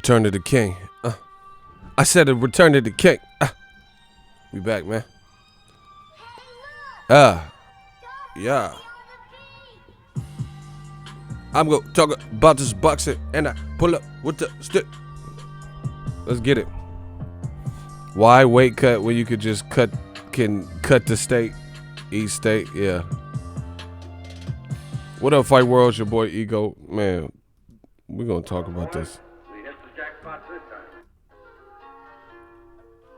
Return to the king. I said a return to the king. We back, man. Yeah. I'm gonna talk about this boxing and I pull up with the stick. Let's get it. Why weight cut when you could just cut the steak, eat steak? Yeah. What up, Fight World? It's your boy Ego. Man, we're gonna talk about this.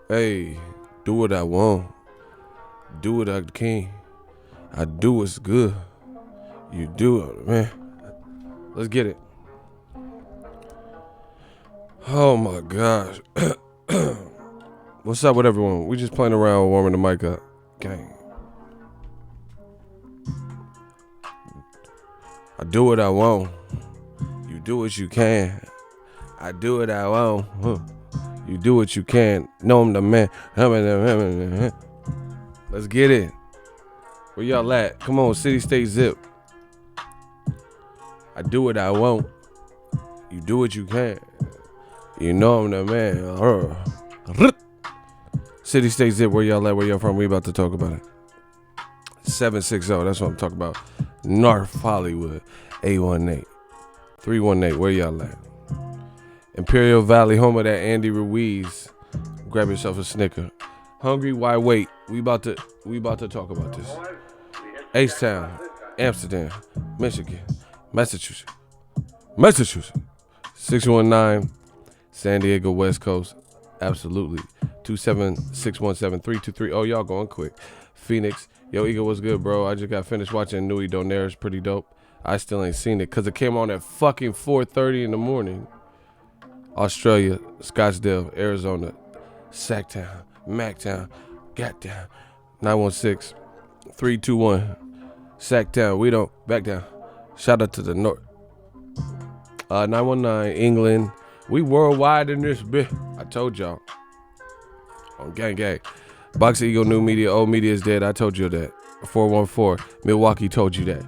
Hey, do what I want. Do what I can. I do what's good. You do it, man. Let's get it. Oh my gosh. What's up with everyone? We just playing around, warming the mic up. Gang. I do what I want. You do what you can. I do what I want. You do what you can. Know I'm the man. Let's get it. Where y'all at? Come on, city, state, zip. I do what I want. You do what you can. You know I'm the man. City, state, zip. Where y'all at? Where y'all from? We about to talk about it. 760. That's what I'm talking about. North Hollywood. 818. 318. Where y'all at? Imperial Valley, home of that Andy Ruiz. Grab yourself a Snicker. Hungry, why wait? We about to talk about this. H-Town, Amsterdam, Michigan, Massachusetts. 619, San Diego, West Coast. Absolutely. 27617-323. Oh, y'all going quick. Phoenix. Yo, Ego, what's good, bro? I just got finished watching Inoue Donaire. It's pretty dope. I still ain't seen it because it came on at fucking 4:30 in the morning. Australia, Scottsdale, Arizona, Sacktown, Mactown, Gattown, 916-321, Sacktown, we don't back down. Shout out to the north. 919, England, we worldwide in this bit. I told y'all. On gang gang. Boxing Ego, new media, old media is dead. I told you that. 414, Milwaukee told you that.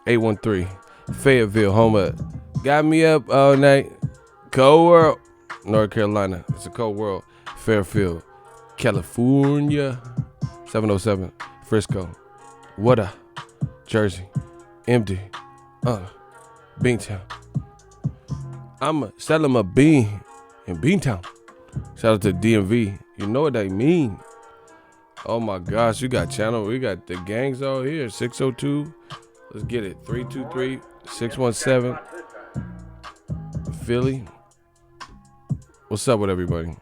813, Fayetteville, home of got me up all night. Cold world, North Carolina. It's a cold world. Fairfield, California. 707, Frisco. What Jersey. Empty. Beantown. I'ma sell him a bean in Beantown. Shout out to DMV. You know what they mean. Oh my gosh, you got channel. We got the gangs out here. 602. Let's get it. 323-617. Philly. What's up with everybody?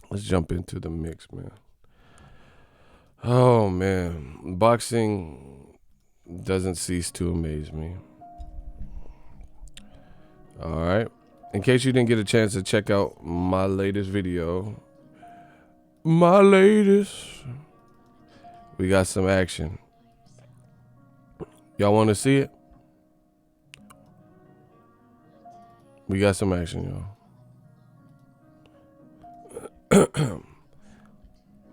Let's jump into the mix, man. Oh, man. Boxing doesn't cease to amaze me. All right. In case you didn't get a chance to check out my latest video. We got some action. Y'all want to see it? We got some action, y'all.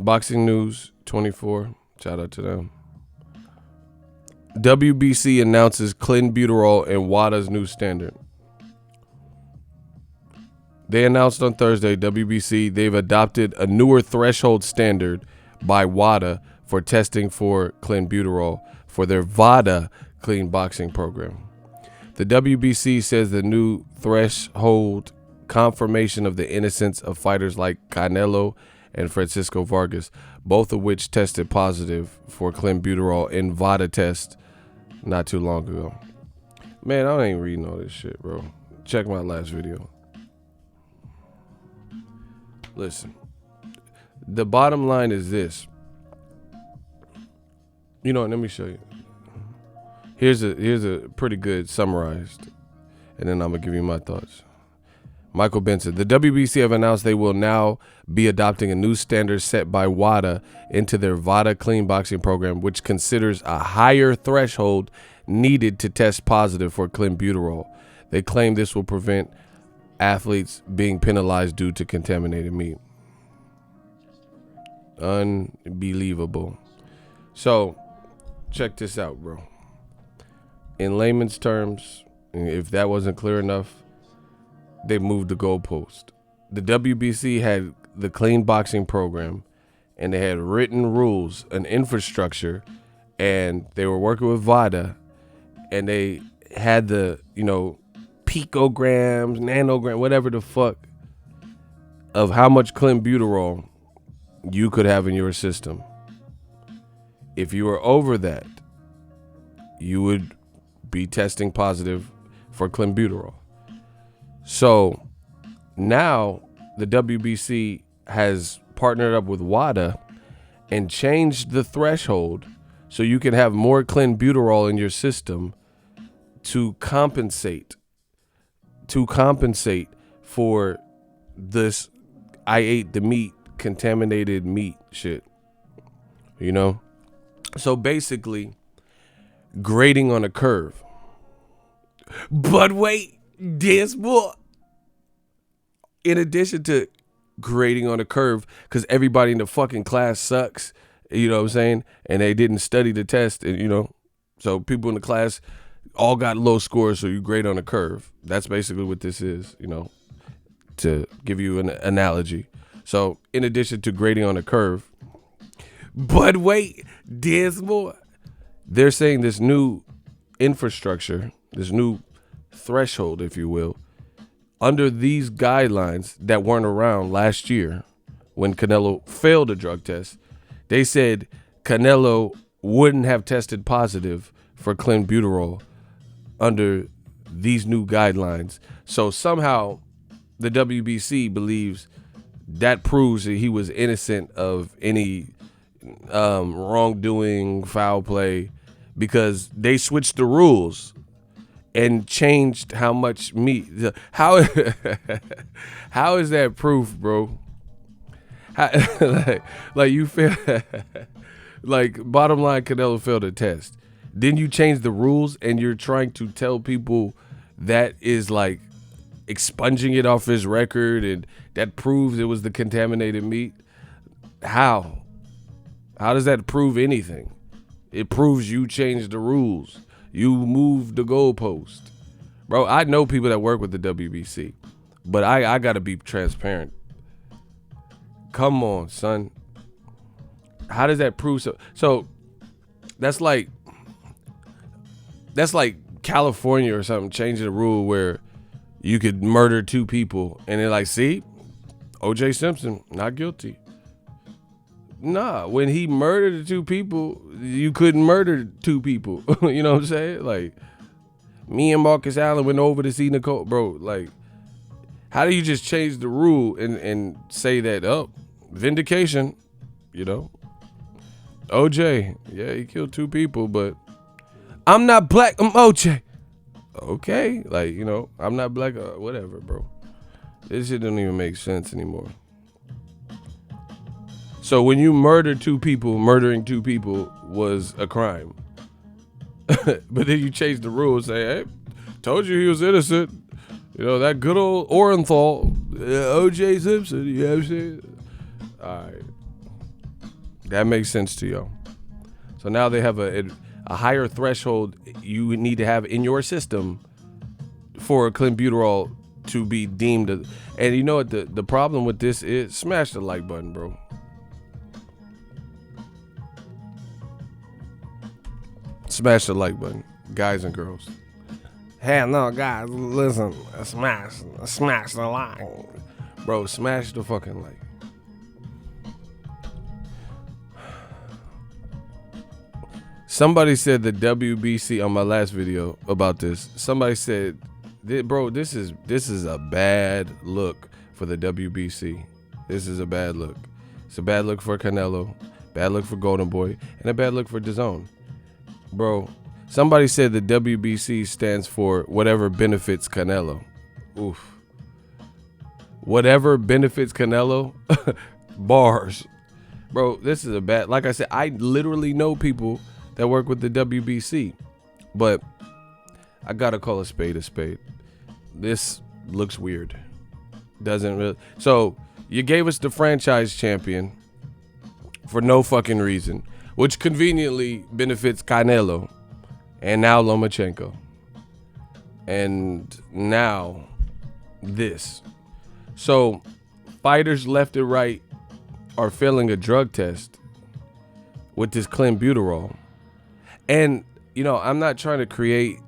Boxing News 24. Shout out to them. WBC announces Clenbuterol and WADA's new standard. They announced on Thursday, WBC, they've adopted a newer threshold standard by WADA for testing for Clenbuterol for their VADA clean boxing program. The WBC says the new threshold confirmation of the innocence of fighters like Canelo and Francisco Vargas, both of which tested positive for Clenbuterol in VADA test not too long ago. Man, I ain't reading all this shit, bro. Check my last video. Listen, the bottom line is this. You know what, let me show you. Here's a pretty good summarized, and then I'm gonna give you my thoughts. Michael Benson. The WBC have announced they will now be adopting a new standard set by WADA into their VADA clean boxing program, which considers a higher threshold needed to test positive for Clenbuterol. They claim this will prevent athletes being penalized due to contaminated meat. Unbelievable. So, check this out, bro. In layman's terms, if that wasn't clear enough, they moved the goalpost. The WBC had the clean boxing program, and they had written rules, an infrastructure, and they were working with VADA, and they had the, picograms, nanograms, whatever the fuck, of how much Clenbuterol you could have in your system. If you were over that, you would be testing positive for Clenbuterol. So now the WBC has partnered up with WADA and changed the threshold so you can have more Clenbuterol in your system to compensate for this I ate the meat, contaminated meat shit. So basically, grading on a curve. But wait, there's more. In addition to grading on a curve, because everybody in the fucking class sucks, you know what I'm saying? And they didn't study the test, and so people in the class all got low scores, so you grade on a curve. That's basically what this is, to give you an analogy. So in addition to grading on a curve, but wait, there's more. They're saying this new infrastructure, this new threshold, if you will, under these guidelines that weren't around last year when Canelo failed a drug test, they said Canelo wouldn't have tested positive for Clenbuterol under these new guidelines. So somehow the WBC believes that proves that he was innocent of any wrongdoing, foul play, because they switched the rules and changed how much meat. How is that proof, bro? Like you feel like bottom line, Canelo failed a test. Then you change the rules and you're trying to tell people that is like expunging it off his record and that proves it was the contaminated meat. How does that prove anything? It proves you changed the rules. You moved the goalpost. Bro, I know people that work with the WBC, but I gotta be transparent. Come on, son. How does that prove so? So that's like California or something changing the rule where you could murder two people and they're like, see, O.J. Simpson, not guilty. Nah, when he murdered the two people, you couldn't murder two people. You know what I'm saying? Like, me and Marcus Allen went over to see Nicole. Bro, like, how do you just change the rule and say that, oh, vindication, OJ, yeah, he killed two people, but I'm not black, I'm OJ. Okay, like, I'm not black, whatever, bro. This shit don't even make sense anymore. So when you murdered two people, murdering two people was a crime. But then you change the rules, say, hey, told you he was innocent. That good old Orenthal, O.J. Simpson, you know what I'm saying? All right. That makes sense to y'all. So now they have a higher threshold you need to have in your system for Clenbuterol to be deemed. And you know what the problem with this is? Smash the like button, bro. Smash the like button, guys and girls. Hey, no, guys, listen, smash the like. Bro, smash the fucking like. Somebody said the WBC on my last video about this. Somebody said, bro, this is a bad look for the WBC. This is a bad look. It's a bad look for Canelo, bad look for Golden Boy, and a bad look for Dazn. Bro, somebody said the WBC stands for whatever benefits Canelo. Oof. Whatever benefits Canelo. Bars. Bro, this is a bad, like I said, I literally know people that work with the WBC, but I gotta call a spade a spade. This looks weird. Doesn't really. So you gave us the franchise champion for no fucking reason, which conveniently benefits Canelo and now Lomachenko. And now this. So fighters left and right are failing a drug test with this Clenbuterol. And, I'm not trying to create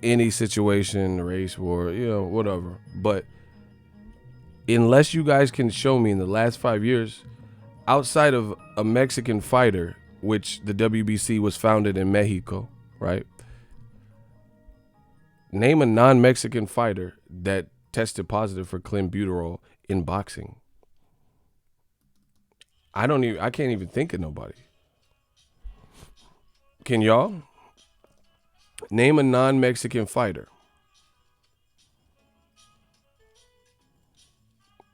any situation, race war, whatever. But unless you guys can show me in the last 5 years, outside of a Mexican fighter, which the WBC was founded in Mexico, right? Name a non-Mexican fighter that tested positive for Clenbuterol in boxing. I can't even think of nobody. Can y'all? Name a non-Mexican fighter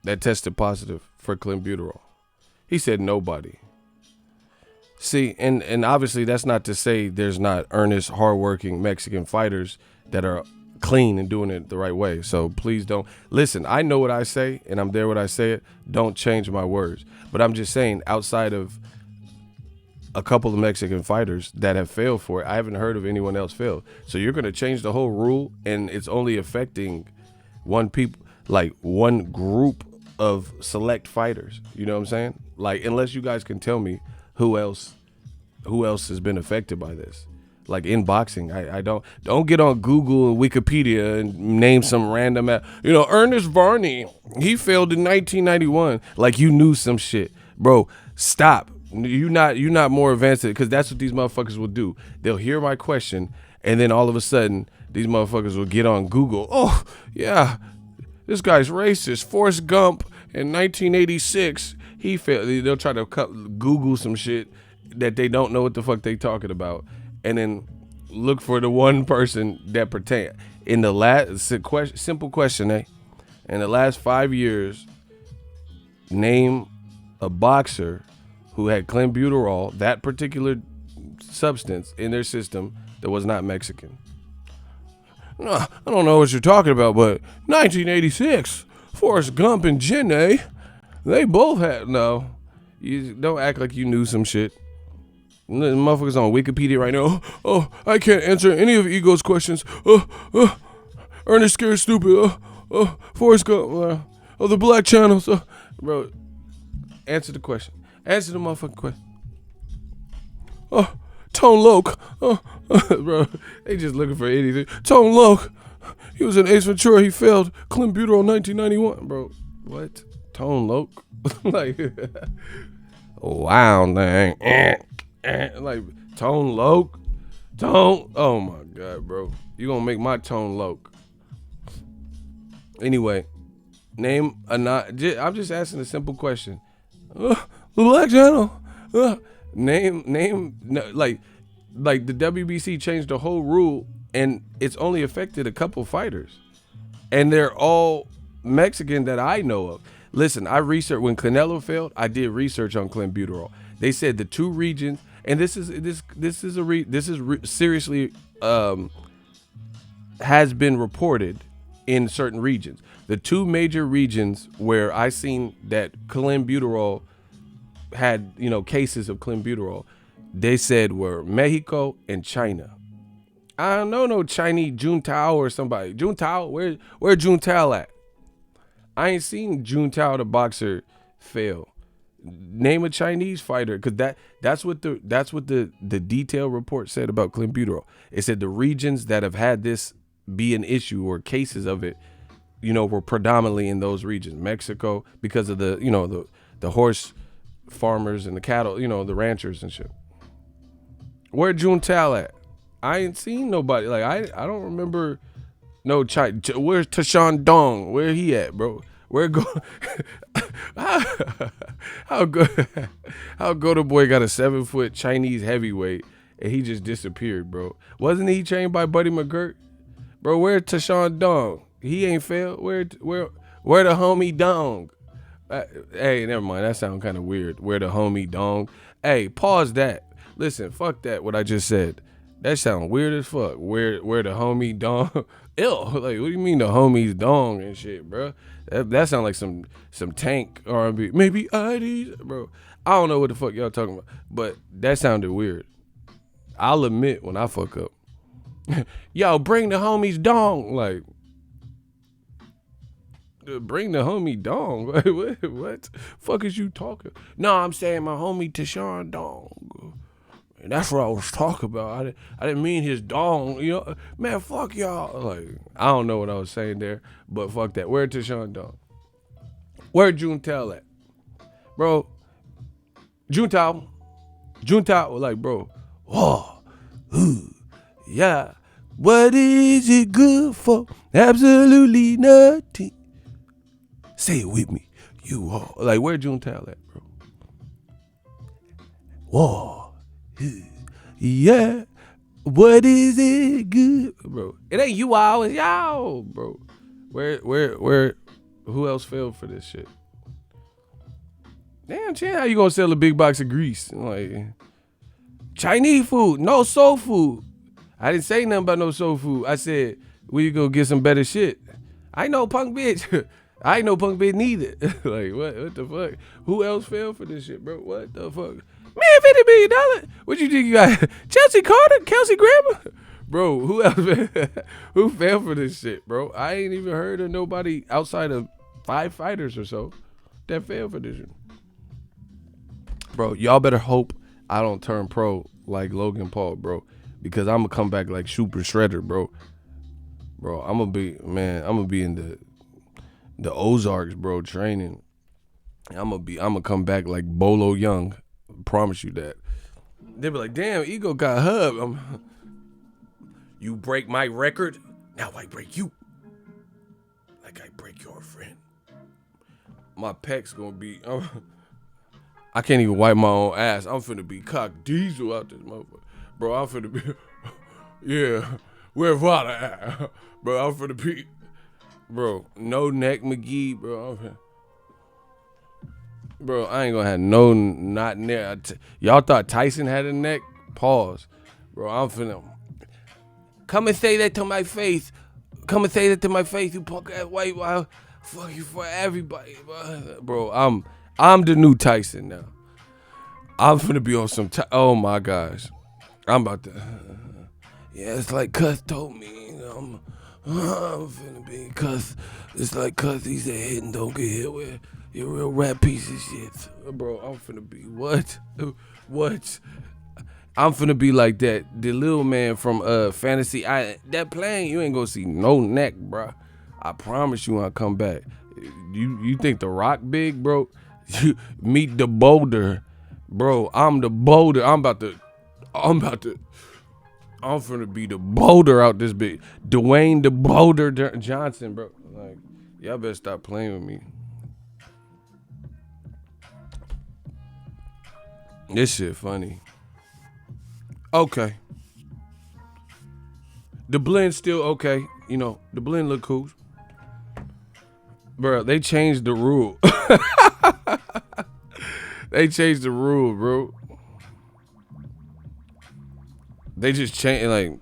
that tested positive for Clenbuterol. He said nobody. See, and obviously that's not to say there's not earnest, hardworking Mexican fighters that are clean and doing it the right way. So please don't. Listen, I know what I say, and I'm there when I say it. Don't change my words. But I'm just saying, outside of a couple of Mexican fighters that have failed for it, I haven't heard of anyone else fail. So you're going to change the whole rule, and it's only affecting one group of select fighters. You know what I'm saying? Like, unless you guys can tell me who else has been affected by this. Like in boxing, I don't get on Google and Wikipedia and name some random, Ernest Varney, he failed in 1991. Like you knew some shit, bro. Stop. You're not more advanced, because that's what these motherfuckers will do. They'll hear my question, and then all of a sudden, these motherfuckers will get on Google. Oh yeah, this guy's racist. Forrest Gump in 1986, he failed. They'll try to Google some shit that they don't know what the fuck they talking about, and then look for the one person that pertain. In the last simple question, in the last 5 years, name a boxer who had Clenbuterol, that particular substance, in their system that was not Mexican. No, I don't know what you're talking about, but 1986, Forrest Gump and Jenny, they both had. No, you don't act like you knew some shit. The motherfuckers on Wikipedia right now. Oh, I can't answer any of Ego's questions. Ernest Scared Stupid. Forrest Gump. The Black Channels. Bro, answer the question. Answer the motherfucking question. Tone Loc. Bro, they just looking for anything. Tone Loc. He was in Ace Ventura. He failed. Clenbuterol 1991. Bro, what? Tone Loc? Like, wow, dang. Like, Tone Loc? Tone? Oh my God, bro. You gonna make my Tone Loc. Anyway, name a I'm just asking a simple question. The Black Channel. Name like the WBC changed the whole rule, and it's only affected a couple fighters, and they're all Mexican that I know of. Listen, I researched when Canelo failed. I did research on Clenbuterol. They said the two regions, and this is seriously has been reported in certain regions. The two major regions where I seen that Clenbuterol had, cases of Clenbuterol, they said were Mexico and China. I don't know no Chinese Juntao or somebody. Juntao, where Juntao at? I ain't seen Juntao the boxer fail. Name a Chinese fighter, because that's what the detailed report said about Clenbuterol. It said the regions that have had this be an issue or cases of it, were predominantly in those regions. Mexico, because of the horse farmers and the cattle, the ranchers and shit. Where Juntao at? I ain't seen nobody. Like I don't remember no China. Where's Tashan Dong? Where he at, bro? Where go? How go the boy got a 7-foot Chinese heavyweight and he just disappeared, bro? Wasn't he trained by Buddy McGirt? Bro, where Tashan Dong? He ain't failed. Where the homie Dong? Hey, never mind. That sounds kind of weird. Where the homie Dong? Hey, pause that. Listen, fuck that. What I just said. That sounds weird as fuck. Where the homie Dong? Ew. Like, what do you mean the homies Dong and shit, bro? That sounds like some Tank R&B. Maybe IDs, bro. I don't know what the fuck y'all talking about, but that sounded weird. I'll admit when I fuck up. Yo, bring the homies Dong. Like, Bring the homie Dong. What? Fuck is you talking? No, I'm saying my homie Tashawn Dong. And that's what I was talking about. I didn't mean his dong. You know, man, fuck y'all. Like, I don't know what I was saying there, but fuck that. Where Tashawn Dong? Where Juntao at? Bro, Juntao, like, bro, whoa, ooh, yeah. What is it good for? Absolutely nothing. Say it with me. You are. Like, where Juntao at, bro? Whoa, yeah. What is it good, bro? It ain't you all, it's y'all, bro. Where? Who else fell for this shit? Damn, Chan, how you gonna sell a big box of grease? Like, Chinese food, no soul food. I didn't say nothing about no soul food. I said, we go get some better shit. I ain't no punk bitch. I ain't no punk bitch neither. Like, what the fuck? Who else fell for this shit, bro? What the fuck? Man, $50 million. What you think you got? Chelsea Carter? Kelsey Grammer? Bro, who else? Who fell for this shit, bro? I ain't even heard of nobody outside of 5 fighters or so that fell for this shit. Bro, y'all better hope I don't turn pro like Logan Paul, bro. Because I'm gonna come back like Super Shredder, bro. Bro, I'm gonna be in the Ozarks, bro, training. I'm gonna come back like Bolo Young. Promise you that. They be like, damn, Ego got hubbed. You break my record, now I break you. Like I break your friend. My pec's gonna be. I can't even wipe my own ass. I'm finna be cock diesel out this motherfucker. Bro, I'm finna be. Yeah, where Vada at? Bro, I'm finna be. Bro, no neck McGee, bro. Bro, I ain't gonna have no not near. Y'all thought Tyson had a neck? Pause. Bro, I'm finna. Come and say that to my face. Come and say that to my face, you punk ass white. Fuck you for everybody, bro. Bro, I'm the new Tyson now. I'm finna be on some. Oh my gosh, I'm about to. Yeah, it's like Cuss told me. I'm finna be Cuss. It's like Cuss. He said, "Hit and don't get hit with. You're a real rat piece of shit, bro." I'm finna be what? What? I'm finna be like that. The little man from Fantasy Island. That plane, you ain't gonna see no neck, bro. I promise you when I come back. You think the Rock big, bro? You meet the boulder, bro. I'm the boulder. I'm finna be the boulder out this big. Dwayne the Boulder Johnson, bro. Like, y'all better stop playing with me. This shit funny. Okay. The blend still okay. You know, the blend look cool. Bro, they changed the rule. They changed the rule, bro. They just changed, like,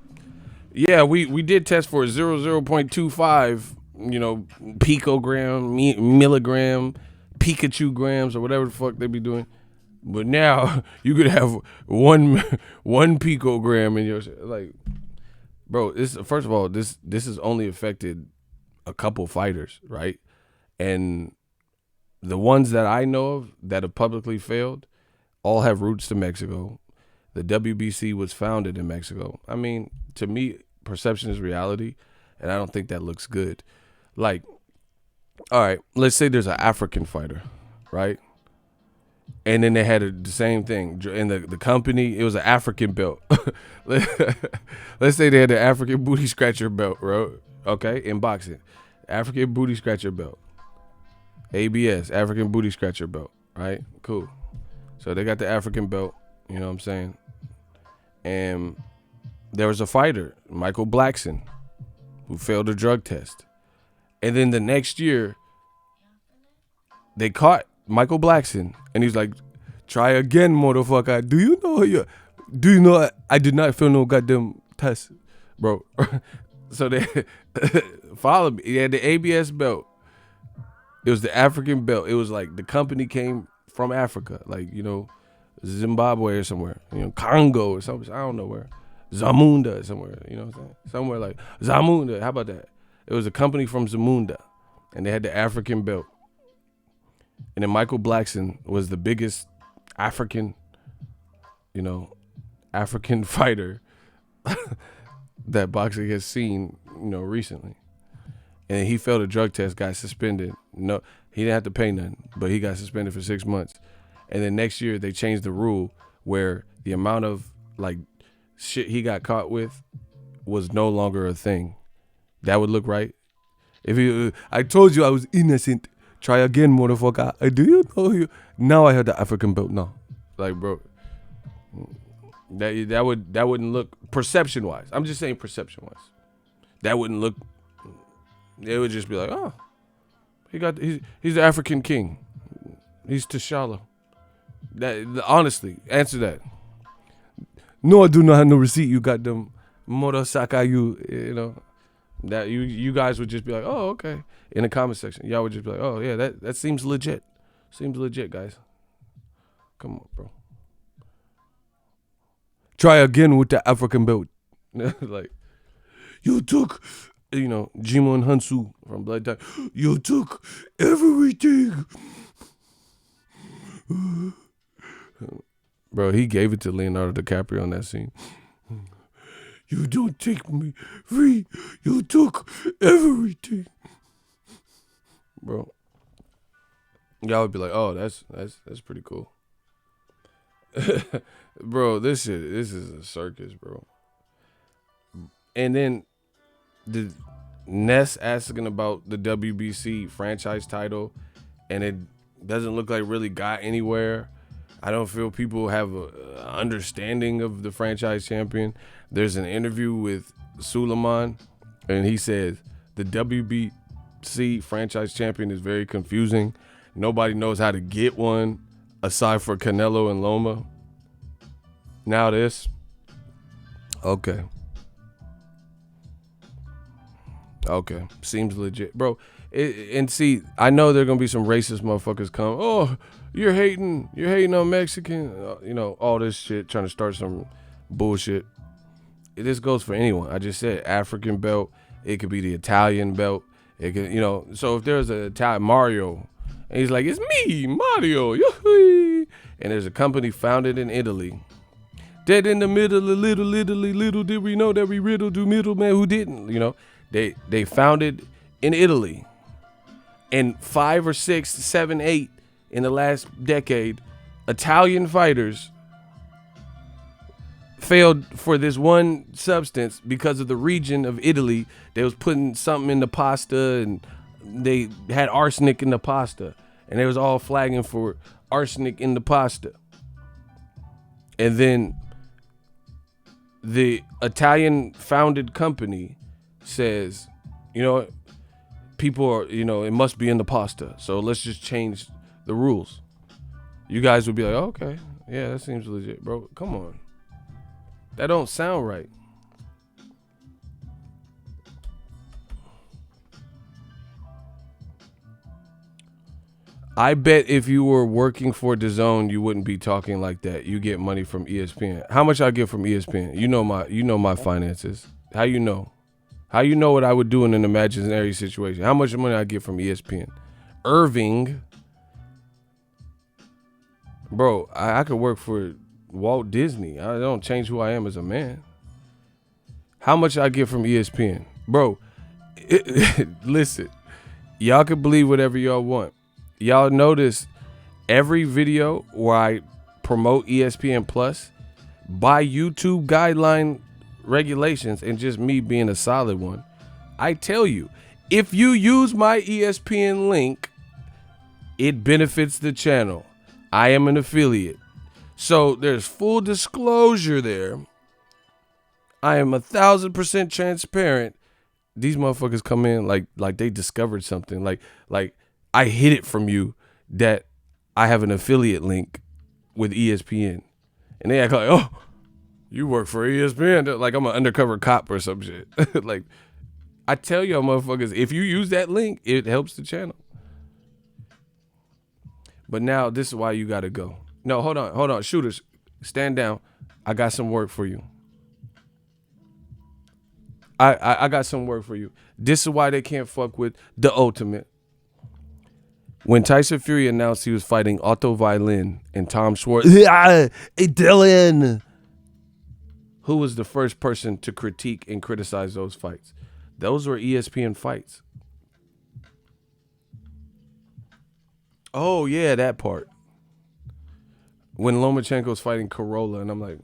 yeah, we did test for 0.25, you know, picogram, milligram, Pikachu grams, or whatever the fuck they be doing. But now you could have one picogram in your, like, bro. This, first of all, this has only affected a couple fighters, right? And the ones that I know of that have publicly failed all have roots to Mexico. The WBC was founded in Mexico. I mean, to me, perception is reality, and I don't think that looks good. Like, all right, let's say there's an African fighter, right? And then they had the same thing. In the company, it was an African belt. Let's say they had the African booty scratcher belt, bro. Okay, in boxing. African booty scratcher belt. ABS, African booty scratcher belt, right? Cool. So they got the African belt, you know what I'm saying? And there was a fighter, Michael Blackson, who failed a drug test. And then the next year, they caught Michael Blackson, and he's like, "Try again, motherfucker. Do you know I did not fail no goddamn test, bro?" So they follow me. He had the ABS belt. It was the African belt. It was like the company came from Africa, like, you know, Zimbabwe or somewhere, you know, Congo or something. I don't know where. Zamunda somewhere, you know what I'm saying? Somewhere like Zamunda. How about that? It was a company from Zamunda. and they had the African belt. And then Michael Blackson was the biggest African, African fighter that boxing has seen, recently. And he failed a drug test, got suspended. No, he didn't have to pay nothing, but he got suspended for 6 months. And then next year they changed the rule where the amount of shit he got caught with was no longer a thing. That would look right. If I told you I was innocent. Try again, motherfucker. Do you know you? Now I have the African belt. No, bro, that wouldn't look perception wise. I'm just saying perception wise. That wouldn't look. It would just be like, oh, he's the African king. He's T'Challa. Honestly, answer that. No, I do not have no receipt. You got them motorcycle. That you guys would just be like, oh, okay. In the comment section, y'all would just be like, oh yeah, that seems legit. Seems legit, guys. Come on, bro. Try again with the African belt. You took, Jimon Hansu from Blood Time. You took everything. Bro, he gave it to Leonardo DiCaprio on that scene. You don't take me free. You took everything. Bro. Y'all would be like, oh, that's pretty cool. Bro, this is a circus, bro. And then the Ness asking about the WBC franchise title, and it doesn't look like really got anywhere. I don't feel people have an understanding of the franchise champion. There's an interview with Suleiman, and he says the WBC franchise champion is very confusing. Nobody knows how to get one aside for Canelo and Loma. Now this. Okay. Seems legit. Bro, and see, I know there are going to be some racist motherfuckers come. Oh, you're hating on Mexican. All this shit, trying to start some bullshit. This goes for anyone. I just said African belt. It could be the Italian belt. It could, so if there's a Italian Mario, and he's like, it's me, Mario. And there's a company founded in Italy. Dead in the middle of little did we know that we riddled the middleman who didn't, They founded in Italy. And 5 or 6, 7, 8 in the last decade, Italian fighters failed for this one substance because of the region of Italy. They was putting something in the pasta, and they had arsenic in the pasta, and they was all flagging for arsenic in the pasta. And then the Italian founded company says, people are, it must be in the pasta, so let's just change the rules. You guys would be like, oh, okay, yeah, that seems legit, bro. Come on. That don't sound right. I bet if you were working for Dazn, you wouldn't be talking like that. You get money from ESPN. How much I get from ESPN? You know my finances. How you know? How you know what I would do in an imaginary situation? How much money I get from ESPN? Irving. Bro, I could work for Walt Disney. I don't change who I am as a man. How much I get from ESPN? Bro, listen. Y'all can believe whatever y'all want. Y'all notice every video where I promote ESPN Plus, by YouTube guideline regulations and just me being a solid one, I tell you, if you use my ESPN link, it benefits the channel. I am an affiliate. So there's full disclosure there. I am 1,000% transparent. These motherfuckers come in like they discovered something. Like I hid it from you that I have an affiliate link with ESPN. And they act like, oh, you work for ESPN. Like I'm an undercover cop or some shit. Like, I tell y'all motherfuckers, if you use that link, it helps the channel. But now this is why you got to go. No, hold on. Shooters, stand down. I got some work for you. I got some work for you. This is why they can't fuck with the ultimate. When Tyson Fury announced he was fighting Otto Violin and Tom Schwartz, hey Dylan, who was the first person to critique and criticize those fights? Those were ESPN fights. Oh, yeah, that part. When Lomachenko's fighting Corolla, and I'm like,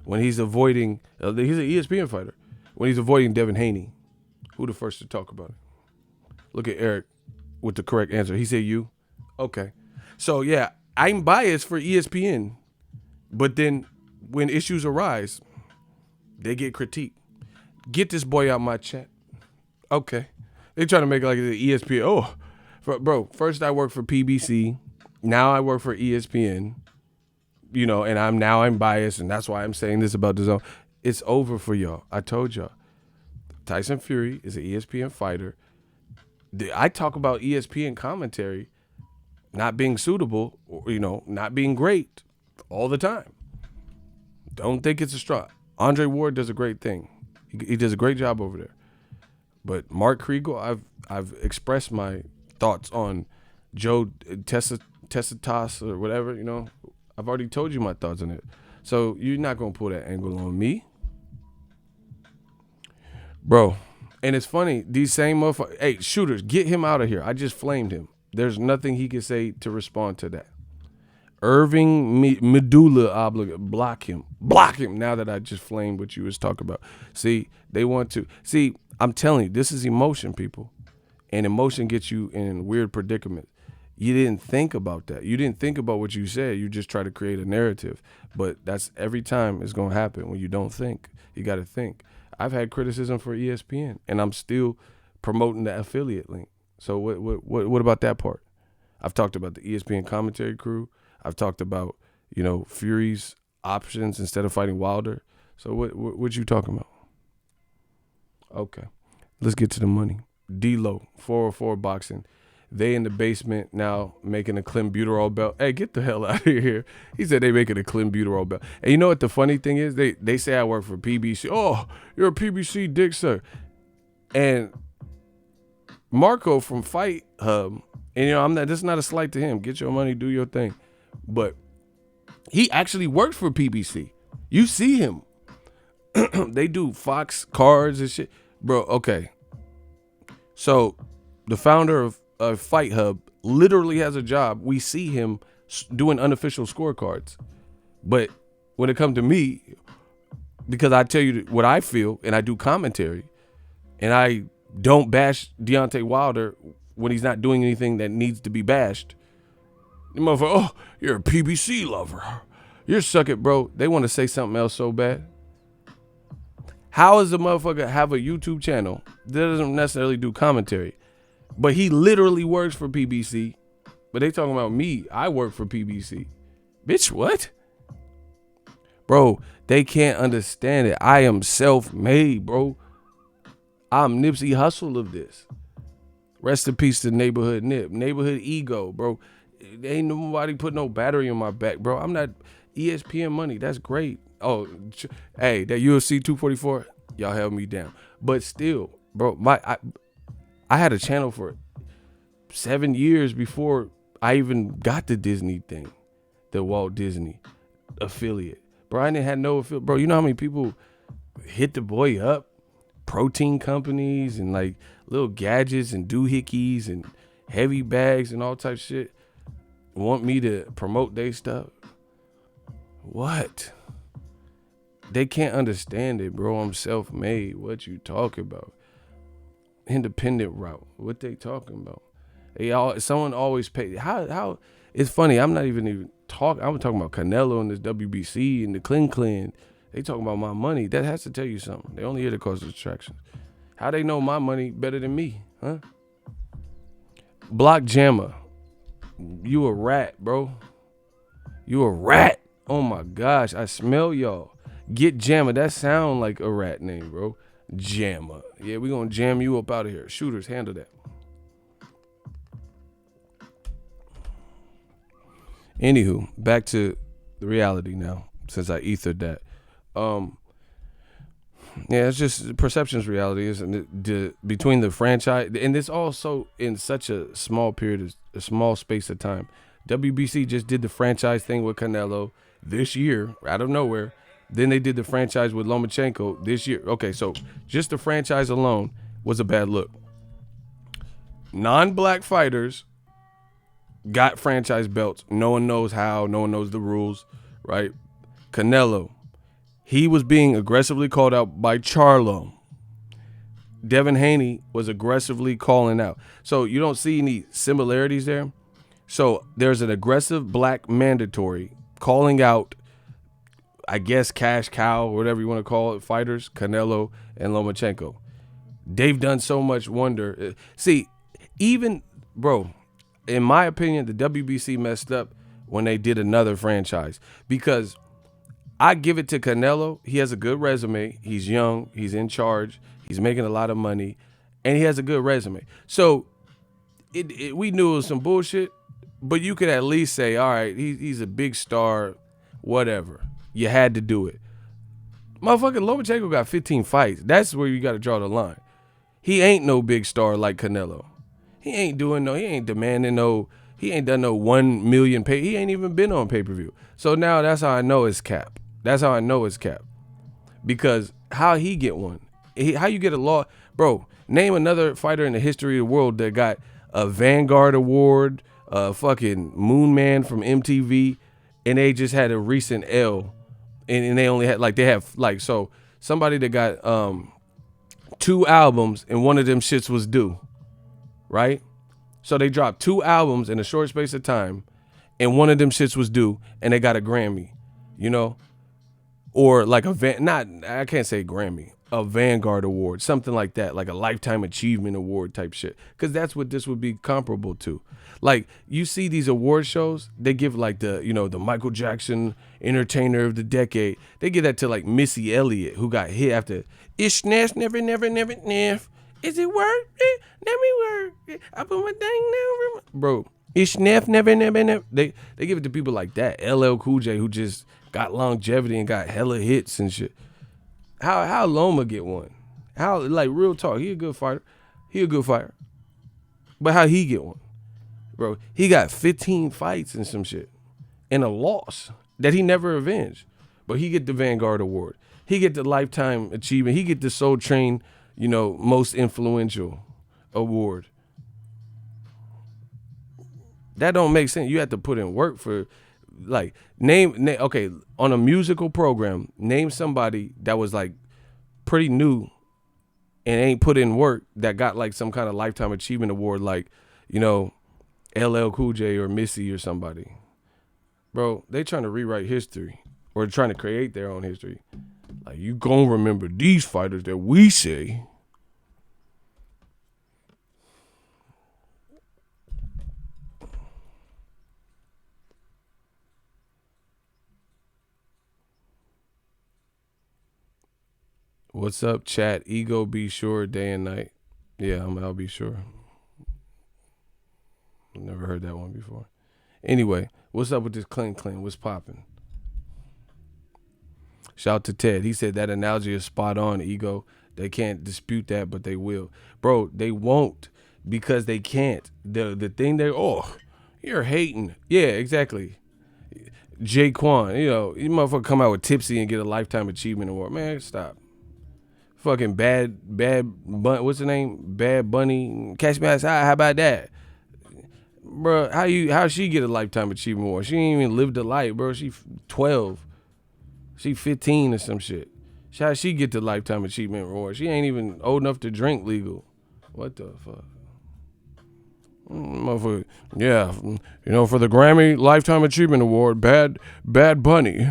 when he's avoiding, he's an ESPN fighter. When he's avoiding Devin Haney, who the first to talk about it? Look at Eric with the correct answer. He said you. Okay. So, yeah, I'm biased for ESPN. But then when issues arise, they get critiqued. Get this boy out my chat. Okay. They trying to make it like the ESPN. Oh, bro, first I worked for PBC. Now I work for ESPN. And I'm biased, and that's why I'm saying this about DAZN. It's over for y'all. I told y'all. Tyson Fury is an ESPN fighter. I talk about ESPN commentary not being suitable, not being great all the time. Don't think it's a straw. Andre Ward does a great thing. He does a great job over there. But Mark Kriegel, I've expressed my thoughts on Joe Tessitas or whatever, I've already told you my thoughts on it. So you're not going to pull that angle on me. Bro, and it's funny, these same motherfuckers, hey, shooters, get him out of here. I just flamed him. There's nothing he can say to respond to that. Irving Medulla Obliga, block him. Block him now that I just flamed what you was talking about. See, they want to. See, I'm telling you, this is emotion, people. And emotion gets you in weird predicaments. You didn't think about that. You didn't think about what you said. You just try to create a narrative. But that's every time it's going to happen when you don't think. You got to think. I've had criticism for ESPN, and I'm still promoting the affiliate link. So what about that part? I've talked about the ESPN commentary crew. I've talked about, Fury's options instead of fighting Wilder. So what you talking about? Okay. Let's get to the money. D-Lo, 404 Boxing. They in the basement now making a Clenbuterol belt. Hey, get the hell out of here. He said they making a Clenbuterol belt. And you know what the funny thing is? They say I work for PBC. Oh, you're a PBC dick, sir. And Marco from Fight Hub, and this is not a slight to him. Get your money, do your thing. But he actually worked for PBC. You see him. They do Fox cards and shit. Bro, okay. So the founder of Fight Hub literally has a job. We see him doing unofficial scorecards. But when it comes to me, because I tell you what I feel and I do commentary, and I don't bash Deontay Wilder when he's not doing anything that needs to be bashed. The motherfucker, oh, you're a PBC lover. You're suck it, bro. They want to say something else so bad. How does a motherfucker have a YouTube channel that doesn't necessarily do commentary? But he literally works for PBC. But they talking about me. I work for PBC. Bitch, what? Bro, they can't understand it. I am self-made, bro. I'm Nipsey Hussle of this. Rest in peace to Neighborhood Nip. Neighborhood Ego, bro. Ain't nobody put no battery on my back, bro. I'm not ESPN money. That's great. Oh, hey, that UFC 244, y'all held me down. But still, bro, I had a channel for 7 years before I even got the Disney thing, the Walt Disney affiliate. Bro, I didn't have no affiliate. Bro, you know how many people hit the boy up? Protein companies and like little gadgets and doohickeys and heavy bags and all types of shit want me to promote their stuff. What? They can't understand it, bro. I'm self-made. What you talking about? Independent route. What they talking about? Someone always pay. How? It's funny. I'm not even talking. I'm talking about Canelo and this WBC and the Clen. They talking about my money. That has to tell you something. They only here to cause distractions. How they know my money better than me, huh? Block Jammer. You a rat, bro. You a rat. Oh my gosh. I smell y'all. Get Jammer. That sound like a rat name, bro. Jammer. Yeah, we gonna jam you up out of here. Shooters, handle that. Anywho, back to the reality now, since I ethered that. Yeah, it's just perception's reality, isn't it? Between the franchise, and it's also in such a small period, a small space of time. WBC just did the franchise thing with Canelo this year, out of nowhere. Then they did the franchise with Lomachenko this year. Okay, so just the franchise alone was a bad look. Non-black fighters got franchise belts. No one knows how. No one knows the rules, right? Canelo, he was being aggressively called out by Charlo. Devin Haney was aggressively calling out. So you don't see any similarities there. So there's an aggressive black mandatory calling out, I guess, cash cow, or whatever you want to call it, fighters, Canelo and Lomachenko. They've done so much wonder. See, even, bro, in my opinion, the WBC messed up when they did another franchise, because I give it to Canelo. He has a good resume. He's young. He's in charge. He's making a lot of money, and he has a good resume. So we knew it was some bullshit, but you could at least say, all right, he's a big star, whatever. You had to do it. Motherfucking Lomachenko got 15 fights. That's where you got to draw the line. He ain't no big star like Canelo. He ain't demanding no, he ain't done no 1 million pay. He ain't even been on pay-per-view. So now that's how I know it's cap. That's how I know it's cap. Because how he get one? How you get a law? Bro, name another fighter in the history of the world that got a Vanguard Award, a fucking Moon Man from MTV, and they just had a recent L. And they only had, like, they have, like, so somebody that got 2 albums and one of them shits was due, right? So they dropped 2 albums in a short space of time and one of them shits was due and they got a Grammy, you know? Or like I can't say Grammy, a Vanguard Award, something like that, like a Lifetime Achievement Award type shit. Because that's what this would be comparable to. Like, you see these award shows, they give like the Michael Jackson Entertainer of the Decade. They give that to like Missy Elliott, who got hit after "It's Nash Never Never Never Neff. Is it worth it? Let me work it. I put my thing down, bro. It's Neff Never Never Never." They give it to people like that. LL Cool J, who just got longevity and got hella hits and shit. How Loma get one? How, like, real talk? He a good fighter. But how he get one? Bro, he got 15 fights and some shit and a loss that he never avenged. But he get the Vanguard Award. He get the Lifetime Achievement. He get the Soul Train, most influential award. That don't make sense. You have to put in work for, like, name okay, on a musical program, name somebody that was like pretty new and ain't put in work that got like some kind of Lifetime Achievement Award, like, LL Cool J or Missy or somebody. Bro, they trying to rewrite history or trying to create their own history. Like, you gonna remember these fighters that we say. What's up, chat? Ego be sure day and night. Yeah, I'll be sure. Never heard that one before. Anyway, what's up with this Clen? What's popping? Shout out to Ted. He said that analogy is spot on, Ego. They can't dispute that, but they will. Bro, they won't, because they can't. The thing you're hating. Yeah, exactly. Jaquan, you motherfucker come out with Tipsy and get a Lifetime Achievement Award. Man, stop. Fucking bad what's the name? Bad Bunny. Catch Me Outside. How about that? Bro, how she get a Lifetime Achievement Award? She ain't even lived a life, bro. She 12. She 15 or some shit. How she get the Lifetime Achievement Award? She ain't even old enough to drink legal. What the fuck? Motherfucker. Yeah, for the Grammy Lifetime Achievement Award, Bad Bunny.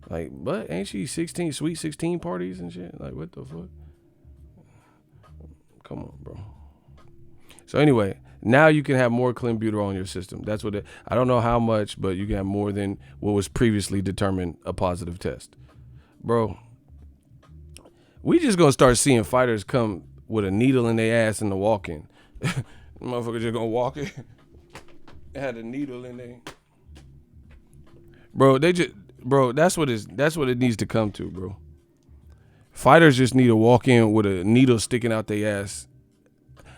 Like, but ain't she 16, sweet 16 parties and shit? Like, what the fuck? Come on, bro. So anyway, now you can have more Clenbuterol in your system. That's what I don't know how much, but you can have more than what was previously determined a positive test. Bro, we just gonna start seeing fighters come with a needle in their ass in the walk-in. Motherfucker just gonna walk in. They had a needle in there. Bro, that's what it needs to come to, bro. Fighters just need to walk in with a needle sticking out their ass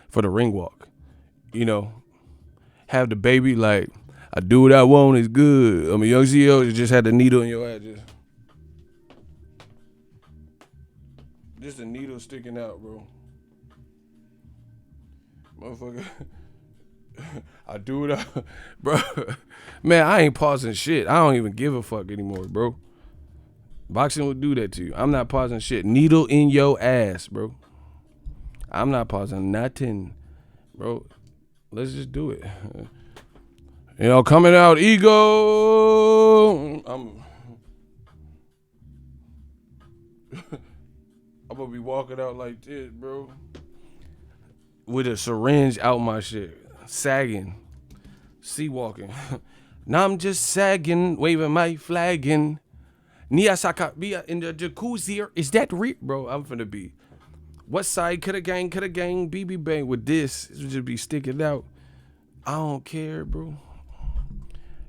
for the ring walk. You know, have the baby like, I do what I want, it's good. I'm a young CEO, you just had the needle in your ass. Just a needle sticking out, bro. Motherfucker. I do what I, bro. Man, I ain't pausing shit. I don't even give a fuck anymore, bro. Boxing will do that to you. I'm not pausing shit. Needle in your ass, bro. I'm not pausing nothing, bro. Let's just do it. You know, coming out ego. I'm gonna be walking out like this, bro. With a syringe out my shit. Sagging. Sea walking. Now I'm just sagging, waving my flagging. Niyasaka Bia in the jacuzzi. Is that real? Bro, I'm finna be. What side coulda gang, BB bang with this. It would just be sticking out. I don't care, bro.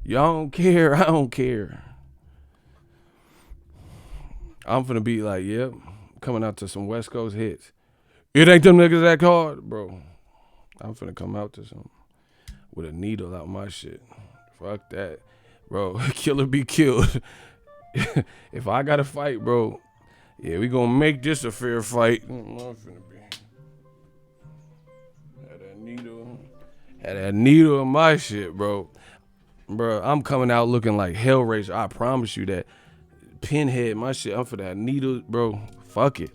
Y'all don't care. I don't care. I'm finna be like, yep, coming out to some West Coast hits. It ain't them niggas that hard, bro. I'm finna come out to some with a needle out my shit. Fuck that, bro. Killer be killed. If I gotta fight, bro, yeah, we gonna make this a fair fight. I'm finna be. Had that needle in my shit, bro. Bro, I'm coming out looking like Hellraiser. I promise you that. Pinhead, my shit. I'm for that needle, bro. Fuck it.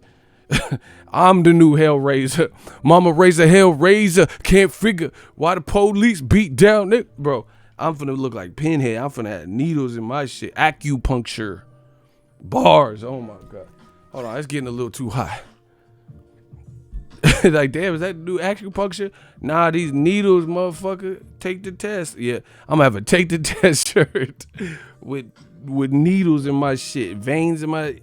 I'm the new Hellraiser. Mama raised a Hellraiser. Can't figure why the police beat down it, bro. I'm finna look like Pinhead. I'm finna have needles in my shit. Acupuncture. Bars. Oh my God. Hold on, it's getting a little too hot. Like, damn, is that new acupuncture? Nah, these needles, motherfucker. Take the test. Yeah, I'm gonna have a take the test shirt with needles in my shit. Veins in my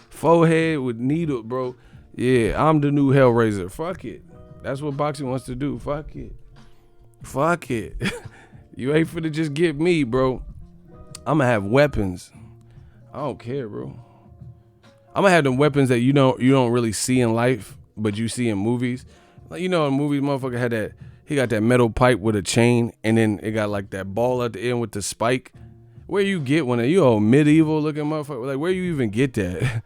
forehead with needle, bro. Yeah, I'm the new Hellraiser. Fuck it. That's what boxing wants to do. Fuck it. Fuck it. You ain't finna just get me, bro. I'm gonna have weapons. I don't care, bro. I'm gonna have them weapons that you don't really see in life, but you see in movies. Like, you know, in movies, motherfucker had that. He got that metal pipe with a chain, and then it got like that ball at the end with the spike. Where you get one of you old medieval looking motherfucker? Like, where you even get that?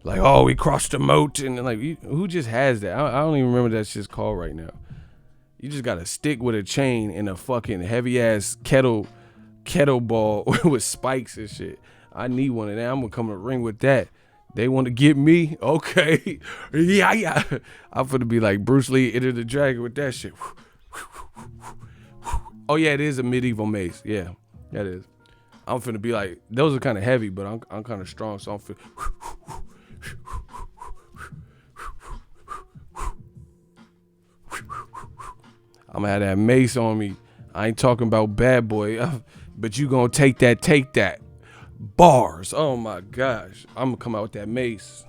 Like, oh, we crossed the moat, and like, who just has that? I don't even remember that shit's called right now. You just got a stick with a chain and a fucking heavy ass kettle ball with spikes and shit. I need one of that. I'm gonna come to the ring with that. They want to get me? Okay. Yeah. I'm finna be like Bruce Lee, Enter the Dragon with that shit. Oh yeah, it is a medieval mace. Yeah, that is. I'm finna be like, those are kind of heavy, but I'm kind of strong, so I'm finna. I'm gonna have that mace on me. I ain't talking about bad boy, but you gonna take that. Bars. Oh my gosh. I'm gonna come out with that mace.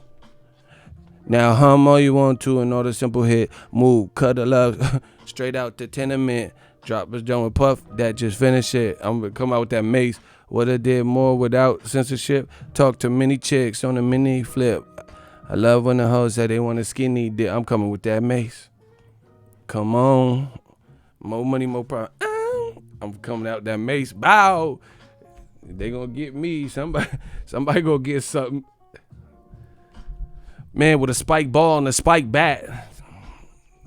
Now hum all you want to and all the simple hit. Move, cut the love, straight out the tenement. Drop us down with puff, that just finish it. I'm gonna come out with that mace. What I did more without censorship. Talk to many chicks on a mini flip. I love when the hoes say they want a skinny dip. I'm coming with that mace. Come on. More money, more power. I'm coming out that mace. Bow. They gonna get me. Somebody gonna get something. Man, with a spike ball and a spike bat.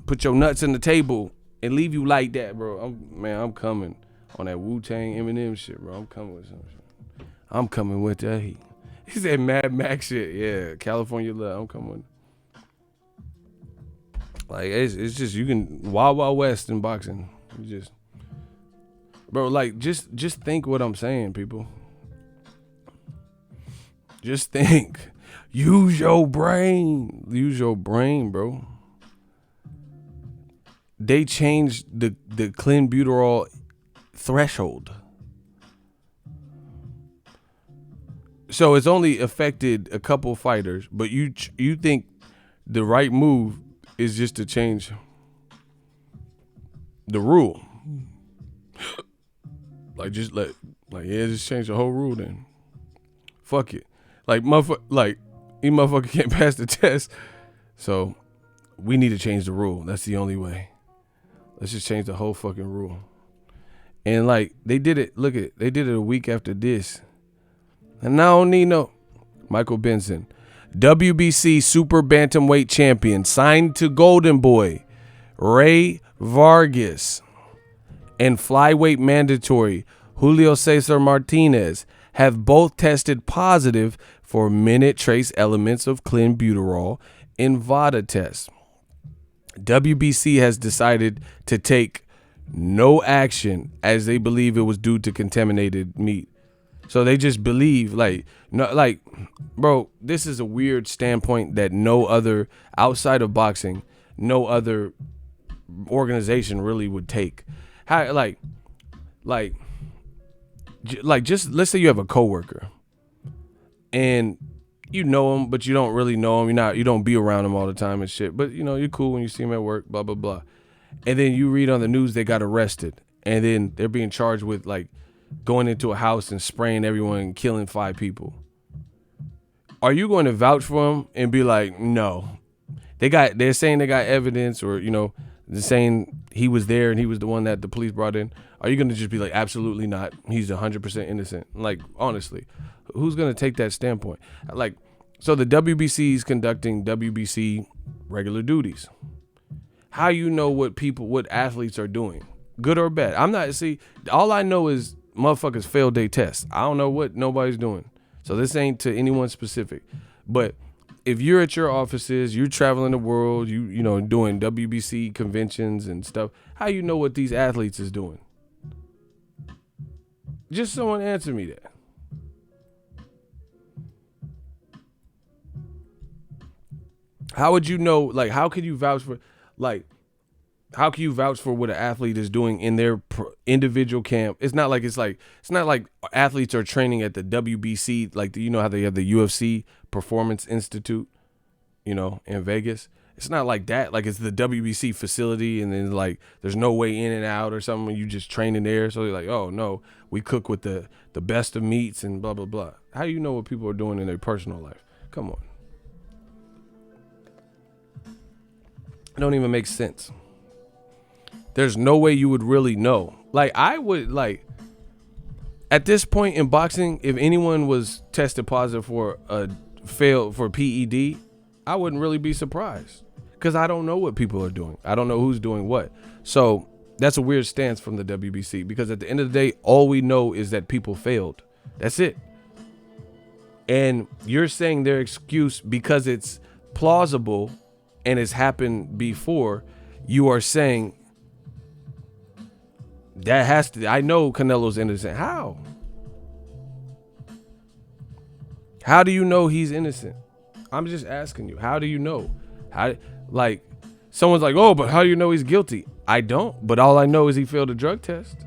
Put your nuts in the table and leave you like that, bro. I'm coming on that Wu-Tang Eminem shit, bro. I'm coming with some shit. I'm coming with that heat. He said Mad Max shit. Yeah, California love. I'm coming. Like, it's just, you can Wild Wild West in boxing. You just, bro, like, just think what I'm saying, people. Just think. Use your brain. Use your brain, bro. They changed the Clenbuterol threshold. So it's only affected a couple fighters, but you think the right move is just to change the rule. Just change the whole rule then. Fuck it. Like, motherfucker, like, These motherfuckers can't pass the test. So we need to change the rule. That's the only way. Let's just change the whole fucking rule. And like they did it. Look at they did it a week after this. And I don't need no Michael Benson, WBC Super Bantamweight champion, signed to Golden Boy Ray Vargas, and flyweight mandatory Julio Cesar Martinez have both tested positive for minute trace elements of Clenbuterol in VADA tests. WBC has decided to take no action as they believe it was due to contaminated meat. So they just believe, like, no, like, bro, this is a weird standpoint that no other, outside of boxing, no other organization really would take. How, just let's say you have a coworker, and you know him, but you don't really know him. You don't be around him all the time and shit. But you know you're cool when you see him at work. Blah blah blah. And then you read on the news they got arrested, and then they're being charged with like going into a house and spraying everyone and killing 5 people. Are you going to vouch for him and be like, no, they're saying they got evidence, or you know, they're saying he was there and he was the one that the police brought in? Are you going to just be like, absolutely not, he's 100% innocent? Like, honestly, who's going to take that standpoint? Like, so the WBC is conducting WBC regular duties. How you know what athletes are doing, good or bad? I'm not, see, all I know is motherfuckers failed their tests. I don't know what nobody's doing. So this ain't to anyone specific. But if you're at your offices, you're traveling the world, you know, doing WBC conventions and stuff, how you know what these athletes is doing? Just someone answer me that. How would you know, like, how could you vouch for, like, how can you vouch for what an athlete is doing in their individual camp? It's not like athletes are training at the WBC, like, you know how they have the UFC Performance Institute, you know, in Vegas. It's not like that. Like, it's the WBC facility, and then like there's no way in and out or something. You just train in there. So they're like, oh no, we cook with the best of meats and blah blah blah. How do you know what people are doing in their personal life? Come on. It don't even make sense. There's no way you would really know. Like, I would, like, at this point in boxing, if anyone was tested positive for PED, I wouldn't really be surprised, because I don't know what people are doing. I don't know who's doing what. So that's a weird stance from the WBC, because at the end of the day, all we know is that people failed. That's it. And you're saying their excuse because it's plausible and it's happened before. You are saying that has to, I know Canelo's innocent. How? How do you know he's innocent? I'm just asking you. How do you know? How, like, someone's like, oh, but how do you know he's guilty? I don't, but all I know is he failed a drug test.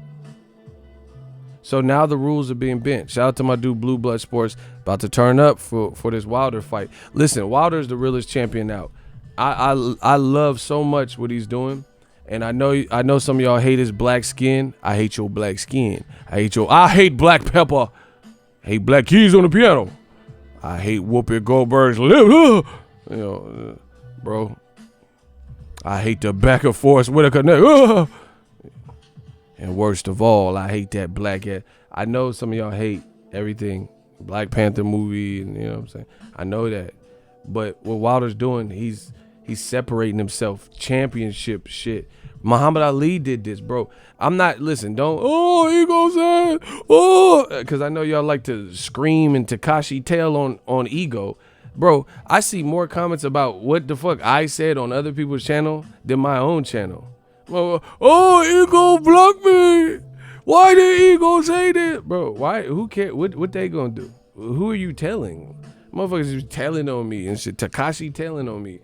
So now the rules are being bent. Shout out to my dude Blue Blood Sports, about to turn up for this Wilder fight. Listen, Wilder's the realest champion out. I love so much what he's doing, and I know some of y'all hate his black skin. I hate your black skin. I hate black pepper. I hate black keys on the piano. I hate Whoopi Goldberg's lip. You know, bro. I hate the back of Forrest Whitaker neck. And worst of all, I hate that black ass. I know some of y'all hate everything, Black Panther movie, and you know what I'm saying. I know that, but what Wilder's doing, he's separating himself. Championship shit. Muhammad Ali did this, bro. I'm not, listen, don't, Ego said, because I know y'all like to scream and Tekashi tail on Ego. Bro, I see more comments about what the fuck I said on other people's channel than my own channel. Ego blocked me. Why did Ego say that? Bro, why? Who cares? What they gonna do? Who are you telling? Motherfuckers is telling on me and shit. Tekashi telling on me.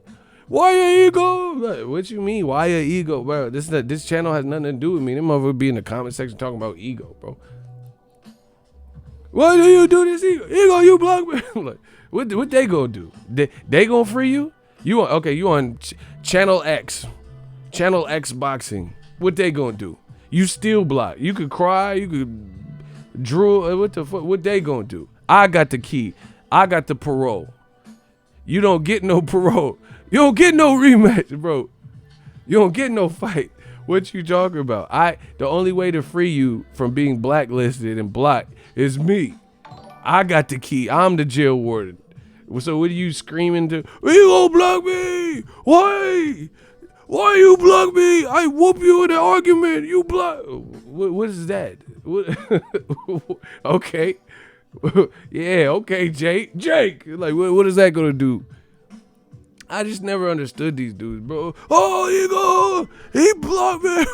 Why your ego? Like, what you mean? Why your ego, bro? This channel has nothing to do with me. Them motherfuckers be in the comment section talking about ego, bro. Why do you do this, ego? Ego, you block me. Like, what they gonna do? They gonna free you? You on channel X boxing. What they gonna do? You still block. You could cry. You could drool. What the fuck? What they gonna do? I got the key. I got the parole. You don't get no parole. You don't get no rematch, bro. You don't get no fight. What you talking about? The only way to free you from being blacklisted and blocked is me. I got the key. I'm the jail warden. So what are you screaming to? You gonna block me? Why? Why you block me? I whoop you in an argument. You block. What is that? What? Okay. Yeah, okay, Jake. Like, what is that gonna do? I just never understood these dudes, bro. Oh, he blocked me.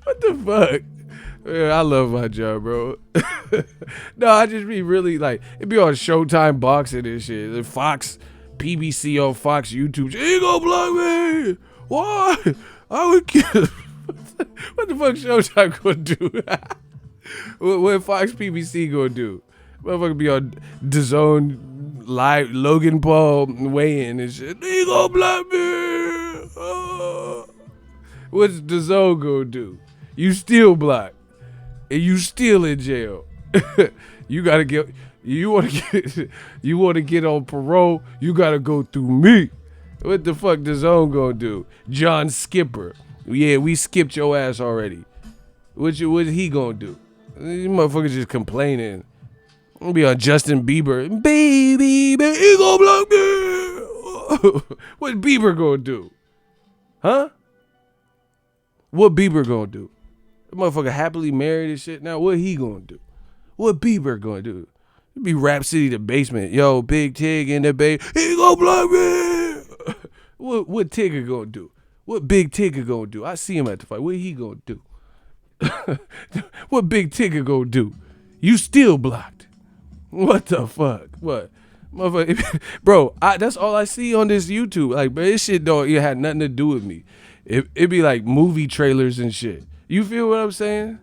What the fuck? Man, I love my job, bro. No, I just be really like, it be on Showtime boxing and shit. The Fox, PBC on Fox YouTube. He gonna block me. Why? I would kill. What the fuck Showtime gonna do? What Fox PBC gonna do? Motherfucker be on Dazn live, Logan Paul weighing and shit. He gonna block me. What's Dazn gonna do? You still blocked. And you still in jail. You wanna get on parole, you gotta go through me. What the fuck Dazn gonna do? John Skipper. Yeah, we skipped your ass already. What he gonna do? These motherfuckers just complaining. I'm gonna be on Justin Bieber. Baby, he gonna block me. What Bieber gonna do? Huh? What Bieber gonna do? That motherfucker happily married and shit. Now what he gonna do? What Bieber gonna do? It be Rap City the basement. Yo, Big Tig in the bay. He gonna block me. What Tigger gonna do? What Big Tigger gonna do? I see him at the fight. What he gonna do? What Big Tigger gonna do? You still blocked. What the fuck? What? Motherfucker, bro, that's all I see on this YouTube. Like, but this shit it had nothing to do with me. It be like movie trailers and shit. You feel what I'm saying?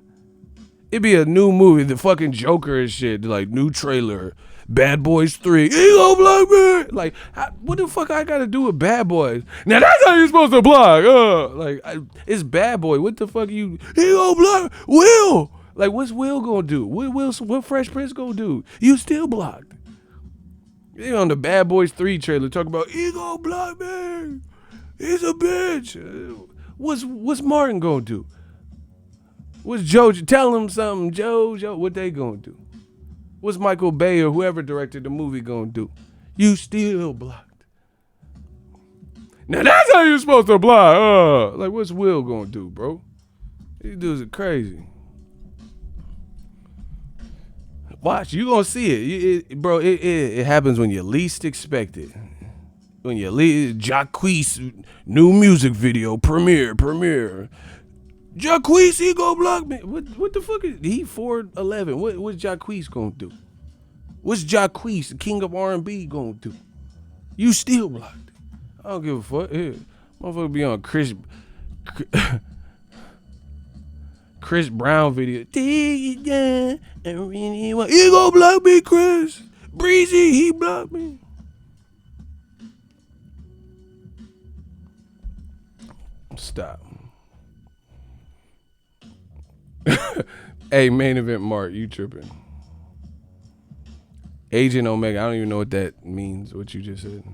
It be a new movie, the fucking Joker and shit, like new trailer, Bad Boys 3. He gonna block me. Like, what the fuck I gotta do with Bad Boys? Now that's how you supposed to block. It's Bad Boy. What the fuck he gonna block? Will. Like, what's Will gonna do? What Fresh Prince gonna do? You still blocked. You on the Bad Boys 3 trailer talking about he gonna block me. He's a bitch. What's Martin gonna do? What's Jojo? Tell him something, Jojo. What they gonna do? What's Michael Bay or whoever directed the movie gonna do? You still blocked. Now that's how you supposed to block. Like, what's Will gonna do, bro? These dudes are crazy. Watch, you gonna see it, bro. It happens when you least expect it. When you Jacquees new music video premiere. Jacquees, he gonna block me. What the fuck is he 4'11"? What's Jacquees gonna do? What's Jacquees, the king of R&B, gonna do? You still blocked. I don't give a fuck. Yeah. Motherfucker be on Chris Brown video. He gonna block me, Chris. Breezy, he blocked me. Stop. Hey, main event Mark, you tripping. Agent Omega, I don't even know what that means, what you just said.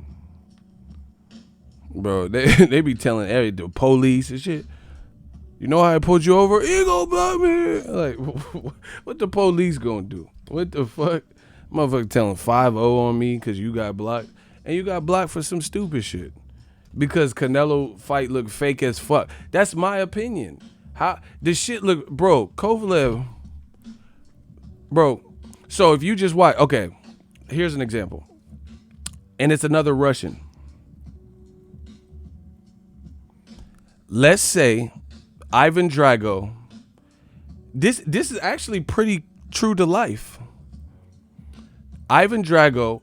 Bro, they be telling the police and shit. You know how I pulled you over? He gonna block me. Like, what the police gonna do? What the fuck? Motherfucker telling 5-0 on me because you got blocked. And you got blocked for some stupid shit. Because Canelo fight looked fake as fuck. That's my opinion. How this shit look, bro, Kovalev, bro. So if you just watch, okay, here's an example. And it's another Russian. Let's say Ivan Drago. This is actually pretty true to life. Ivan Drago,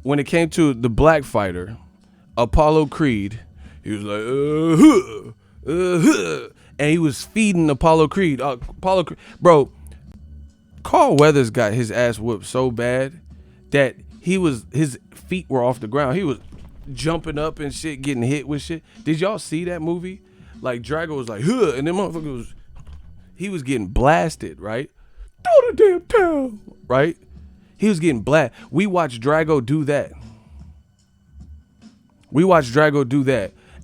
when it came to the black fighter, Apollo Creed, he was like, and he was feeding Apollo Creed. Bro, Carl Weathers got his ass whooped so bad that his feet were off the ground. He was jumping up and shit, getting hit with shit. Did y'all see that movie? Like, Drago was like, huh, and then he was getting blasted, right? Throw the damn towel, right? He was getting black. We watched Drago do that.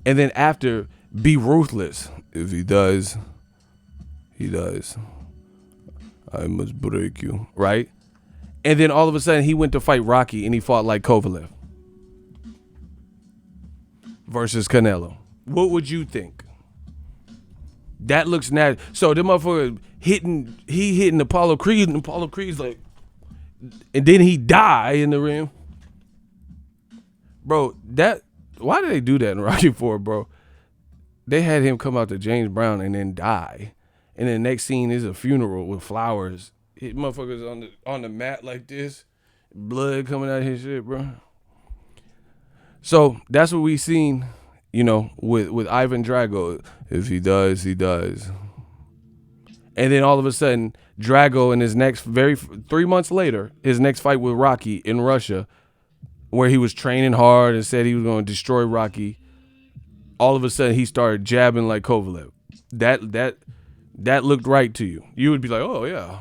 And then after, be ruthless. If he does, he does. I must break you, right? And then all of a sudden, he went to fight Rocky, and he fought like Kovalev versus Canelo. What would you think? That looks natural. So the motherfucker hitting Apollo Creed, and Apollo Creed's like, and then he die in the ring. Bro, why did they do that in Rocky IV, bro? They had him come out to James Brown and then die. And then the next scene is a funeral with flowers. Hit motherfuckers on the mat like this. Blood coming out of his shit, bro. So that's what we seen, with Ivan Drago. If he does, he does. And then all of a sudden, Drago in his next 3 months later, his next fight with Rocky in Russia, where he was training hard and said he was going to destroy Rocky. All of a sudden, he started jabbing like Kovalev. That looked right to you. You would be like, oh yeah,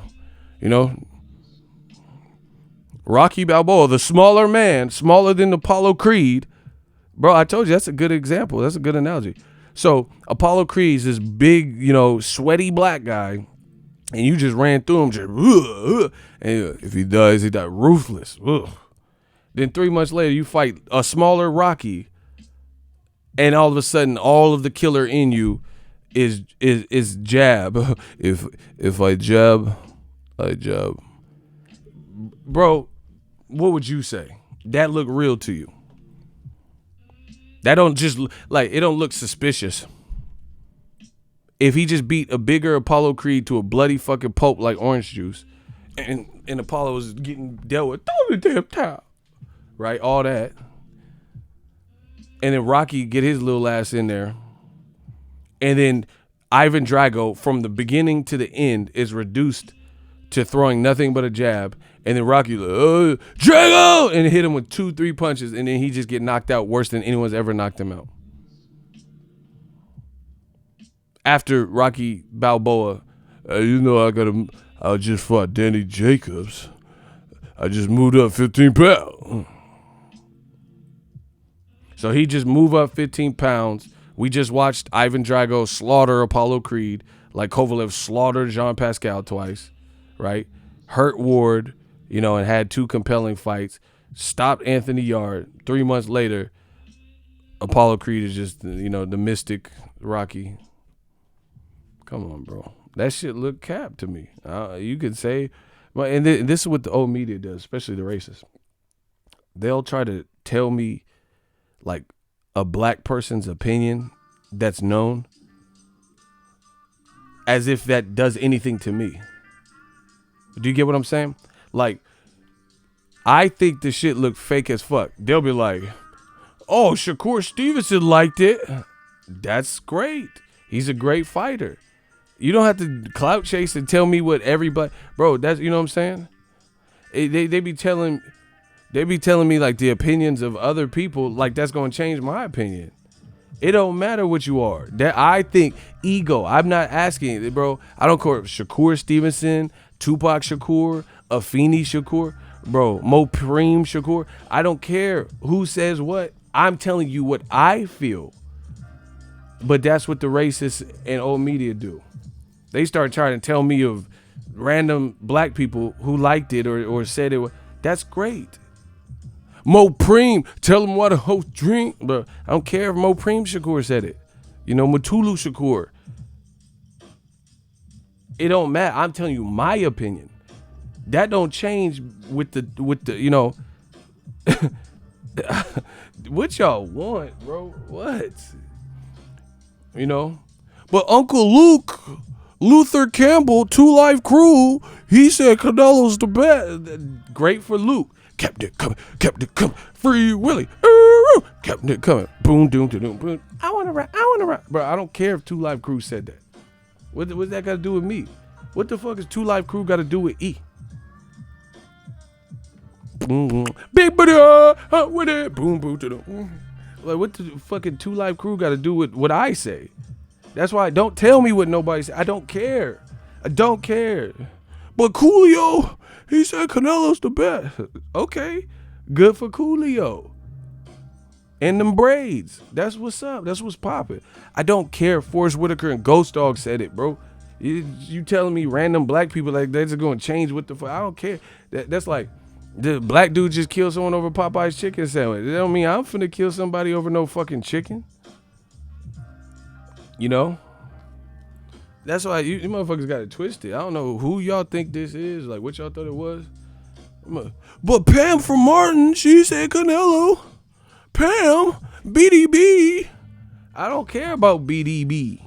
Rocky Balboa, the smaller man, smaller than Apollo Creed. Bro, I told you that's a good example. That's a good analogy. So Apollo Creed's this big, sweaty black guy, and you just ran through him, and if he does, he died ruthless. Ugh. Then 3 months later, you fight a smaller Rocky, and all of a sudden, all of the killer in you is jab. If I jab, I jab. Bro, what would you say? That look real to you? That don't just it don't look suspicious. If he just beat a bigger Apollo Creed to a bloody fucking pulp like orange juice, and Apollo was getting dealt with, throw the damn towel, right? All that, and then Rocky get his little ass in there, and then Ivan Drago from the beginning to the end is reduced to throwing nothing but a jab. And then Rocky like, Drago! And hit him with 2-3 punches, and then he just get knocked out worse than anyone's ever knocked him out. After Rocky Balboa, I just fought Danny Jacobs. I just moved up 15 pounds. So he just moved up 15 pounds. We just watched Ivan Drago slaughter Apollo Creed like Kovalev slaughtered Jean Pascal twice, right? Hurt Ward, and had 2 compelling fights. Stopped Anthony Yard. 3 months later, Apollo Creed is just, the mystic Rocky. Come on, bro. That shit look cap to me. You could say, and this is what the old media does, especially the racists. They'll try to tell me, like, a black person's opinion that's known as if that does anything to me. Do you get what I'm saying? Like, I think the shit look fake as fuck. They'll be like, oh, Shakur Stevenson liked it. That's great. He's a great fighter. You don't have to clout chase and tell me what everybody, bro, that's, you know what I'm saying? They be telling me like the opinions of other people, like that's going to change my opinion. It don't matter what you are. That I think ego. I'm not asking, bro. I don't care if Shakur Stevenson, Tupac Shakur, Afeni Shakur, bro, Mopreme Shakur. I don't care who says what. I'm telling you what I feel. But that's what the racists and old media do. They start trying to tell me of random black people who liked it or said it. That's great. Mopreme, tell them what a host drink. But I don't care if Mopreme Shakur said it. Mutulu Shakur. It don't matter. I'm telling you my opinion. That don't change with the what y'all want, bro? What? But Uncle Luke, Luther Campbell, 2 Live Crew, he said Canelo's the best. Great for Luke. Kept it coming, Free Willy, kept it coming. Boom, doom, doom, boom. I wanna rap. Bro, I don't care if 2 Live Crew said that. What's that got to do with me? What the fuck is 2 Live Crew got to do with E? Boom, big booty, with it. Boom, boom, boom. Like, what the fucking 2 Live Crew got to do with what I say? That's why don't tell me what nobody said. I don't care. But Coolio, he said Canelo's the best. Okay, good for Coolio. And them braids. That's what's up. That's what's popping. I don't care. Forrest Whitaker and Ghost Dog said it, bro. You telling me random black people like they're just gonna change what the fuck? I don't care. That's like the black dude just killed someone over Popeye's chicken sandwich. That don't mean I'm finna kill somebody over no fucking chicken. You know? That's why you motherfuckers got it twisted. I don't know who y'all think this is. Like what y'all thought it was. But Pam from Martin, she said Canelo. Pam, BDB. I don't care about BDB.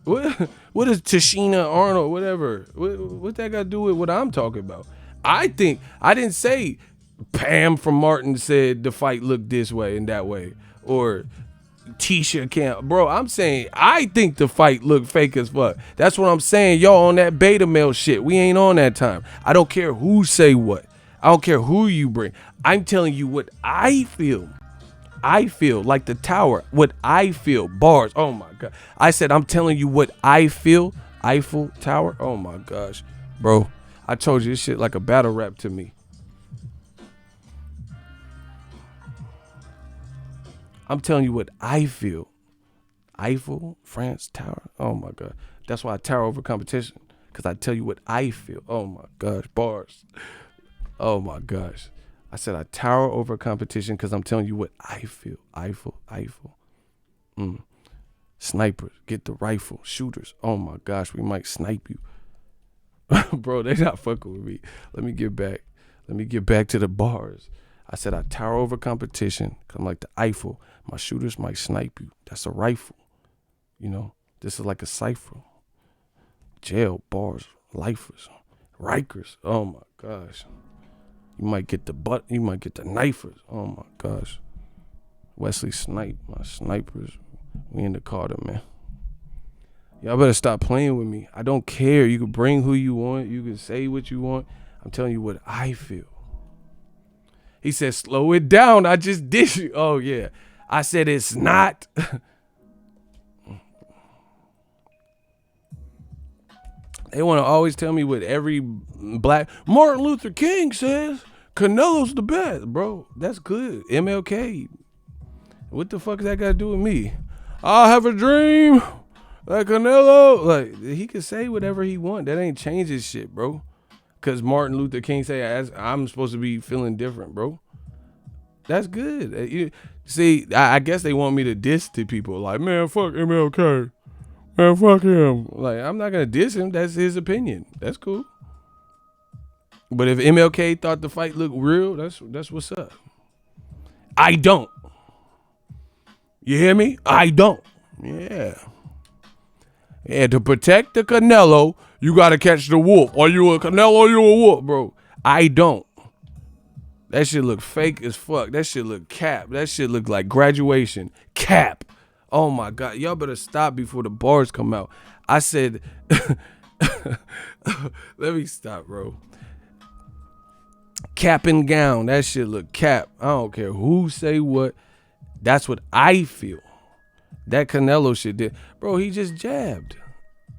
What is Tashina Arnold, whatever? What that got to do with what I'm talking about? I didn't say Pam from Martin said the fight looked this way and that way. Or Tisha Camp. Bro, I'm saying I think the fight looked fake as fuck. That's what I'm saying. Y'all on that beta male shit. We ain't on that time. I don't care who say what. I don't care who you bring. I'm telling you what I feel. I feel like the tower. What I feel. Bars. Oh my God. I said I'm telling you what I feel. Eiffel Tower. Oh my gosh. Bro, I told you this shit like a battle rap to me. I'm telling you what I feel. Eiffel, France Tower. Oh my God. That's why I tower over competition. Because I tell you what I feel. Oh my gosh. Bars. Oh my gosh. I said I tower over competition because I'm telling you what I feel. Eiffel. Snipers, get the rifle. Shooters, oh my gosh, we might snipe you. Bro, they not fucking with me. Let me get back to the bars. I said I tower over competition because I'm like the Eiffel. My shooters might snipe you. That's a rifle. You know, this is like a cipher. Jail, bars, lifers, Rikers. Oh my gosh. You might get the knifers. Oh my gosh. Wesley Snipe, my snipers. We in the Carter, man. Y'all better stop playing with me. I don't care. You can bring who you want. You can say what you want. I'm telling you what I feel. He said, slow it down. I just did you. Oh, yeah. I said it's not. They want to always tell me what every black Martin Luther King says. Canelo's the best, bro. That's good. MLK. What the fuck does that got to do with me? I have a dream. Like Canelo. Like, he can say whatever he want. That ain't change his shit, bro. Because Martin Luther King say I'm supposed to be feeling different, bro. That's good. See, I guess they want me to diss to people. Like, man, fuck MLK. Man, fuck him. Like, I'm not going to diss him. That's his opinion. That's cool. But if MLK thought the fight looked real, that's what's up. I don't. You hear me? I don't. Yeah. Yeah, to protect the Canelo, you got to catch the wolf. Are you a Canelo or you a wolf, bro? I don't. That shit look fake as fuck. That shit look cap. That shit look like graduation. Cap. Oh my God. Y'all better stop before the bars come out. I said, let me stop, bro. Cap and gown. That shit look cap. I don't care who say what. That's what I feel. That Canelo shit did. Bro, he just jabbed.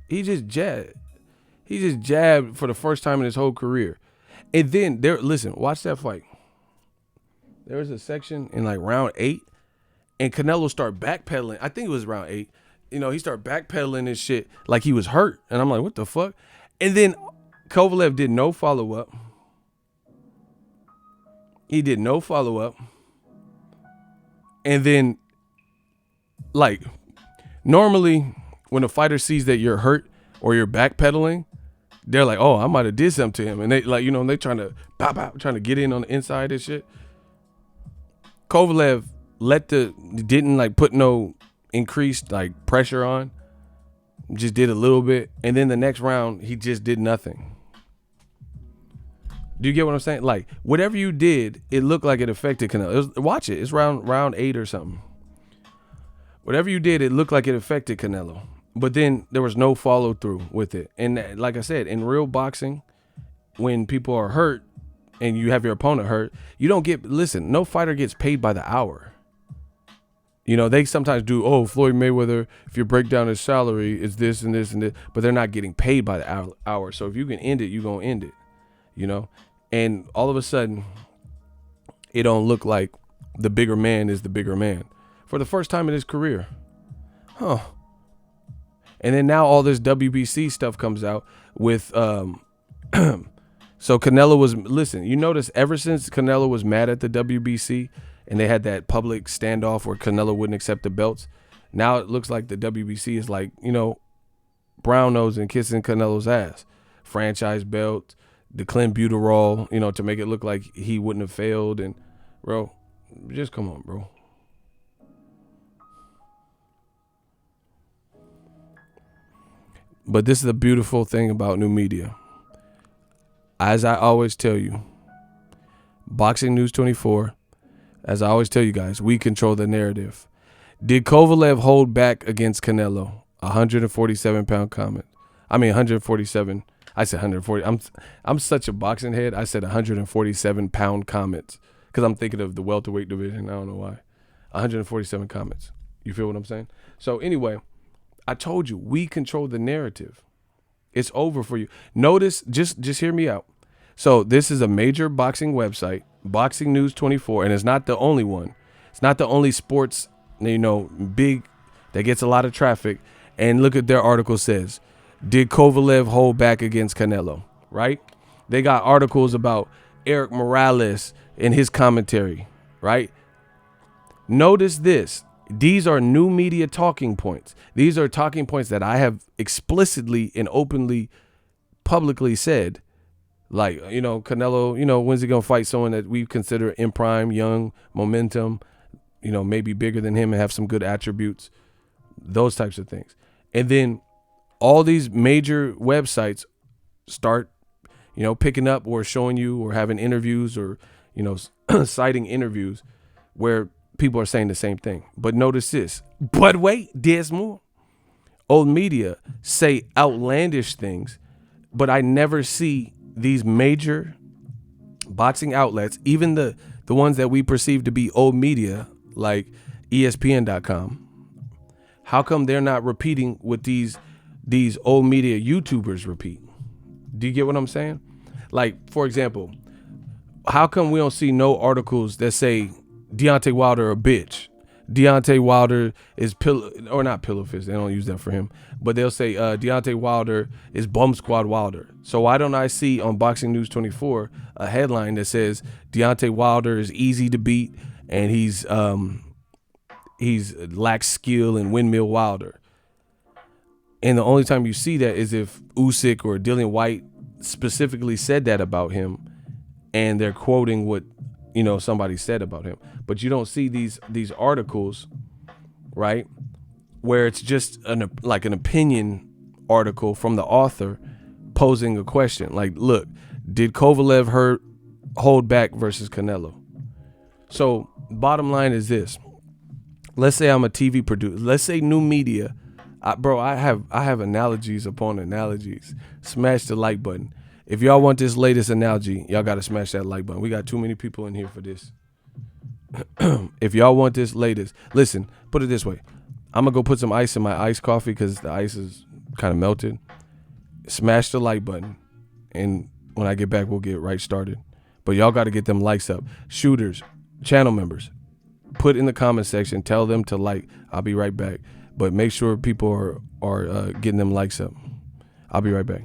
He just jabbed for the first time in his whole career. And then, listen, watch that fight. There was a section in like round 8, and Canelo started backpedaling. I think it was round 8. You know, he started backpedaling and shit like he was hurt. And I'm like, what the fuck? And then Kovalev did no follow-up. He did no follow-up. And then, like, normally when a fighter sees that you're hurt or you're backpedaling, they're like, oh, I might have did something to him. And they, like, you know, they trying to trying to get in on the inside and shit. Kovalev didn't like put no increased like pressure on. Just did a little bit. And then the next round, he just did nothing. Do you get what I'm saying? Like, whatever you did, it looked like it affected Canelo. Watch it. It's round 8 or something. Whatever you did, it looked like it affected Canelo. But then there was no follow through with it. And like I said, in real boxing, when people are hurt and you have your opponent hurt, you don't get, listen, no fighter gets paid by the hour. You know, they sometimes do, oh, Floyd Mayweather, if you break down his salary, it's this and this and this, but they're not getting paid by the hour. So if you can end it, you're going to end it, you know? And all of a sudden, it don't look like the bigger man is the bigger man for the first time in his career. Huh. And then now all this WBC stuff comes out with, so Canelo was, listen, you notice ever since Canelo was mad at the WBC and they had that public standoff where Canelo wouldn't accept the belts, now it looks like the WBC is like, you know, brown nose and kissing Canelo's ass. Franchise belt, the Clenbuterol, you know, to make it look like he wouldn't have failed. And, bro, just come on, bro. But this is the beautiful thing about new media. As I always tell you, Boxing News 24, as I always tell you guys, we control the narrative. Did Kovalev hold back against Canelo? 147-pound comment. I mean 147. I said 140. I'm such a boxing head. I said 147-pound comments because I'm thinking of the welterweight division. I don't know why. 147 comments. You feel what I'm saying? So anyway, I told you, we control the narrative. It's over for you. Notice, just hear me out. So this is a major boxing website, Boxing News 24, and it's not the only one. It's not the only sports, you know, big that gets a lot of traffic. And look at their article says, did Kovalev hold back against Canelo, right? They got articles about Eric Morales and his commentary, right? Notice this. These are new media talking points. These are talking points that I have explicitly and openly, publicly said. Like, you know, Canelo, you know, when's he going to fight someone that we consider in prime, young, momentum, you know, maybe bigger than him and have some good attributes, those types of things. And then all these major websites start, you know, picking up or showing you or having interviews or, you know, citing interviews where people are saying the same thing. But notice this. But wait, there's more. Old media say outlandish things, but I never see these major boxing outlets, even the ones that we perceive to be old media, like ESPN.com. How come they're not repeating what these old media YouTubers repeat? Do you get what I'm saying? Like, for example, how come we don't see no articles that say Deontay Wilder a bitch? Deontay Wilder is not pillow fist. They don't use that for him. But they'll say Deontay Wilder is bum squad Wilder. So why don't I see on Boxing News 24 a headline that says Deontay Wilder is easy to beat and he's lacks skill and windmill Wilder? And the only time you see that is if Usyk or Dillian White specifically said that about him and they're quoting what, you know, somebody said about him. But you don't see these articles, right, where it's just an opinion article from the author posing a question. Like, look, did Kovalev hold back versus Canelo? So bottom line is this. Let's say I'm a TV producer. Let's say new media. I have analogies upon analogies. Smash the like button. If y'all want this latest analogy, y'all got to smash that like button. We got too many people in here for this. If y'all want this latest, listen, put it this way. I'm going to go put some ice in my iced coffee because the ice is kind of melted. Smash the like button. And when I get back, we'll get right started. But y'all got to get them likes up. Shooters, channel members, put in the comment section. Tell them to like. I'll be right back. But make sure people are getting them likes up. I'll be right back.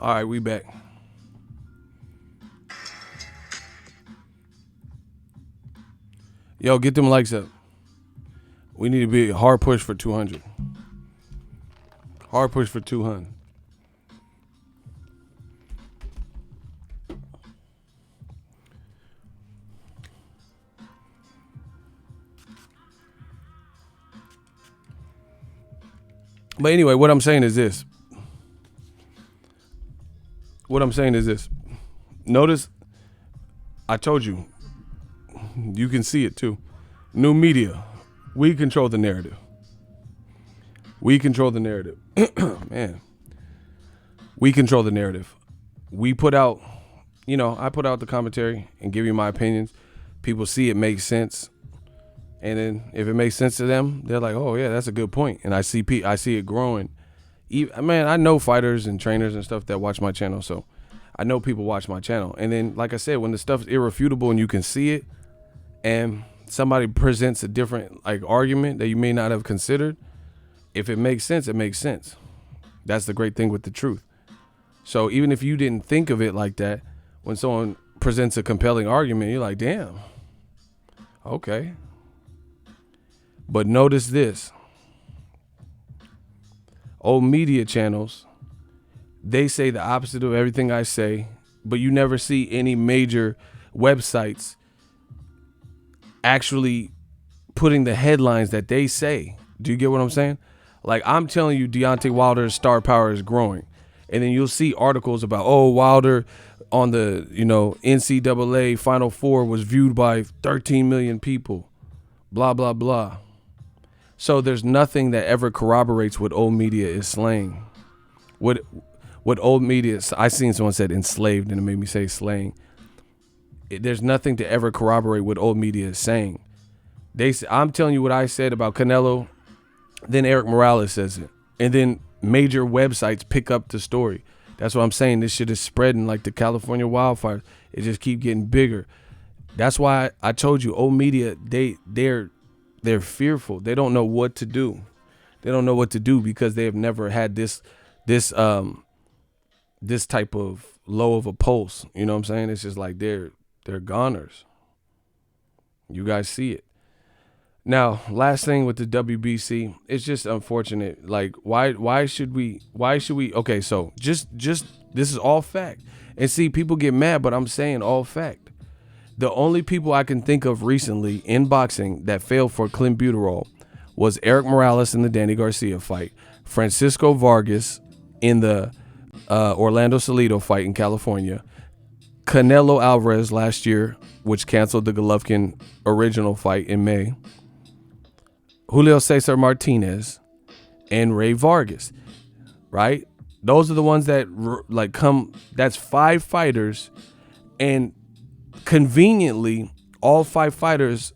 All right, we back. Yo, get them likes up. We need to be a hard push for 200. Hard push for 200. But anyway, what I'm saying is this. Notice, I told you, you can see it too. New media, we control the narrative. Man, we control the narrative. We put out, I put out the commentary and give you my opinions. People see it makes sense. And then if it makes sense to them, they're like, oh, yeah, that's a good point. And I see it growing. Man, I know fighters and trainers and stuff that watch my channel, so I know people watch my channel. And then, like I said, when the stuff is irrefutable and you can see it, and somebody presents a different argument that you may not have considered, if it makes sense, it makes sense. That's the great thing with the truth. So even if you didn't think of it like that, when someone presents a compelling argument, you're like, damn, okay. But notice this. Old media channels, they say the opposite of everything I say, but you never see any major websites actually putting the headlines that they say. Do you get what I'm saying? Like, I'm telling you, Deontay Wilder's star power is growing. And then you'll see articles about, Wilder on the, NCAA Final Four was viewed by 13 million people. Blah, blah, blah. So there's nothing that ever corroborates what old media is slaying. What old media is, I seen someone said enslaved and it made me say slaying. There's nothing to ever corroborate what old media is saying. I'm telling you what I said about Canelo, then Eric Morales says it. And then major websites pick up the story. That's what I'm saying. This shit is spreading like the California wildfires. It just keep getting bigger. That's why I told you, old media, they're fearful. They don't know what to do. They don't know what to do because they have never had this type of low of a pulse. You know what I'm saying? It's just like they're goners. You guys see it. Now, last thing with the WBC, it's just unfortunate. Like, why should we, okay, so just this is all fact. And see, people get mad, but I'm saying all fact. The only people I can think of recently in boxing that failed for Clenbuterol was Eric Morales in the Danny Garcia fight, Francisco Vargas in the Orlando Salido fight in California, Canelo Alvarez last year, which canceled the Golovkin original fight in May, Julio Cesar Martinez, and Ray Vargas, right? Those are the ones that that's 5 fighters, and conveniently, all 5 fighters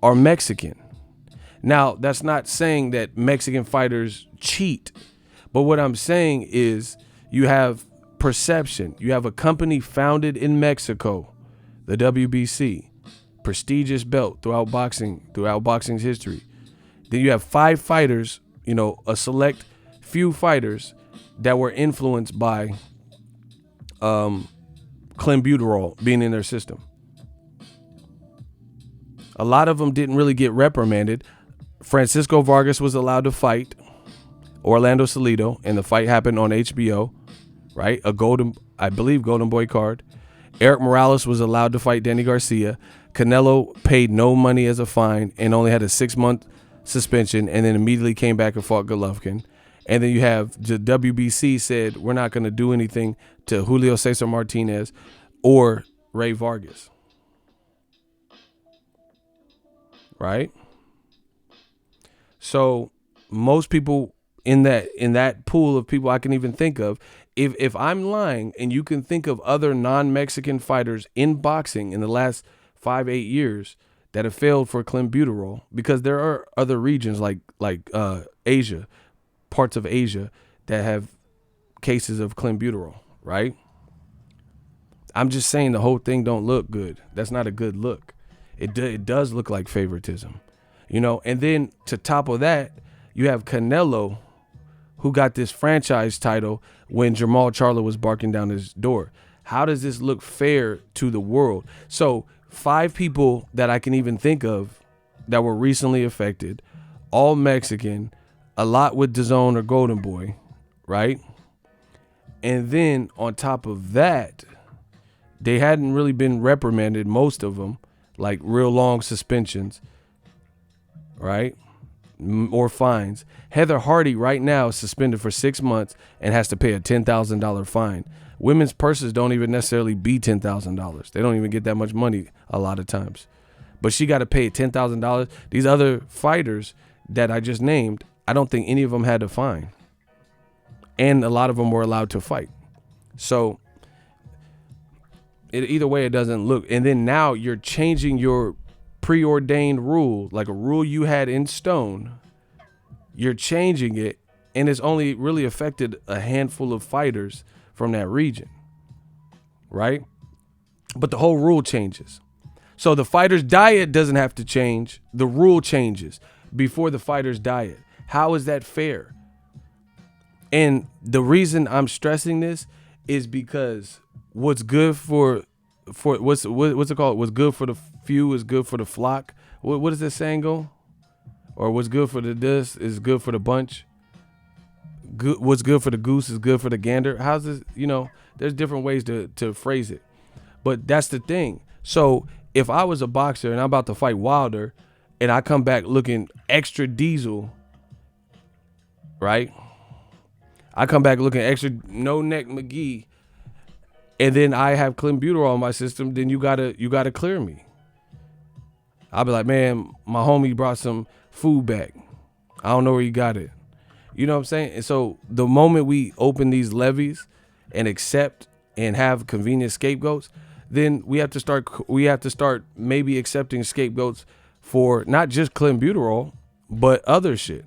are Mexican. Now, that's not saying that Mexican fighters cheat, but what I'm saying is you have perception. You have a company founded in Mexico, the WBC, prestigious belt throughout boxing's history. Then you have 5 fighters, a select few fighters that were influenced by Clenbuterol being in their system. A lot of them didn't really get reprimanded. Francisco Vargas was allowed to fight Orlando Salido, and the fight happened on HBO, right? I believe Golden Boy card. Eric Morales was allowed to fight Danny Garcia. Canelo paid no money as a fine and only had a 6-month suspension, and then immediately came back and fought Golovkin. And then you have the WBC said, we're not going to do anything to Julio Cesar Martinez or Ray Vargas. Right? So most people in that pool of people I can even think of, if I'm lying and you can think of other non-Mexican fighters in boxing in the last 5-8 years that have failed for Clenbuterol, because there are other regions like Asia, parts of Asia that have cases of Clenbuterol, right? I'm just saying the whole thing don't look good. That's not a good look. It does look like favoritism, And then to top of that, you have Canelo, who got this franchise title when Jamal Charlo was barking down his door. How does this look fair to the world? So 5 people that I can even think of that were recently affected, all Mexican, a lot with Dazn or Golden Boy, right? And then on top of that, they hadn't really been reprimanded, most of them, like real long suspensions, right? Or fines. Heather Hardy right now is suspended for 6 months and has to pay a $10,000 fine. Women's purses don't even necessarily be $10,000. They don't even get that much money a lot of times. But she got to pay $10,000. These other fighters that I just named, I don't think any of them had a fine. And a lot of them were allowed to fight. So either way, it doesn't look. And then now you're changing your preordained rule, like a rule you had in stone. You're changing it, and it's only really affected a handful of fighters from that region, right? But the whole rule changes. So the fighter's diet doesn't have to change. The rule changes before the fighter's diet. How is that fair? And the reason I'm stressing this is because what's good for what's it called? What's good for the few is good for the flock. What does that saying go? Or what's good for the this is good for the bunch. Good, what's good for the goose is good for the gander. How's this? You know, there's different ways to phrase it, but that's the thing. So if I was a boxer and I'm about to fight Wilder, and I come back looking extra diesel, right? I come back looking extra no neck McGee, and then I have Clenbuterol on my system. Then you gotta clear me. I'll be like, man, my homie brought some food back. I don't know where he got it. You know what I'm saying? And so the moment we open these levees and accept and have convenient scapegoats, then we have to start maybe accepting scapegoats for not just Clenbuterol, but other shit.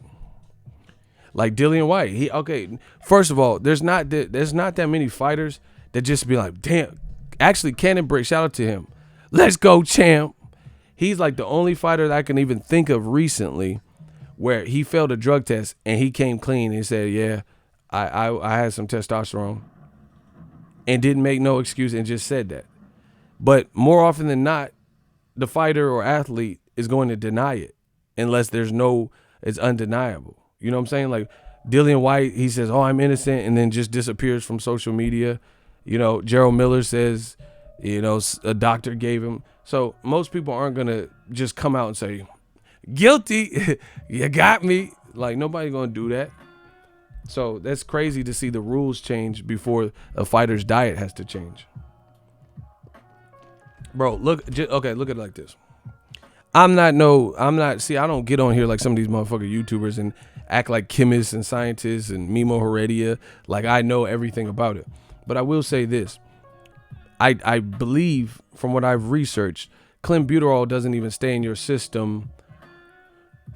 Like Dillian Whyte. First of all, there's not that many fighters that just be like, damn. Actually, Cannon Break, shout out to him. Let's go, champ. He's like the only fighter that I can even think of recently where he failed a drug test and he came clean and said, yeah, I had some testosterone, and didn't make no excuse and just said that. But more often than not, the fighter or athlete is going to deny it unless it's undeniable. You know what I'm saying? Like Dillian Whyte, he says, oh, I'm innocent, and then just disappears from social media. You know, Gerald Miller says, you know, a doctor gave him. So most people aren't going to just come out and say, guilty, you got me. Like, nobody's going to do that. So that's crazy to see the rules change before a fighter's diet has to change. Bro, look at it like this. I don't get on here like some of these motherfucking YouTubers and act like chemists and scientists and Mimo Heredia. Like I know everything about it. But I will say this. I believe from what I've researched, Clenbuterol doesn't even stay in your system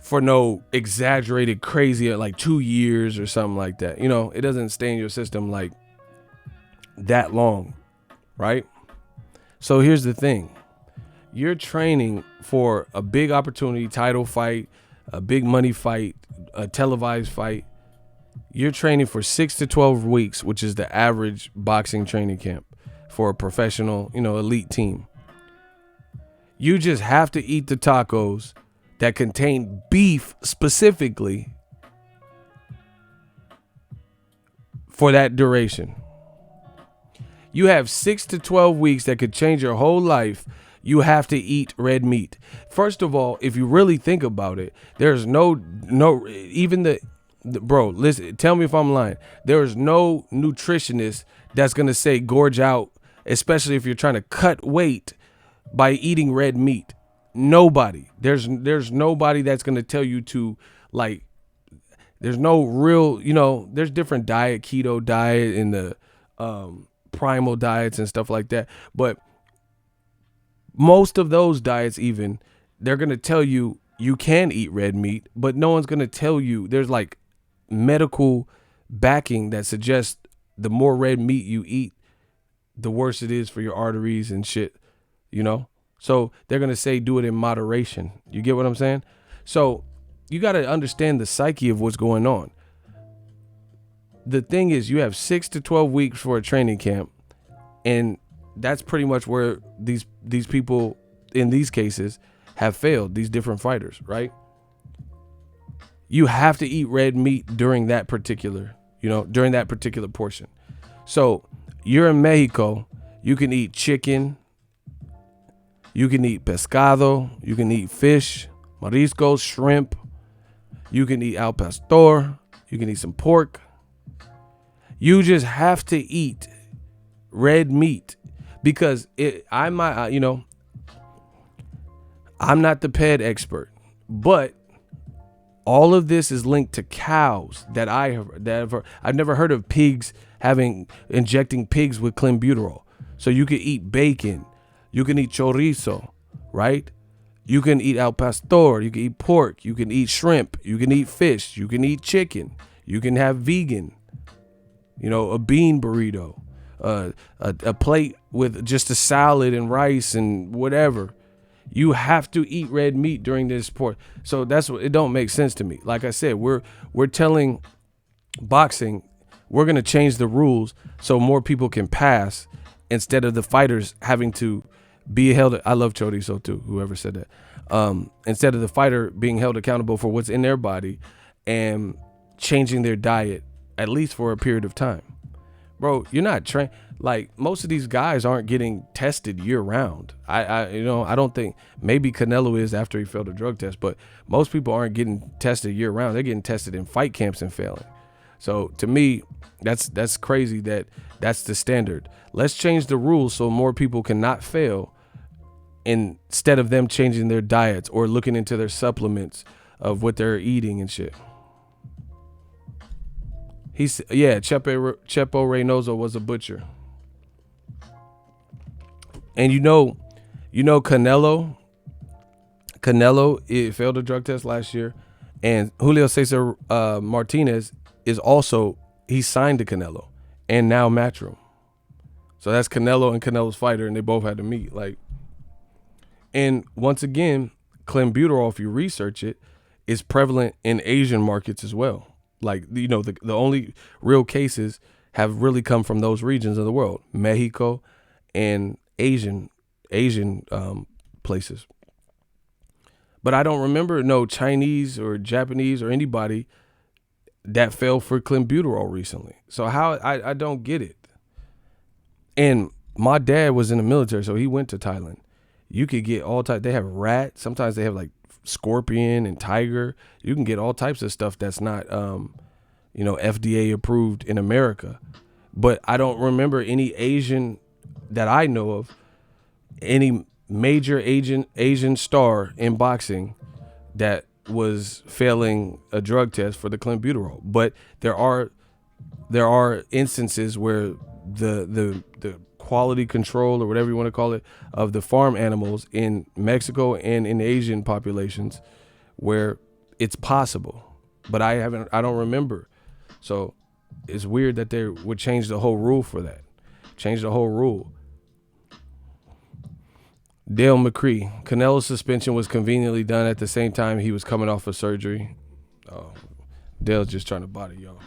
for no exaggerated crazy like 2 years or something like that. You know, it doesn't stay in your system like that long, right? So here's the thing. You're training for a big opportunity, title fight, a big money fight, a televised fight. You're training for 6 to 12 weeks, which is the average boxing training camp for a professional, elite team. You just have to eat the tacos that contain beef specifically for that duration. You have 6 to 12 weeks that could change your whole life. You have to eat red meat. First of all, if you really think about it, there's bro, listen, tell me if I'm lying. There is no nutritionist that's going to say gorge out, especially if you're trying to cut weight by eating red meat. Nobody. There's nobody that's going to tell you to, like, there's no real, there's different diet, keto diet and the primal diets and stuff like that. But most of those diets, even, they're going to tell you you can eat red meat, but no one's going to tell you. There's like medical backing that suggests the more red meat you eat, the worse it is for your arteries and shit, So they're going to say do it in moderation. You get what I'm saying? So you got to understand the psyche of what's going on. the thing is, you have 6 to 12 weeks for a training camp, and that's pretty much where these people in these cases have failed, these different fighters, right? You have to eat red meat during that particular, during that particular portion. So you're in Mexico, you can eat chicken, you can eat pescado, you can eat fish, mariscos, shrimp, you can eat al pastor, you can eat some pork. You just have to eat red meat because I'm not the ped expert, but all of this is linked to cows I've never heard of pigs injecting pigs with Clenbuterol. So you can eat bacon, you can eat chorizo, right? You can eat al pastor, you can eat pork, you can eat shrimp, you can eat fish, you can eat chicken, you can have vegan, a bean burrito, a plate with just a salad and rice and whatever. You have to eat red meat during this sport. So that's what it don't make sense to me. Like I said, we're telling boxing we're gonna change the rules so more people can pass instead of the fighters having to be held. I love chorizo too. Whoever said that. Instead of the fighter being held accountable for what's in their body and changing their diet at least for a period of time. Bro, you're not trained. Like, most of these guys aren't getting tested year round. I don't think, maybe Canelo is after he failed a drug test, but most people aren't getting tested year round. They're getting tested in fight camps and failing. So to me, that's crazy that's the standard. Let's change the rules so more people cannot fail instead of them changing their diets or looking into their supplements of what they're eating and shit. Chepo Reynoso was a butcher. And Canelo it failed a drug test last year, and Julio Cesar Martinez is also, he signed to Canelo and now Matchroom. So that's Canelo and Canelo's fighter, and they both had to meet. And once again, Clenbuterol, if you research it, is prevalent in Asian markets as well. The only real cases have really come from those regions of the world, Mexico and Asian places. But I don't remember no Chinese or Japanese or anybody that fell for Clenbuterol recently. So how, I don't get it. And my dad was in the military, so he went to Thailand. You could get all types. They have rat. Sometimes they have like scorpion and tiger. You can get all types of stuff that's not, FDA approved in America. But I don't remember any Asian that I know of, any major Asian star in boxing that was failing a drug test for the Clenbuterol. But there are instances where the quality control, or whatever you want to call it, of the farm animals in Mexico and in Asian populations where it's possible. But I don't remember. So it's weird that they would change the whole rule for that. Change the whole rule. Dale McCree, Canelo's suspension was conveniently done at the same time he was coming off of surgery. Oh, Dale's just trying to body y'all.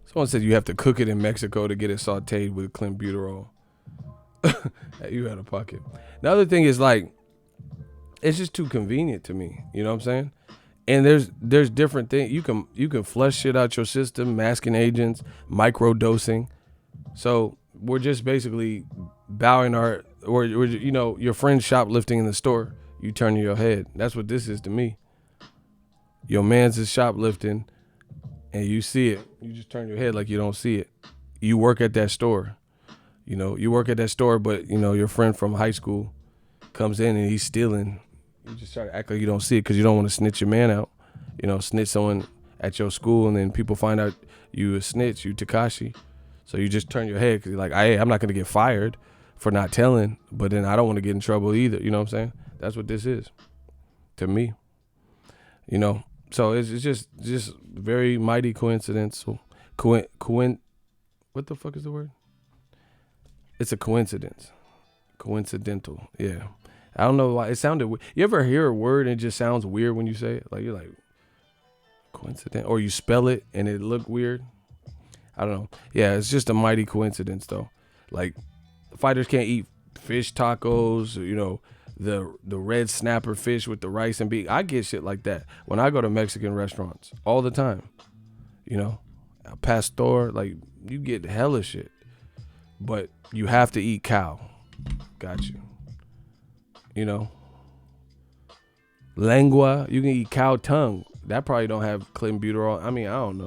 Someone said you have to cook it in Mexico to get it sauteed with Clenbuterol. You out of pocket. The other thing is, it's just too convenient to me. You know what I'm saying? And there's different things. You can flush shit out your system, masking agents, micro dosing. So we're just basically bowing your friend shoplifting in the store. You turn your head. That's what this is to me. Your man's is shoplifting, and you see it. You just turn your head like you don't see it. You work at that store. You work at that store, but your friend from high school comes in and he's stealing. You just try to act like you don't see it because you don't want to snitch your man out. Snitch someone at your school, and then people find out you a snitch, you Tekashi. So you just turn your head because you're like, hey, I'm not going to get fired for not telling, but then I don't want to get in trouble either. You know what I'm saying? That's what this is to me. So it's just very mighty coincidental. What the fuck is the word? It's a coincidence. Coincidental. Yeah. I don't know why it sounded weird. You ever hear a word and it just sounds weird when you say it? Like, you're like, Coincident, or you spell it and it look weird. I don't know. Yeah, it's just a mighty coincidence though. Like fighters can't eat fish tacos, the red snapper fish with the rice and beef. I get shit like that when I go to Mexican restaurants all the time. Pastor, like you get hella shit, but you have to eat cow. Got you. Lengua, you can eat cow tongue. That probably don't have Clenbuterol. I mean, I don't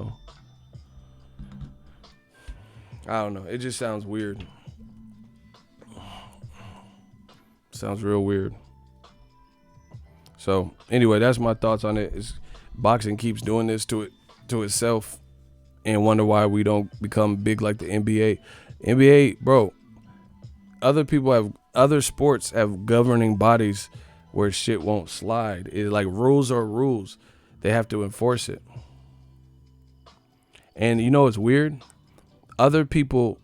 know. It just sounds weird. Sounds real weird. So anyway, that's my thoughts on it. Boxing keeps doing this to itself, and wonder why we don't become big like the NBA. NBA, bro. Other sports have governing bodies where shit won't slide. It's like rules are rules. They have to enforce it. And it's weird. Other people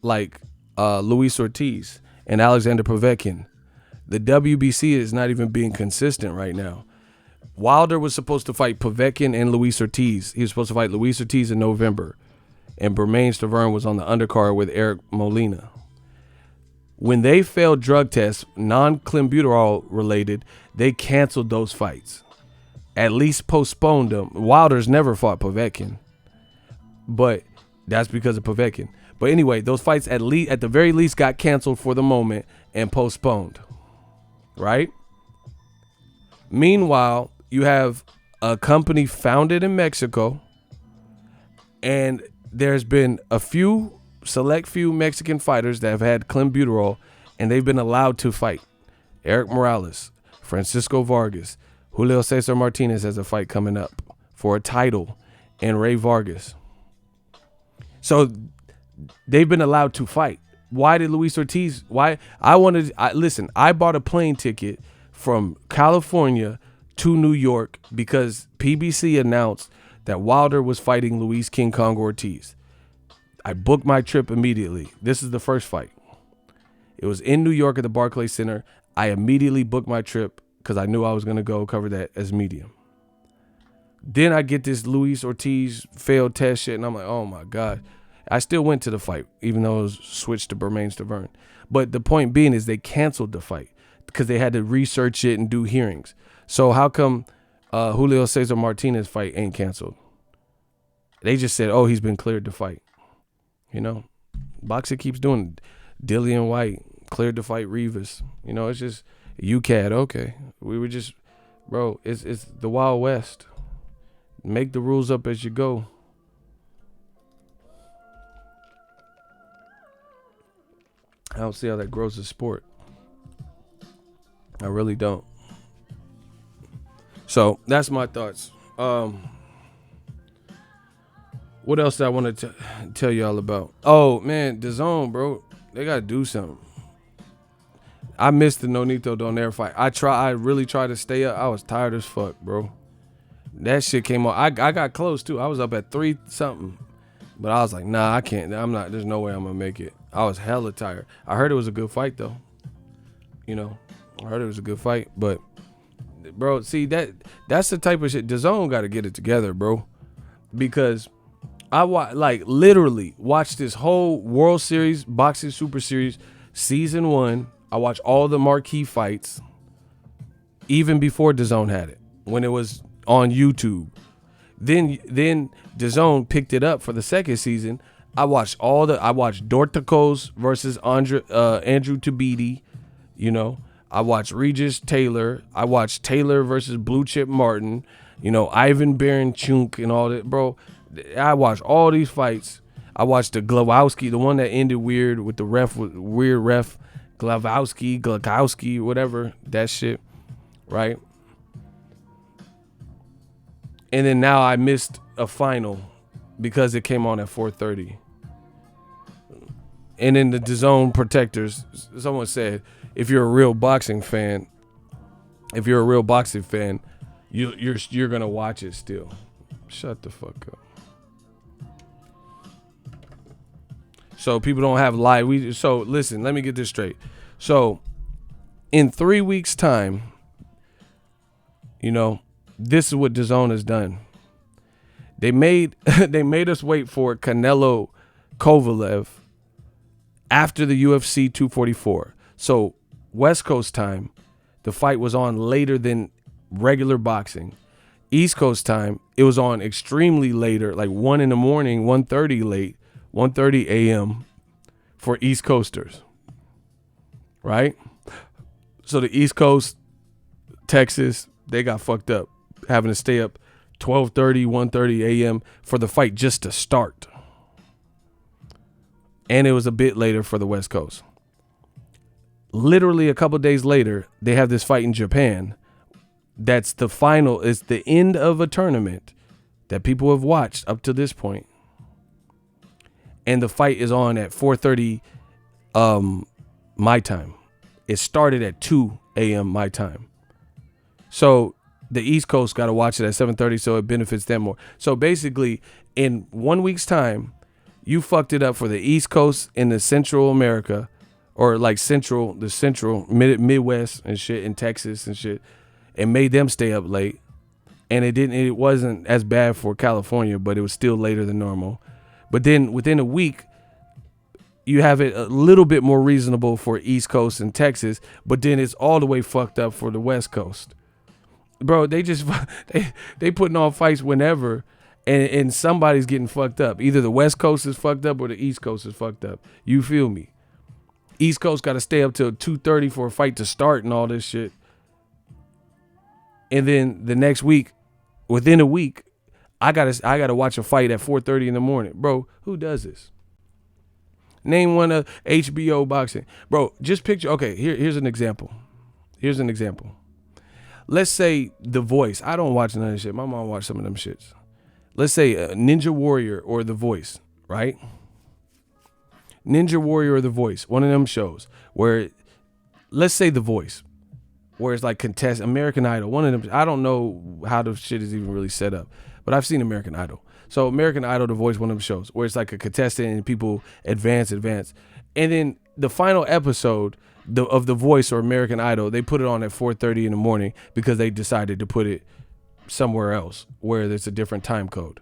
like Luis Ortiz and Alexander Povetkin, the WBC is not even being consistent right now. Wilder was supposed to fight Povetkin and Luis Ortiz. He was supposed to fight Luis Ortiz in November. And Bermane-Stiverne was on the undercard with Eric Molina. When they failed drug tests, non-Clenbuterol related, they canceled those fights. At least postponed them. Wilder's never fought Povetkin. But that's because of Povetkin. But anyway, those fights at the very least got canceled for the moment and postponed. Right? Meanwhile, you have a company founded in Mexico, and there's been a select few Mexican fighters that have had Clenbuterol, and they've been allowed to fight. Eric Morales, Francisco Vargas, Julio Cesar Martinez has a fight coming up for a title, and Ray Vargas. So they've been allowed to fight. Why did Luis Ortiz? Listen, I bought a plane ticket from California to New York because PBC announced that Wilder was fighting Luis King Kong Ortiz. I booked my trip immediately. This is the first fight. It was in New York at the Barclays Center. I immediately booked my trip because I knew I was going to go cover that as medium. Then I get this Luis Ortiz failed test shit, and I'm like, oh my God. I still went to the fight, even though it was switched to Bermane-Stiverne. But the point being is they canceled the fight because they had to research it and do hearings. So how come Julio Cesar Martinez fight ain't canceled? They just said, oh, he's been cleared to fight. Boxing keeps doing it. Dillian White cleared to fight Rivas. It's just UCAD. Okay, we were just, bro. It's the Wild West. Make the rules up as you go. I don't see how that grows a sport. I really don't. So that's my thoughts. What else I wanted to tell y'all about? Oh man, Dazn, bro, they gotta do something. I missed the Nonito Donaire fight. I really tried to stay up. I was tired as fuck, bro. That shit came on. I got close too. I was up at 3 something, but I was like, nah, I can't. I'm not. There's no way I'm gonna make it. I was hella tired. I heard it was a good fight though. I heard it was a good fight, but bro, see that's the type of shit. Dazn got to get it together, bro, because I literally watched this whole World Series Boxing Super Series Season 1. I watched all the marquee fights even before Dazn had it, when it was on YouTube. Then Dazn picked it up for the second season. I watched Dorticos versus Andrew Tabiti, I watched Regis Taylor. I watched Taylor versus Blue Chip Martin, Ivan Baron Chunk and all that, bro. I watched all these fights. I watched the Glavowski, the one that ended weird with the weird ref, Glakowski, whatever, that shit, right? And then now I missed a final because it came on at 4:30. And then the DAZN protectors, someone said, if you're a real boxing fan, you're gonna watch it still. Shut the fuck up. So people don't have live. So listen, let me get this straight. So in 3 weeks' time, this is what DAZN has done. They made they made us wait for Canelo Kovalev after the UFC 244. So West Coast time, the fight was on later than regular boxing. East Coast time, it was on extremely later, like 1 in the morning, 1:30 late, 1:30 a.m. for East Coasters. Right? So the East Coast, Texas, they got fucked up, having to stay up 12:30, 1:30 a.m. for the fight just to start. And it was a bit later for the West Coast. Literally a couple days later, they have this fight in Japan. That's the final. It's the end of a tournament that people have watched up to this point. And the fight is on at 4:30 my time. It started at 2 a.m. my time. So the East Coast got to watch it at 7:30, so it benefits them more. So basically, in 1 week's time, you fucked it up for the East Coast in the Central America, or like the central Midwest and shit, in Texas and shit, and made them stay up late. And it wasn't as bad for California, but it was still later than normal. But then within a week, you have it a little bit more reasonable for East Coast and Texas, but then it's all the way fucked up for the West Coast. Bro, they putting on fights whenever, and somebody's getting fucked up. Either the West Coast is fucked up or the East Coast is fucked up. You feel me? East Coast got to stay up till 2:30 for a fight to start and all this shit. And then the next week, within a week, I gotta watch a fight at 4:30 in the morning. Bro, who does this? Name one of HBO boxing. Bro, just picture, okay, here's an example. Let's say The Voice. I don't watch none of this shit. My mom watched some of them shits. Let's say Ninja Warrior or The Voice, right? Ninja Warrior or The Voice, one of them shows where, let's say The Voice, where it's like contest American Idol, one of them. I don't know how the shit is even really set up, but I've seen American Idol. So American Idol, The Voice, one of them shows where it's like a contestant and people advance. And then the final episode of The Voice or American Idol, they put it on at 4:30 in the morning because they decided to put it somewhere else where there's a different time code.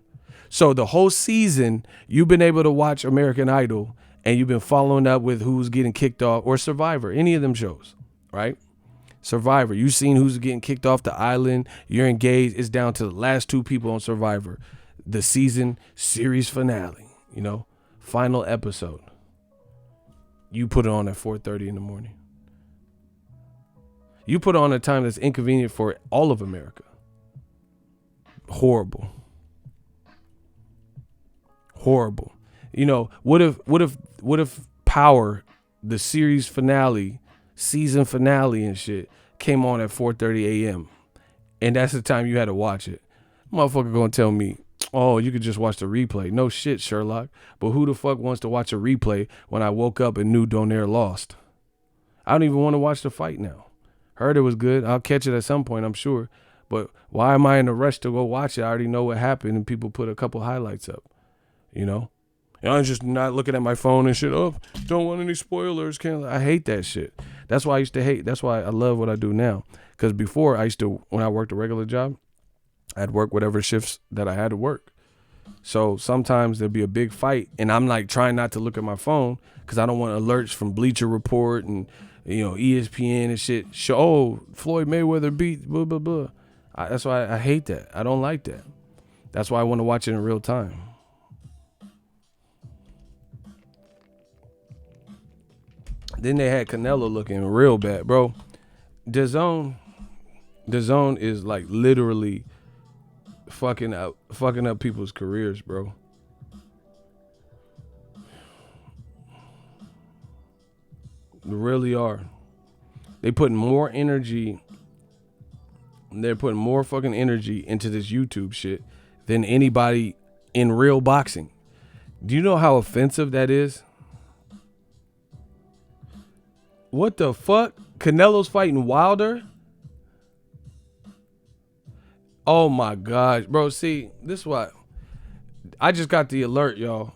So the whole season, you've been able to watch American Idol and you've been following up with who's getting kicked off, or Survivor, any of them shows, right? Survivor, you've seen who's getting kicked off the island. You're engaged. It's down to the last 2 people on Survivor. The season series finale, final episode. You put it on at 4:30 in the morning. You put it on a time that's inconvenient for all of America. Horrible. What if Power, the series finale, season finale and shit, came on at 4:30 a.m. and that's the time you had to watch it? Motherfucker gonna tell me, oh, you could just watch the replay. No shit, Sherlock. But who the fuck wants to watch a replay when I woke up and knew Donaire lost? I don't even want to watch the fight now. Heard it was good. I'll catch it at some point, I'm sure. But why am I in a rush to go watch it? I already know what happened and people put a couple highlights up, And I'm just not looking at my phone and shit. Oh, don't want any spoilers. I hate that shit. That's why I used to hate. That's why I love what I do now. Because before, when I worked a regular job, I'd work whatever shifts that I had to work. So sometimes there'd be a big fight and I'm like trying not to look at my phone because I don't want alerts from Bleacher Report and ESPN and shit. Floyd Mayweather beat blah blah blah. That's why I hate that. I don't like that. That's why I want to watch it in real time. Then they had Canelo looking real bad, bro. Dazn is like literally fucking up people's careers, bro. They really are. They're putting more fucking energy into this YouTube shit than anybody in real boxing. Do you know how offensive that is? What the fuck? Canelo's fighting Wilder? Oh my gosh, bro. See, this is what I just got the alert, y'all.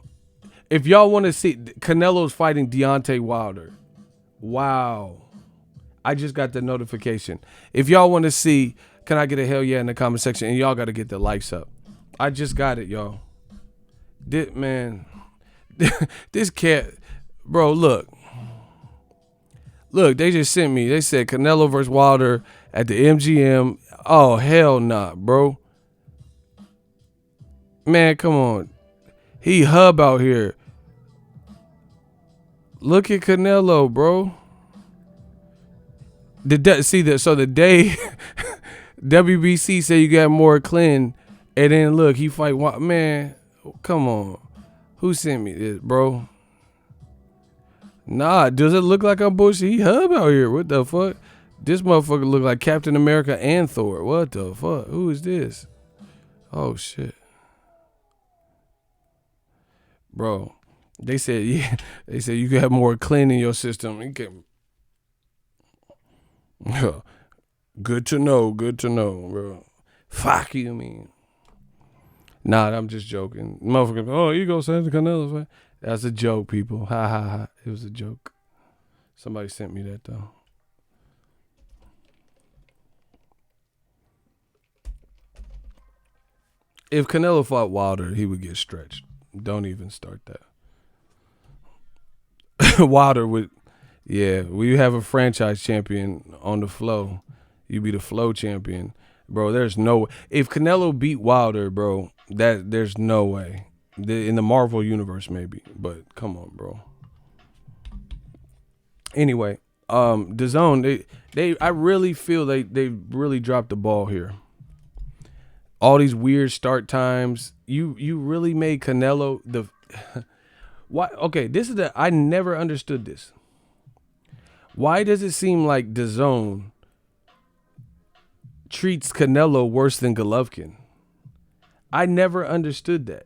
If y'all want to see, Canelo's fighting Deontay Wilder. Wow. I just got the notification. If y'all want to see, can I get a hell yeah in the comment section? And y'all got to get the likes up. I just got it, y'all. Man, this cat, bro. Look, they just sent me. They said Canelo versus Wilder at the MGM. Oh hell nah, bro. Man, come on. He hub out here. Look at Canelo, bro. So the day WBC said you got more Clen, and then look, he fight. Man, come on. Who sent me this, bro? Nah, does it look like I'm bullshit? He hub out here. What the fuck? This motherfucker look like Captain America and Thor. What the fuck? Who is this? Oh shit. Bro, they said they said you can have more Clen in your system. You can. Good to know, bro. Fuck you, mean. Nah, I'm just joking. Motherfucker, oh, you go send the Canelo. That's a joke, people. Ha ha ha. It was a joke. Somebody sent me that though. If Canelo fought Wilder, he would get stretched. Don't even start that. Wilder would, yeah. We have a franchise champion on the flow. You be the flow champion, bro. There's no. If Canelo beat Wilder, bro, there's no way. In the Marvel universe, maybe, but come on, bro. Anyway, Dazn, I really feel they really dropped the ball here. All these weird start times. You really made Canelo the why? Okay, this is I never understood this. Why does it seem like Dazn treats Canelo worse than Golovkin? I never understood that.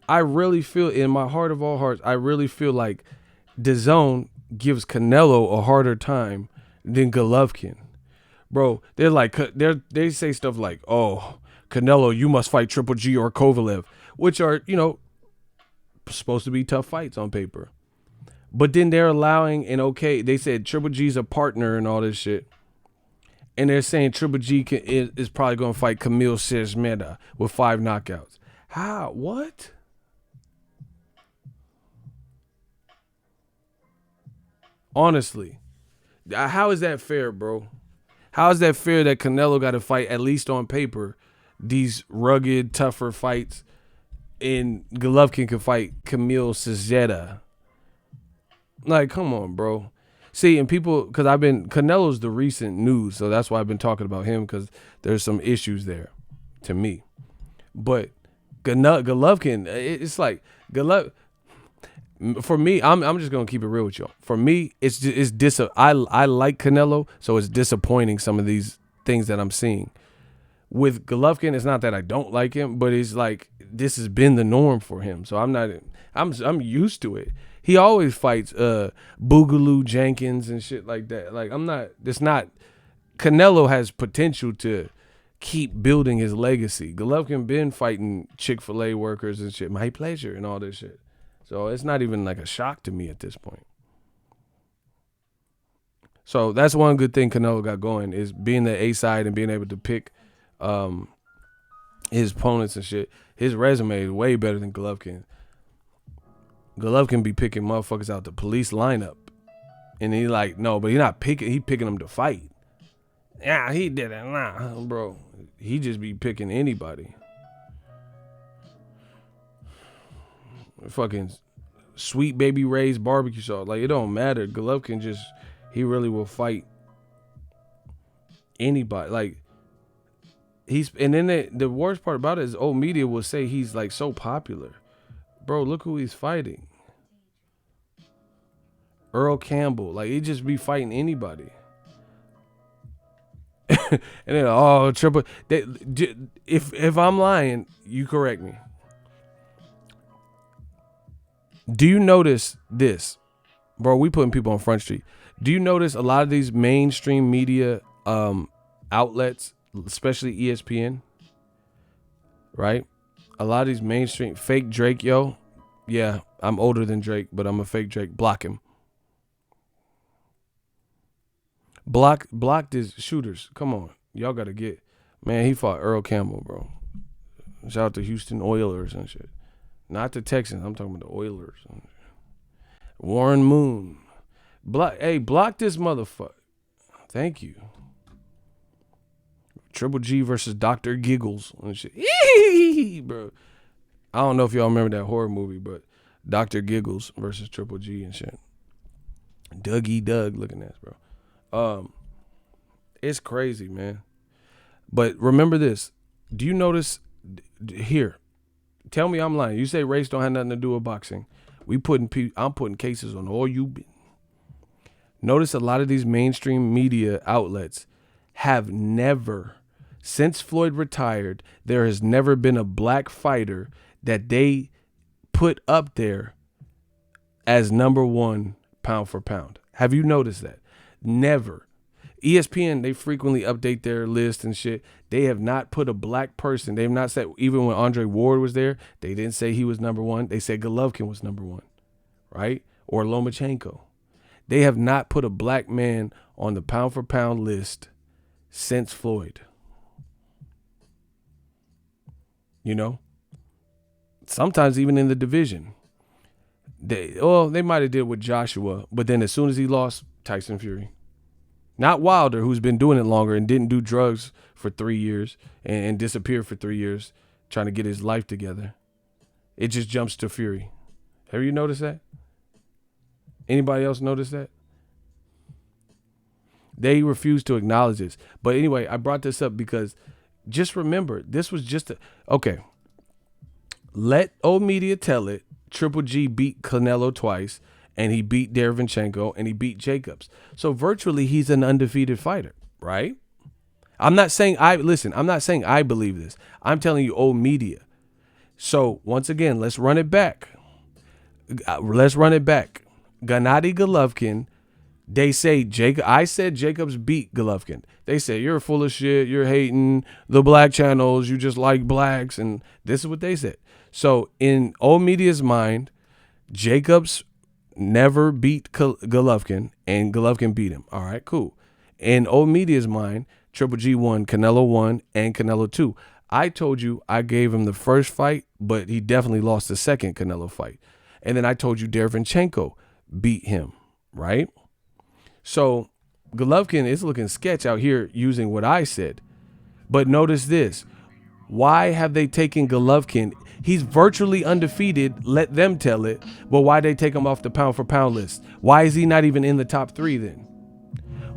I really feel, in my heart of all hearts, I really feel like Dazn gives Canelo a harder time than Golovkin. Bro, they're like, they say stuff like, oh, Canelo, you must fight Triple G or Kovalev, which are, supposed to be tough fights on paper. But then they're allowing, and okay, they said Triple G's a partner and all this shit. And they're saying Triple G is probably going to fight Camille Sesmeda with 5 knockouts. How? What? Honestly, how is that fair, bro? How is that fair that Canelo got to fight, at least on paper, these rugged, tougher fights, and Golovkin can fight Camille Sesmeda? Like, come on, bro. See, and people, because Canelo's the recent news, so that's why I've been talking about him, because there's some issues there, to me. But Golovkin, it's like, for me, I'm just gonna keep it real with y'all. For me, I like Canelo, so it's disappointing some of these things that I'm seeing. With Golovkin, it's not that I don't like him, but it's like this has been the norm for him. So I'm used to it. He always fights Boogaloo Jenkins and shit like that. Like Canelo has potential to keep building his legacy. Golovkin been fighting Chick-fil-A workers and shit, my pleasure and all this shit. So it's not even like a shock to me at this point. So that's one good thing Canelo got going, is being the A side and being able to pick his opponents and shit. His resume is way better than Golovkin. Golovkin be picking motherfuckers out the police lineup. And he like, no, but he not picking, he picking them to fight. Yeah, he did it. Nah, bro. He just be picking anybody. Fucking Sweet Baby Ray's barbecue sauce. Like, it don't matter. Golovkin he really will fight anybody. Like, and then the worst part about it is old media will say he's like so popular. Bro, look who he's fighting. Earl Campbell. Like, he just be fighting anybody. And then, triple. If I'm lying, you correct me. Do you notice this? Bro, we putting people on Front Street. Do you notice a lot of these mainstream media outlets, especially ESPN, right? A lot of these mainstream fake Drake, yo. Yeah, I'm older than Drake, but I'm a fake Drake. Block him. Block his shooters. Come on. Y'all got to get. Man, he fought Earl Campbell, bro. Shout out to Houston Oilers and shit. Not the Texans. I'm talking about the Oilers. Warren Moon. Block this motherfucker. Thank you. Triple G versus Dr. Giggles and shit. Bro. I don't know if y'all remember that horror movie, but Dr. Giggles versus Triple G and shit. Dougie Doug looking at us, bro. It's crazy, man. But remember this. Do you notice here? Tell me I'm lying. You say race don't have nothing to do with boxing. I'm putting cases on all you. Notice a lot of these mainstream media outlets have never, since Floyd retired, there has never been a black fighter that they put up there as number one pound for pound. Have you noticed that? Never. ESPN, they frequently update their list and shit. They have not put a black person. They have not said, even when Andre Ward was there, they didn't say he was number one. They said Golovkin was number one, right? Or Lomachenko. They have not put a black man on the pound for pound list since Floyd. You know? Sometimes even in the division. They might have did with Joshua, but then as soon as he lost, Tyson Fury. Not Wilder, who's been doing it longer and didn't do drugs for 3 years and disappeared for 3 years trying to get his life together. It just jumps to Fury. Have you noticed that? Anybody else notice that? They refuse to acknowledge this. But anyway, I brought this up because just remember, this was just okay. Let old media tell it. Triple G beat Canelo twice, and he beat Derevyanchenko, and he beat Jacobs. So virtually, he's an undefeated fighter, right? I'm not saying I believe this. I'm telling you old media. So once again, let's run it back. Gennady Golovkin, they say I said Jacobs beat Golovkin. They say you're full of shit, you're hating the black channels, you just like blacks, and this is what they said. So in old media's mind, Jacobs never beat Golovkin, and Golovkin beat him. All right, cool. In old media's mind, Triple G won, Canelo won, and Canelo 2. I told you I gave him the first fight, but he definitely lost the second Canelo fight. And then I told you Derevyanchenko beat him, right? So Golovkin is looking sketch out here using what I said. But notice this. Why have they taken Golovkin? He's virtually undefeated. Let them tell it. But why they take him off the pound for pound list? Why is he not even in the top 3 then?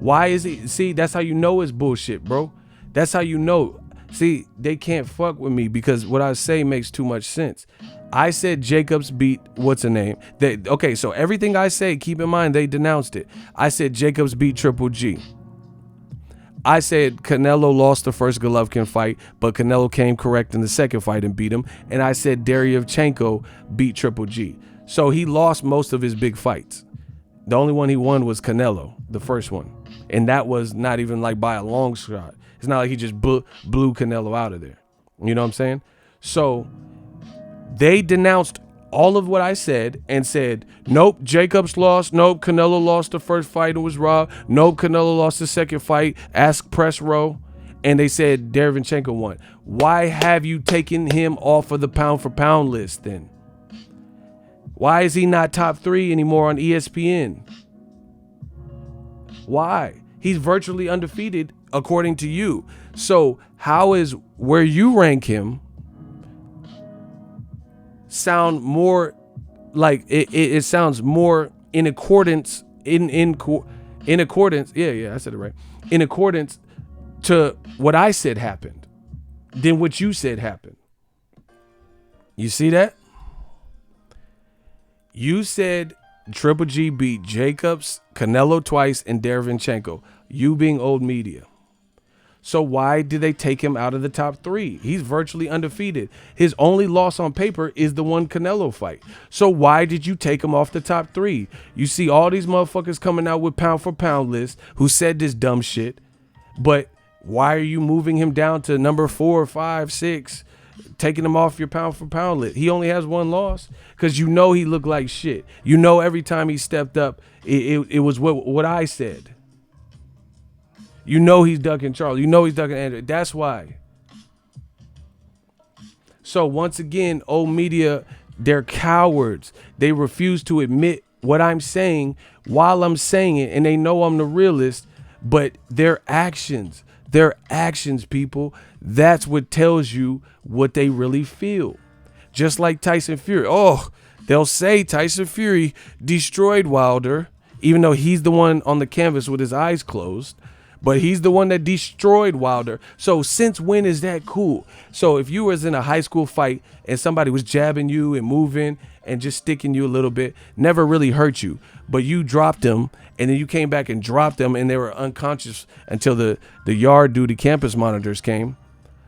Why is he? See, that's how you know it's bullshit, bro. That's how you know. See, they can't fuck with me because what I say makes too much sense. I said Jacobs beat what's her name? Okay, so everything I say, keep in mind they denounced it. I said Jacobs beat Triple G. I said Canelo lost the first Golovkin fight, but Canelo came correct in the second fight and beat him. And I said Derevyanchenko beat Triple G. So he lost most of his big fights. The only one he won was Canelo, the first one. And that was not even like by a long shot. It's not like he just blew Canelo out of there. You know what I'm saying? So they denounced all of what I said and said, nope, Jacobs lost. Nope, Canelo lost the first fight and was robbed. Nope, Canelo lost the second fight. Ask press row. And they said Derevyanchenko won. Why have you taken him off of the pound for pound list then? Why is he not top 3 anymore on ESPN? Why? He's virtually undefeated according to you. So how is where you rank him sound more like it sounds more in accordance in accordance I said it right, in accordance to what I said happened than what you said happened. You see that? You said Triple G beat Jacobs, Canelo twice, and Derevyanchenko, you being old media. So why did they take him out of the top 3? He's virtually undefeated. His only loss on paper is the one Canelo fight. So why did you take him off the top 3? You see all these motherfuckers coming out with pound for pound lists who said this dumb shit. But why are you moving him down to number 4, 5, 6, taking him off your pound for pound list? He only has one loss because you know he looked like shit. You know every time he stepped up, it was what I said. You know he's ducking Charles. You know he's ducking Andrew. That's why. So once again, old media, they're cowards. They refuse to admit what I'm saying while I'm saying it, and they know I'm the realist, but their actions, people, that's what tells you what they really feel. Just like Tyson Fury. Oh, they'll say Tyson Fury destroyed Wilder, even though he's the one on the canvas with his eyes closed. But he's the one that destroyed Wilder. So since when is that cool? So if you was in a high school fight and somebody was jabbing you and moving and just sticking you a little bit, never really hurt you, but you dropped them and then you came back and dropped them and they were unconscious until the yard duty campus monitors came,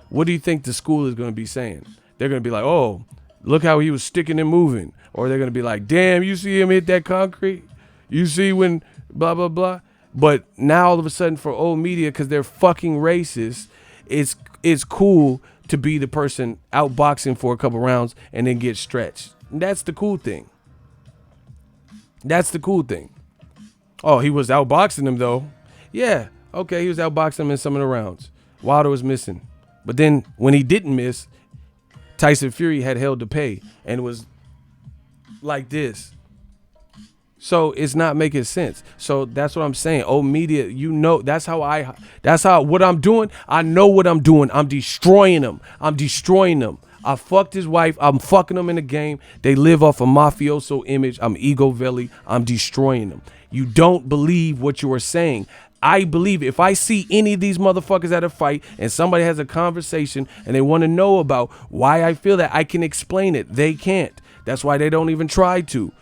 what do you think the school is going to be saying? They're going to be like, oh, look how he was sticking and moving. Or they're going to be like, damn, you see him hit that concrete? You see when blah, blah, blah. But now all of a sudden for old media, because they're fucking racist, it's cool to be the person outboxing for a couple rounds and then get stretched. That's the cool thing. That's the cool thing. Oh, he was outboxing him though. Yeah, okay, he was outboxing him in some of the rounds. Wilder was missing. But then when he didn't miss, Tyson Fury had held to pay and was like this. So it's not making sense. So that's what I'm saying. Old media, you know, that's how what I'm doing. I know what I'm doing. I'm destroying them. I fucked his wife. I'm fucking them in the game. They live off a mafioso image. I'm ego belly. I'm destroying them. You don't believe what you are saying. I believe if I see any of these motherfuckers at a fight and somebody has a conversation and they want to know about why I feel that, I can explain it. They can't. That's why they don't even try to.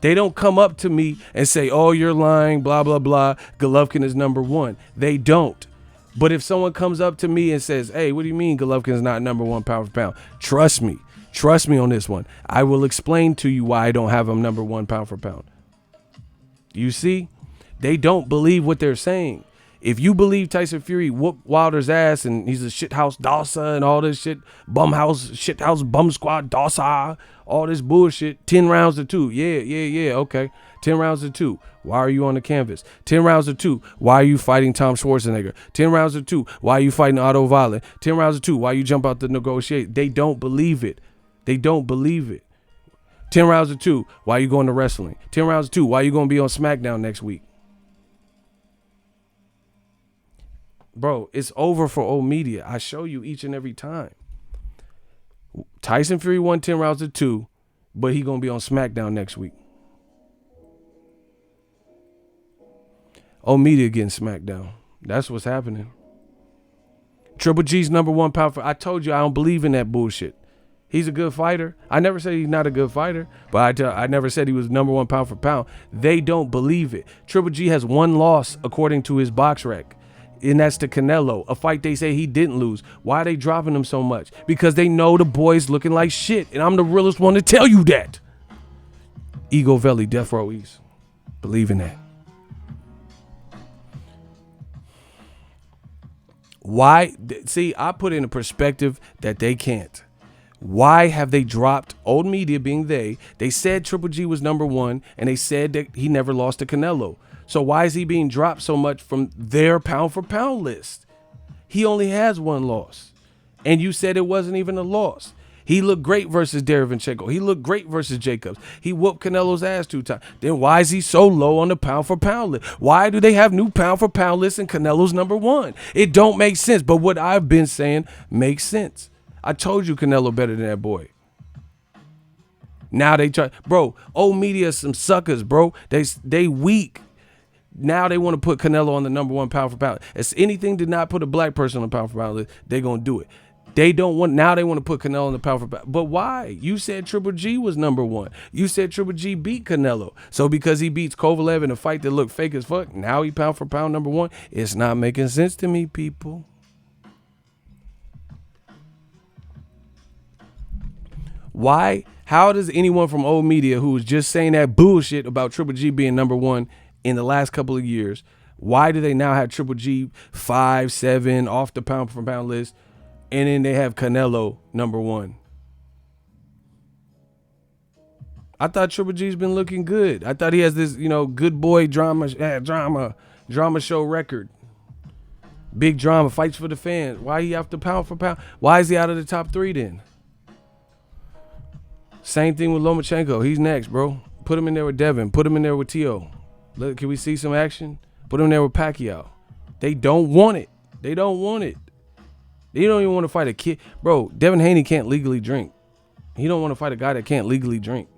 They don't come up to me and say, oh, you're lying, blah, blah, blah. Golovkin is number one. They don't. But if someone comes up to me and says, hey, what do you mean Golovkin is not number one pound for pound? Trust me. Trust me on this one. I will explain to you why I don't have him number one pound for pound. You see? They don't believe what they're saying. If you believe Tyson Fury whooped Wilder's ass and he's a shithouse Dawsa and all this shit, shithouse bum squad Dawsa, all this bullshit, 10 rounds to 2. Yeah, okay. 10 rounds to 2. Why are you on the canvas? 10 rounds to 2. Why are you fighting Tom Schwarzenegger? 10 rounds to 2. Why are you fighting Otto Violet? 10 rounds to 2. Why you jump out to negotiate? They don't believe it. 10 rounds to 2. Why you going to wrestling? 10 rounds to 2. Why you going to be on SmackDown next week? Bro, it's over for old media. I show you each and every time. Tyson Fury won 10 rounds to 2, but he going to be on SmackDown next week. Old media getting SmackDown. That's what's happening. Triple G's number one pound for. I told you I don't believe in that bullshit. He's a good fighter. I never said he's not a good fighter, but I never said he was number one pound for pound. They don't believe it. Triple G has one loss according to his box rec. And that's to Canelo, a fight they say he didn't lose. Why are they dropping him so much? Because they know the boy's looking like shit, and I'm the realest one to tell you that. Ego Valley, Death Row East. Believe in that. Why? See, I put in a perspective that they can't. Why have they dropped old media being they said Triple G was number one, and they said that he never lost to Canelo. So why is he being dropped so much from their pound for pound list? He only has one loss. And you said it wasn't even a loss. He looked great versus Derevyanchenko. He looked great versus Jacobs. He whooped Canelo's ass 2 times. Then why is he so low on the pound for pound list? Why do they have new pound for pound lists and Canelo's number one? It don't make sense. But what I've been saying makes sense. I told you Canelo better than that boy. Now they try. Bro, old media is some suckers, bro. They weak. Now they want to put Canelo on the number one pound for pound. If anything did not put a black person on the pound for pound list, they're going to do it. They don't want, now they want to put Canelo on the pound for pound. But why? You said Triple G was number one. You said Triple G beat Canelo. So because he beats Kovalev in a fight that looked fake as fuck, now he pound for pound number one? It's not making sense to me, people. Why? How does anyone from old media who was just saying that bullshit about Triple G being number one in the last couple of years, why do they now have Triple G 5, 7 off the pound for pound list, and then they have Canelo number one? I thought Triple G's been looking good. I thought he has this, good boy drama show record. Big drama, fights for the fans. Why he after pound for pound? Why is he out of the top 3 then? Same thing with Lomachenko. He's next, bro. Put him in there with Devin. Put him in there with T.O. Look, can we see some action? Put him in there with Pacquiao. They don't want it. They don't want it. They don't even want to fight a kid. Bro, Devin Haney can't legally drink. He don't want to fight a guy that can't legally drink.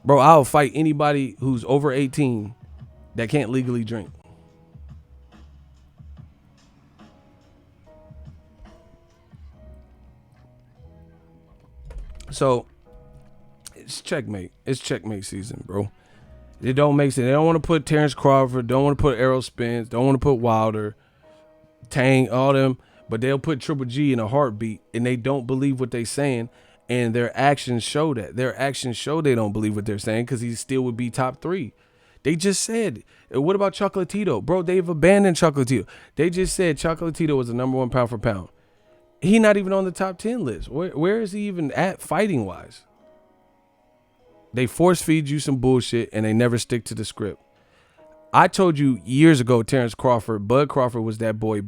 Bro, I'll fight anybody who's over 18 that can't legally drink. So, it's checkmate. It's checkmate season, bro. It don't make sense. They don't want to put Terrence Crawford. Don't want to put Errol Spence. Don't want to put Wilder, Tang, all them. But they'll put Triple G in a heartbeat, and they don't believe what they saying, and their actions show that. Their actions show they don't believe what they're saying because he still would be top 3. They just said, what about Chocolatito? Bro, they've abandoned Chocolatito. They just said Chocolatito was the number 1 pound for pound. He not even on the top 10 list. Where is he even at fighting-wise? They force feed you some bullshit, and they never stick to the script. I told you years ago, Terrence Crawford, Bud Crawford was that boy.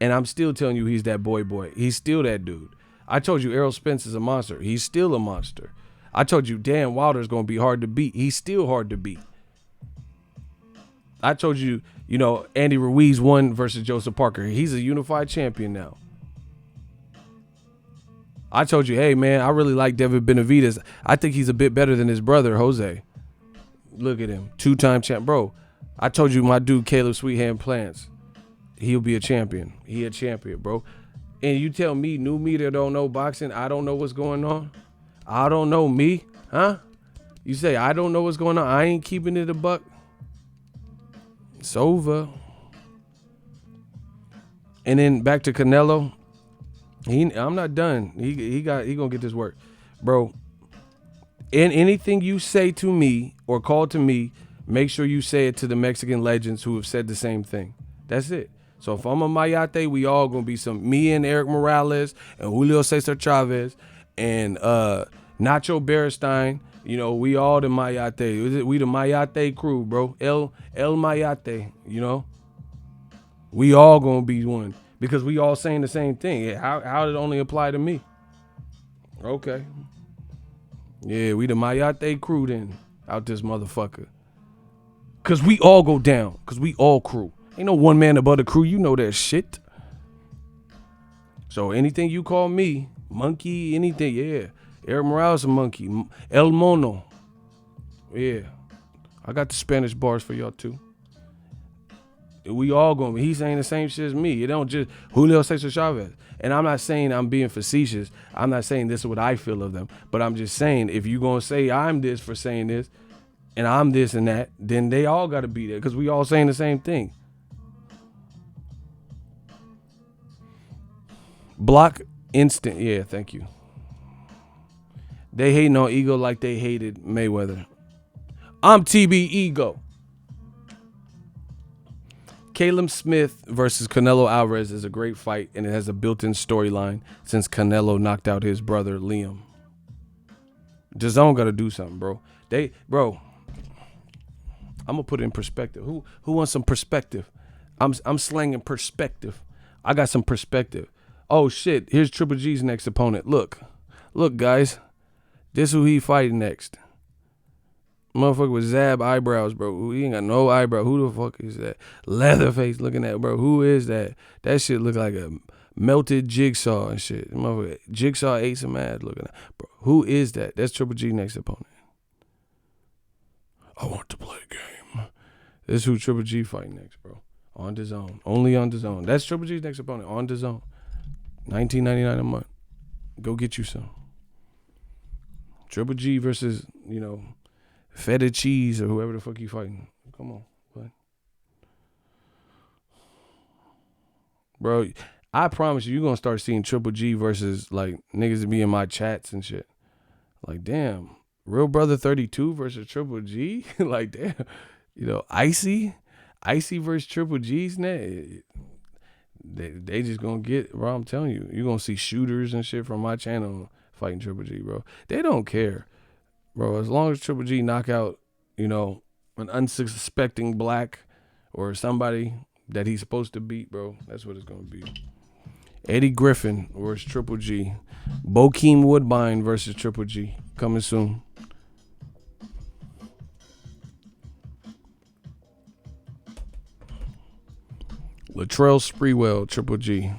And I'm still telling you he's that boy. He's still that dude. I told you Errol Spence is a monster. He's still a monster. I told you Dan Wilder's going to be hard to beat. He's still hard to beat. I told you, Andy Ruiz won versus Joseph Parker. He's a unified champion now. I told you, hey, man, I really like David Benavidez. I think he's a bit better than his brother, Jose. Look at him. 2-time champ. Bro, I told you my dude, Caleb Sweethand Plants, he'll be a champion. He a champion, bro. And you tell me, new me that don't know boxing, I don't know what's going on? I don't know me, huh? You say, I don't know what's going on. I ain't keeping it a buck. It's over. And then back to Canelo. I'm not done. He gonna get this work, bro. In anything you say to me or call to me, make sure you say it to the Mexican legends who have said the same thing. That's it. So if I'm a Mayate, we all gonna be me and Eric Morales and Julio Cesar Chavez and Nacho Beristain. We all the Mayate. We the Mayate crew, bro. El Mayate. We all gonna be one. Because we all saying the same thing. How did it only apply to me? Okay. Yeah, we the Mayate crew then. Out this motherfucker. Because we all go down. Because we all crew. Ain't no one man above the crew. You know that shit. So anything you call me, monkey, anything, yeah. Eric Morales a monkey. El Mono. Yeah. I got the Spanish bars for y'all too. We all going to be. He's saying the same shit as me. It don't just Julio Cesar Chavez. And I'm not saying I'm being facetious. I'm not saying this is what I feel of them. But I'm just saying if you're going to say I'm this for saying this and I'm this and that, then they all got to be there because we all saying the same thing. Block instant. Yeah, thank you. They hating on Ego like they hated Mayweather. I'm TB Ego. Caleb Smith versus Canelo Alvarez is a great fight, and it has a built-in storyline since Canelo knocked out his brother Liam. Dazn got to do something, bro. I'm gonna put it in perspective. Who wants some perspective? I'm slanging perspective. I got some perspective. Oh shit! Here's Triple G's next opponent. Look, guys. This who he fighting next. Motherfucker with Zab eyebrows, bro. He ain't got no eyebrow. Who the fuck is that? Leatherface looking at, bro. Who is that? That shit look like a melted jigsaw and shit. Motherfucker, Jigsaw ate some ass looking at. Bro, who is that? That's Triple G next opponent. I want to play a game. This is who Triple G fighting next, bro. On Dazn. Only on Dazn. That's Triple G's next opponent. On Dazn. $19.99 a month. Go get you some. Triple G versus, feta cheese or whoever the fuck you fighting. Come on, what? Bro, I promise you're going to start seeing Triple G versus, like, niggas that be in my chats and shit. Like, damn, Real Brother 32 versus Triple G? Like, damn, Icy versus Triple G's net. They just going to get, bro, I'm telling you, you're going to see shooters and shit from my channel fighting Triple G, bro. They don't care. Bro, as long as Triple G knock out, an unsuspecting black or somebody, that he's supposed to beat, bro. That's what it's gonna be. Eddie Griffin versus Triple G. Bokeem Woodbine versus Triple G. Coming soon. Latrell Sprewell, Triple G.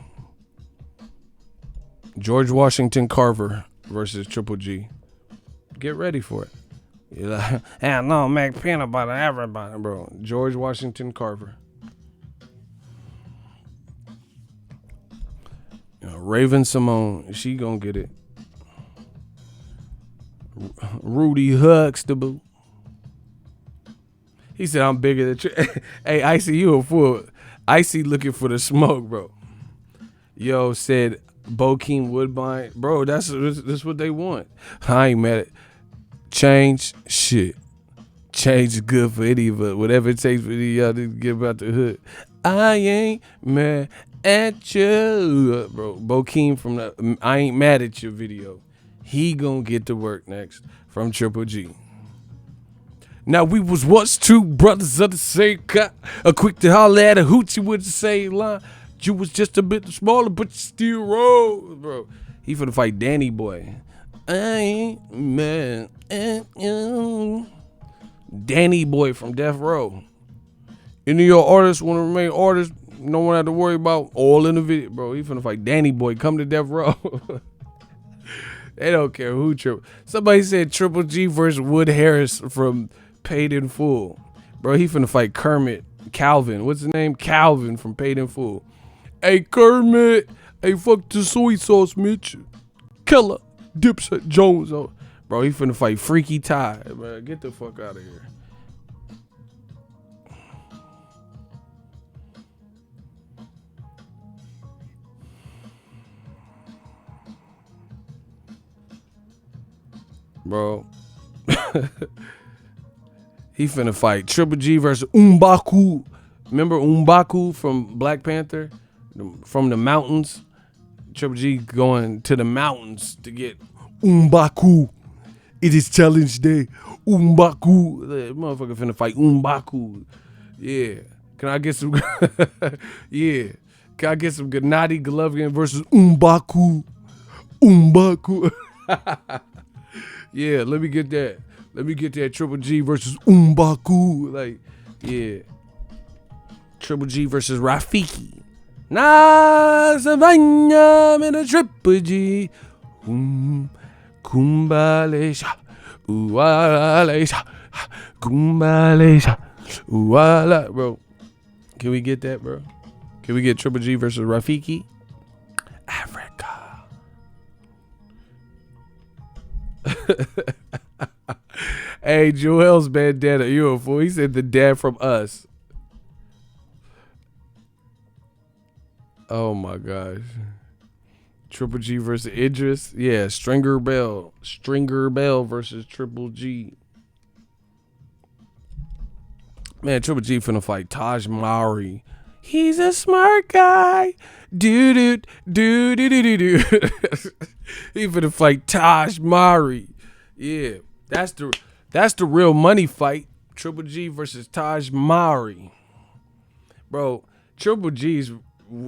George Washington Carver versus Triple G. Get ready for it. You're like, hey, no, make peanut butter, everybody, bro. George Washington Carver. Raven Simone, she gonna get it. Rudy Huxtable. He said, I'm bigger than Hey, Icy, you a fool. Icy looking for the smoke, bro. Yo said Bokeem Woodbine. Bro, that's what they want. I ain't mad at change. Shit. Change is good for any of us. Whatever it takes for any of y'all to get about the hood. I ain't mad at you. Bro, Bokeem from the I Ain't Mad at Your video. He gonna get to work next from Triple G. Now we was once two brothers of the same kind, a quick to holler at a hoochie with the same line. You was just a bit smaller, but you still roll, bro. He finna fight Danny Boy. I ain't mad at you. Danny Boy from Death Row. Any of your artists want to remain artists, no one have to worry about all in the video, bro. He finna fight Danny Boy. Come to Death Row. They don't care who triple. Somebody said Triple G versus Wood Harris from Paid in Full. Bro, he finna fight Kermit Calvin. What's his name? Calvin from Paid in Full. Hey, Kermit. Hey, fuck the soy sauce, Mitch. Killer. Dipset Jones. Oh. Bro, he finna fight Freaky Ty. Bro, get the fuck out of here. Bro. He finna fight Triple G versus M'Baku. Remember M'Baku from Black Panther? From the mountains. Triple G going to the mountains to get M'Baku. It is challenge day. M'Baku. The motherfucker finna fight M'Baku. Yeah. Can I get some yeah. Can I get some Gennady Golovkin versus M'Baku? M'Baku. Yeah, let me get that. Let me get that Triple G versus M'Baku. Like, yeah. Triple G versus Rafiki. Nah, Savannah, in a Triple G. Kumbalesha. Uwalesha. Kumbalesha. Uwala. Bro, can we get that, bro? Can we get Triple G versus Rafiki? Africa. Hey, Joel's bandana, you a fool. He said the dad from Us. Oh my gosh. Triple G versus Idris. Yeah, Stringer Bell. Stringer Bell versus Triple G. Man, Triple G finna fight Taj Mowry. He's a smart guy. Do do do do do do. He finna fight Taj Mowry. Yeah, that's the real money fight. Triple G versus Taj Mowry. Bro, Triple G's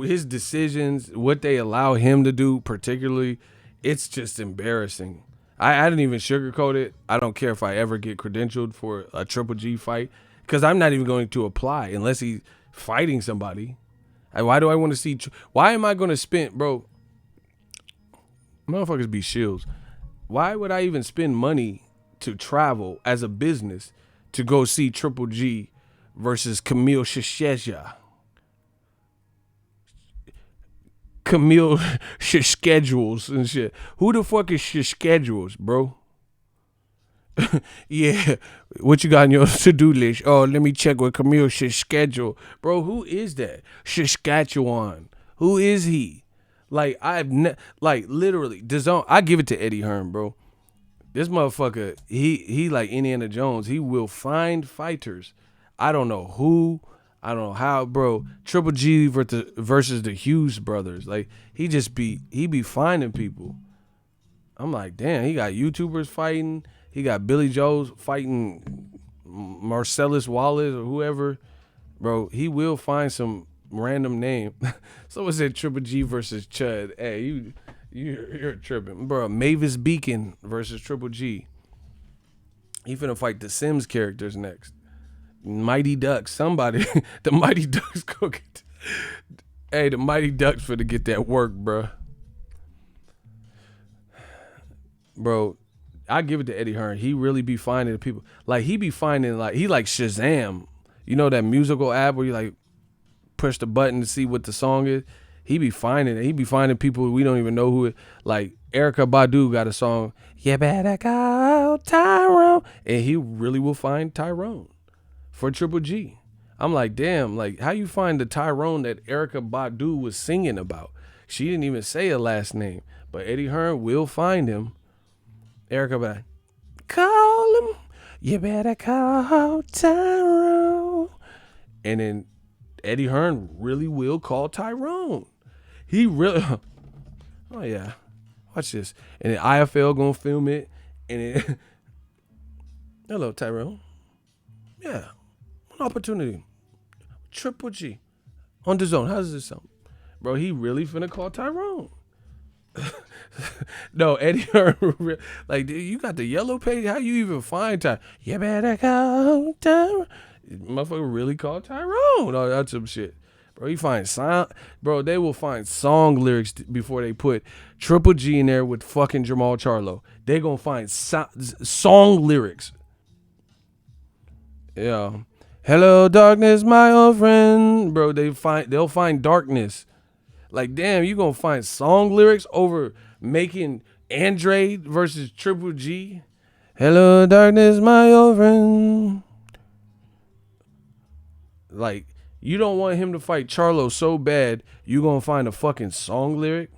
his decisions, what they allow him to do, particularly, it's just embarrassing. I didn't even sugarcoat it. I don't care if I ever get credentialed for a Triple G fight, because I'm not even going to apply unless he's fighting somebody. Why do I want to see? Why am I going to spend, bro? Motherfuckers be shills. Why would I even spend money to travel as a business to go see Triple G versus Camille Shishesha? Camille schedules and shit. Who the fuck is schedules, bro? Yeah, what you got on your to-do list? Oh, let me check with Camille schedule. Bro, who is that? Saskatchewan. Who is he? Like, like, literally, Dazn, I give it to Eddie Hearn, bro. This motherfucker, he like Indiana Jones. He will find fighters. I don't know who. I don't know how, bro. Triple G versus the Hughes brothers. Like, he be finding people. I'm like, damn, he got YouTubers fighting. He got Billy Joe's fighting Marcellus Wallace or whoever. Bro, he will find some random name. Someone said Triple G versus Chud. Hey, you're tripping, bro. Mavis Beacon versus Triple G. He finna fight the Sims characters next. Mighty Ducks. Somebody, the Mighty Ducks go get. Hey, the Mighty Ducks finna get that work, bro. Bro, I give it to Eddie Hearn. He really be finding people. Like, he be finding, like, he like Shazam. You know that musical app where you like push the button to see what the song is? He be finding it. He be finding people we don't even know who it. Like, Erykah Badu got a song, You Better Go Tyrone. And he really will find Tyrone for Triple G. I'm like, damn, like, how you find the Tyrone that Erykah Badu was singing about? She didn't even say a last name. But Eddie Hearn will find him. Erykah be like, call him. You better call Tyrone. And then Eddie Hearn really will call Tyrone. He really, oh yeah, watch this. And then IFL gonna film it. And then, hello Tyrone. Yeah, an opportunity. Triple G on Dazn. How does this sound? Bro, he really finna call Tyrone. No, Eddie Hearn, like, dude, you got the yellow page. How you even find Tyrone? You better call Tyrone. Motherfucker really called Tyrone. Oh, that's some shit. Bro, he finds song. Bro, they will find song lyrics before they put Triple G in there with fucking Jamal Charlo. They gonna find song lyrics. Yeah. Hello, darkness, my old friend. Bro, they'll find darkness. Like, damn, you gonna find song lyrics over making Andre versus Triple G? Hello, darkness, my old friend. Like, you don't want him to fight Charlo so bad, you gonna find a fucking song lyric?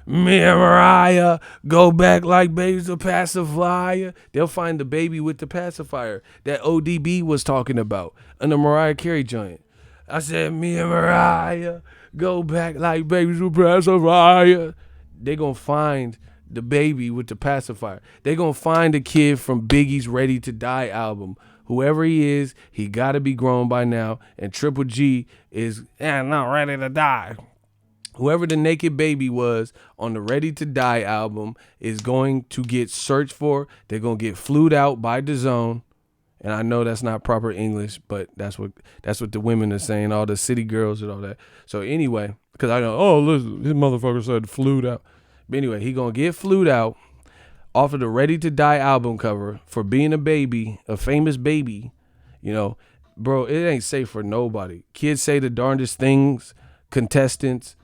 Me and Mariah go back like baby's a pacifier. They'll find the baby with the pacifier that ODB was talking about in the Mariah Carey joint. I said, me and Mariah go back like baby's a pacifier. They gonna find the baby with the pacifier. They gonna find the kid from Biggie's Ready to Die album. Whoever he is, he gotta be grown by now. And Triple G is not ready to die. Whoever the naked baby was on the Ready to Die album is going to get searched for. They're going to get flued out by Dazn. And I know that's not proper English, but that's what the women are saying, all the city girls and all that. So anyway, because I know, oh, listen, this motherfucker said flued out. But anyway, he going to get flued out off of the Ready to Die album cover for being a baby, a famous baby. You know, bro, it ain't safe for nobody. Kids say the darndest things, contestants,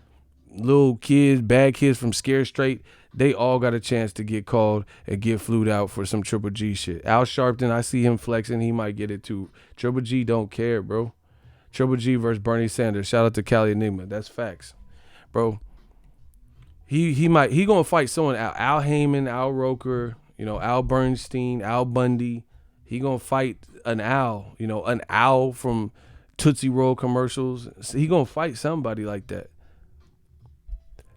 little kids, bad kids from Scare Straight, they all got a chance to get called and get flued out for some Triple G shit. Al Sharpton, I see him flexing. He might get it too. Triple G don't care, bro. Triple G versus Bernie Sanders. Shout out to Cali Enigma. That's facts, bro. He gonna fight someone. Al Heyman, Al Roker, Al Bernstein, Al Bundy. He gonna fight an owl. An owl from Tootsie Roll commercials. He gonna fight somebody like that.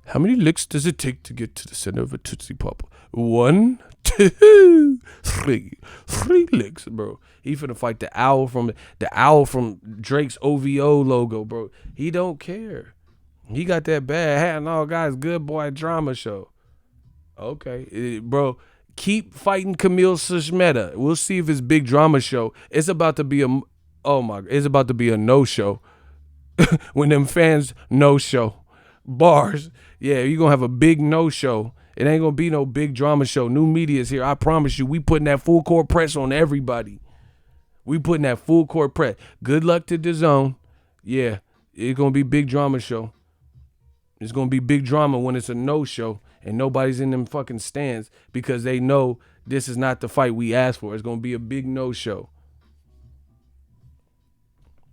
How many licks does it take to get to the center of a Tootsie Pop? 1, 2, 3. 3 licks, bro. He finna fight the owl from Drake's OVO logo, bro. He don't care. He got that bad hat and all guys, good boy drama show. Okay, bro. Keep fighting Camille Sushmeta. We'll see if it's big drama show. It's about to be it's about to be a no show. When them fans no show. Bars. Yeah, you're going to have a big no-show. It ain't going to be no big drama show. New media's here. I promise you, we putting that full court press on everybody. We putting that full court press. Good luck to Dazn. Yeah, it's going to be big drama show. It's going to be big drama when it's a no-show and nobody's in them fucking stands because they know this is not the fight we asked for. It's going to be a big no-show.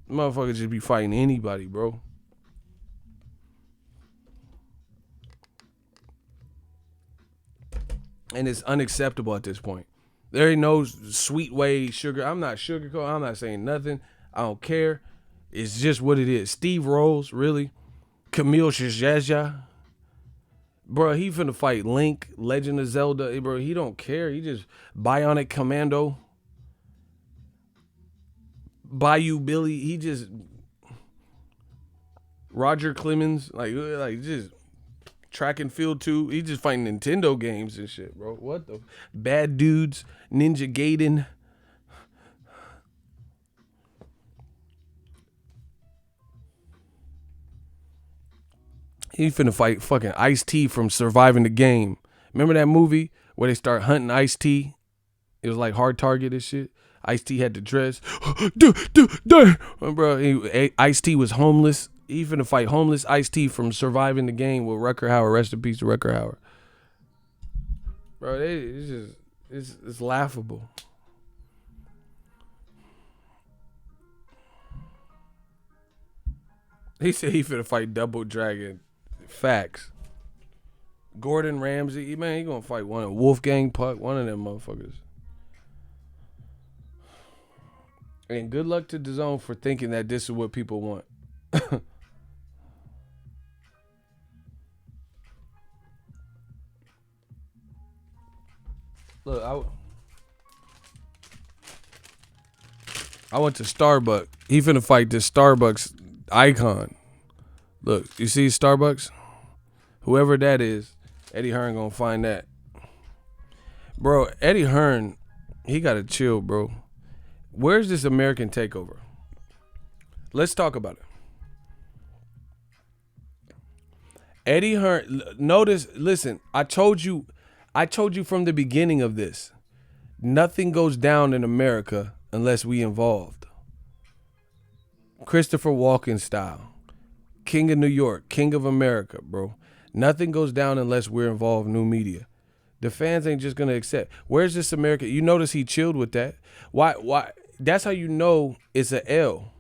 Motherfuckers just be fighting anybody, bro. And it's unacceptable at this point. There ain't no sweet way, sugar. I'm not sugarcoating. I'm not saying nothing. I don't care. It's just what it is. Steve Rolls, really? Camille Shajaja. Bro, he finna fight Link, Legend of Zelda. Bro, he don't care. He just Bionic Commando. Bayou Billy. He just... Roger Clemens, like just track and field too. He just fighting Nintendo games and shit, bro. What the bad dudes? Ninja Gaiden. He finna fight fucking Ice-T from Surviving the Game. Remember that movie where they start hunting Ice-T? It was like Hard Target and shit. Ice-T had the dress. Bro, Ice-T was homeless. He finna fight homeless Ice-T from Surviving the Game with Rucker Hauer. Rest in peace to Rucker Hauer. Bro, it's laughable. He said he finna fight Double Dragon. Facts. Gordon Ramsay, man, he gonna fight one of Wolfgang Puck, one of them motherfuckers. And good luck to Dazn for thinking that this is what people want. Look, I went to Starbucks. He finna fight this Starbucks icon. Look, you see Starbucks? Whoever that is, Eddie Hearn gonna find that. Bro, Eddie Hearn, he gotta chill, bro. Where's this American takeover? Let's talk about it. Eddie Hearn, listen, I told you from the beginning of this, nothing goes down in America unless we involved. Christopher Walken style. King of New York, King of America, bro. Nothing goes down unless we're involved in new media. The fans ain't just gonna accept. Where's this America? You notice he chilled with that. Why? That's how you know it's a L.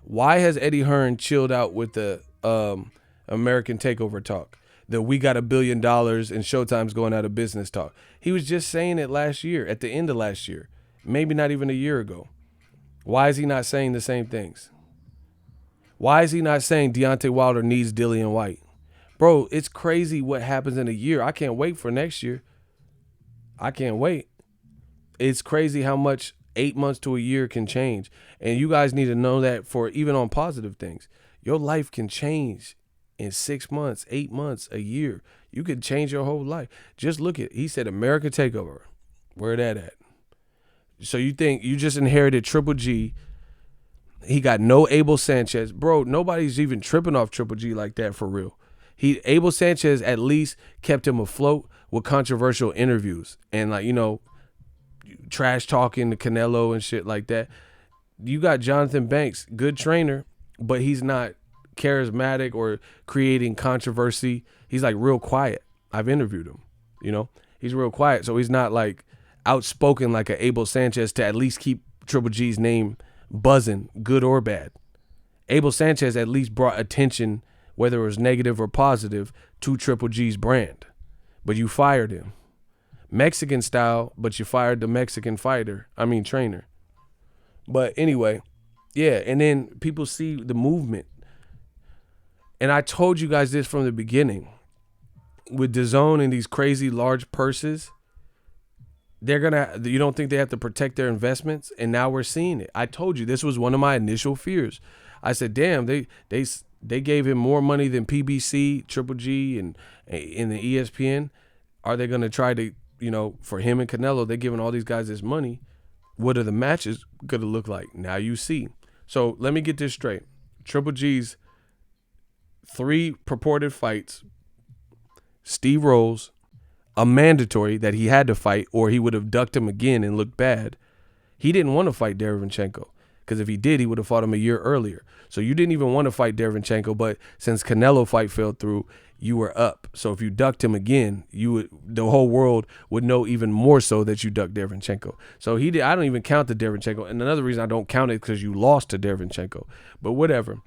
Why has Eddie Hearn chilled out with the American takeover talk? The we got $1 billion and Showtime's going out of business talk. He was just saying it last year, at the end of last year. Maybe not even a year ago. Why is he not saying the same things? Why is he not saying Deontay Wilder needs Dillian White? Bro, it's crazy what happens in a year. I can't wait for next year. I can't wait. It's crazy how much 8 months to a year can change. And you guys need to know that for even on positive things. Your life can change in 6 months, 8 months, a year. You could change your whole life. Just look at, he said America Takeover. Where that at? So you think you just inherited Triple G. He got no Abel Sanchez. Bro, nobody's even tripping off Triple G like that for real. Abel Sanchez at least kept him afloat with controversial interviews and trash talking to Canelo and shit like that. You got Jonathan Banks, good trainer, but he's not charismatic or creating controversy. He's like real quiet. I've interviewed him, he's real quiet. So he's not like outspoken like a Abel Sanchez to at least keep Triple G's name buzzing, good or bad. Abel Sanchez at least brought attention, whether it was negative or positive, to Triple G's brand. But you fired him. Mexican style, but you fired the Mexican trainer. But anyway, yeah, and then people see the movement. And I told you guys this from the beginning. With Dazn and these crazy large purses, you don't think they have to protect their investments? And now we're seeing it. I told you this was one of my initial fears. I said, damn, they gave him more money than PBC, Triple G, and in the ESPN. Are they going to try to, for him and Canelo, they're giving all these guys this money. What are the matches going to look like? Now you see. So let me get this straight. Triple G's 3 purported fights, Steve Rolls, a mandatory that he had to fight or he would have ducked him again and looked bad. He didn't want to fight Derevyanchenko because if he did, he would have fought him a year earlier. So you didn't even want to fight Derevyanchenko, but since Canelo fight fell through, you were up. So if you ducked him again, the whole world would know even more so that you ducked Derevyanchenko. So I don't even count the Derevyanchenko. And another reason I don't count it because you lost to Derevyanchenko. But whatever.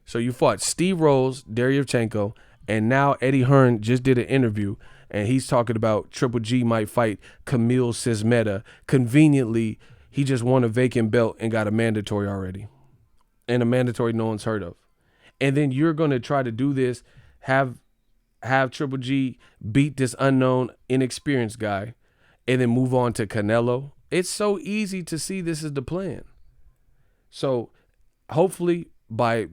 So you fought Steve Rolls, Derevyanchenko, and now Eddie Hearn just did an interview, and he's talking about Triple G might fight Camille Sismeta. Conveniently, he just won a vacant belt and got a mandatory already. And a mandatory no one's heard of. And then you're going to try to do this, have Triple G beat this unknown, inexperienced guy, and then move on to Canelo. It's so easy to see this is the plan. So hopefully by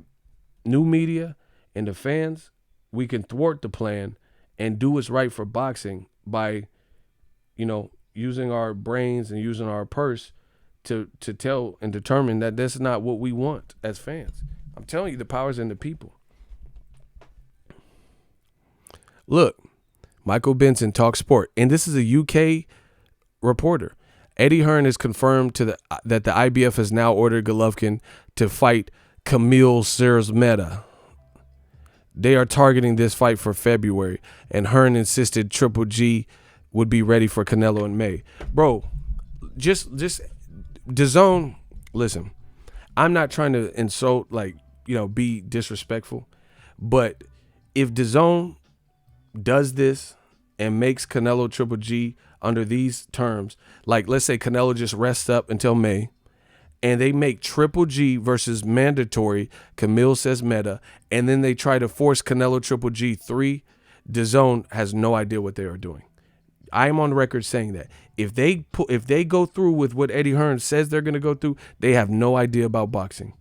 new media and the fans, we can thwart the plan and do what's right for boxing by, using our brains and using our purse to tell and determine that that's not what we want as fans. I'm telling you, the power's in the people. Look, Michael Benson, Talk Sport, and this is a UK reporter. Eddie Hearn has confirmed that the IBF has now ordered Golovkin to fight Kamil Szeremeta. They are targeting this fight for February, and Hearn insisted Triple G would be ready for Canelo in May. Bro, just Dazn, listen, I'm not trying to insult, be disrespectful, but if Dazn does this and makes Canelo Triple G under these terms, let's say Canelo just rests up until May, and they make Triple G versus mandatory Kamil Szeremeta, and then they try to force Canelo Triple G 3, Dazn has no idea what they are doing. I am on record saying that. If they go through with what Eddie Hearn says they're going to go through, they have no idea about boxing.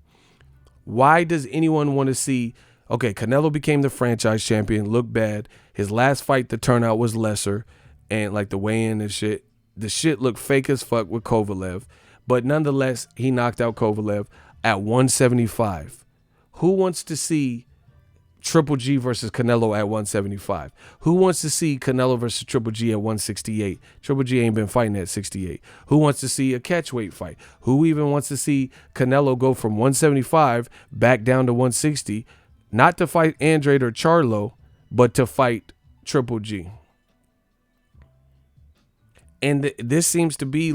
Why does anyone want to see, okay, Canelo became the franchise champion, looked bad. His last fight, the turnout was lesser, and the weigh-in and shit, the shit looked fake as fuck with Kovalev. But nonetheless, he knocked out Kovalev at 175. Who wants to see Triple G versus Canelo at 175? Who wants to see Canelo versus Triple G at 168? Triple G ain't been fighting at 68. Who wants to see a catchweight fight? Who even wants to see Canelo go from 175 back down to 160, not to fight Andrade or Charlo, but to fight Triple G? And this seems to be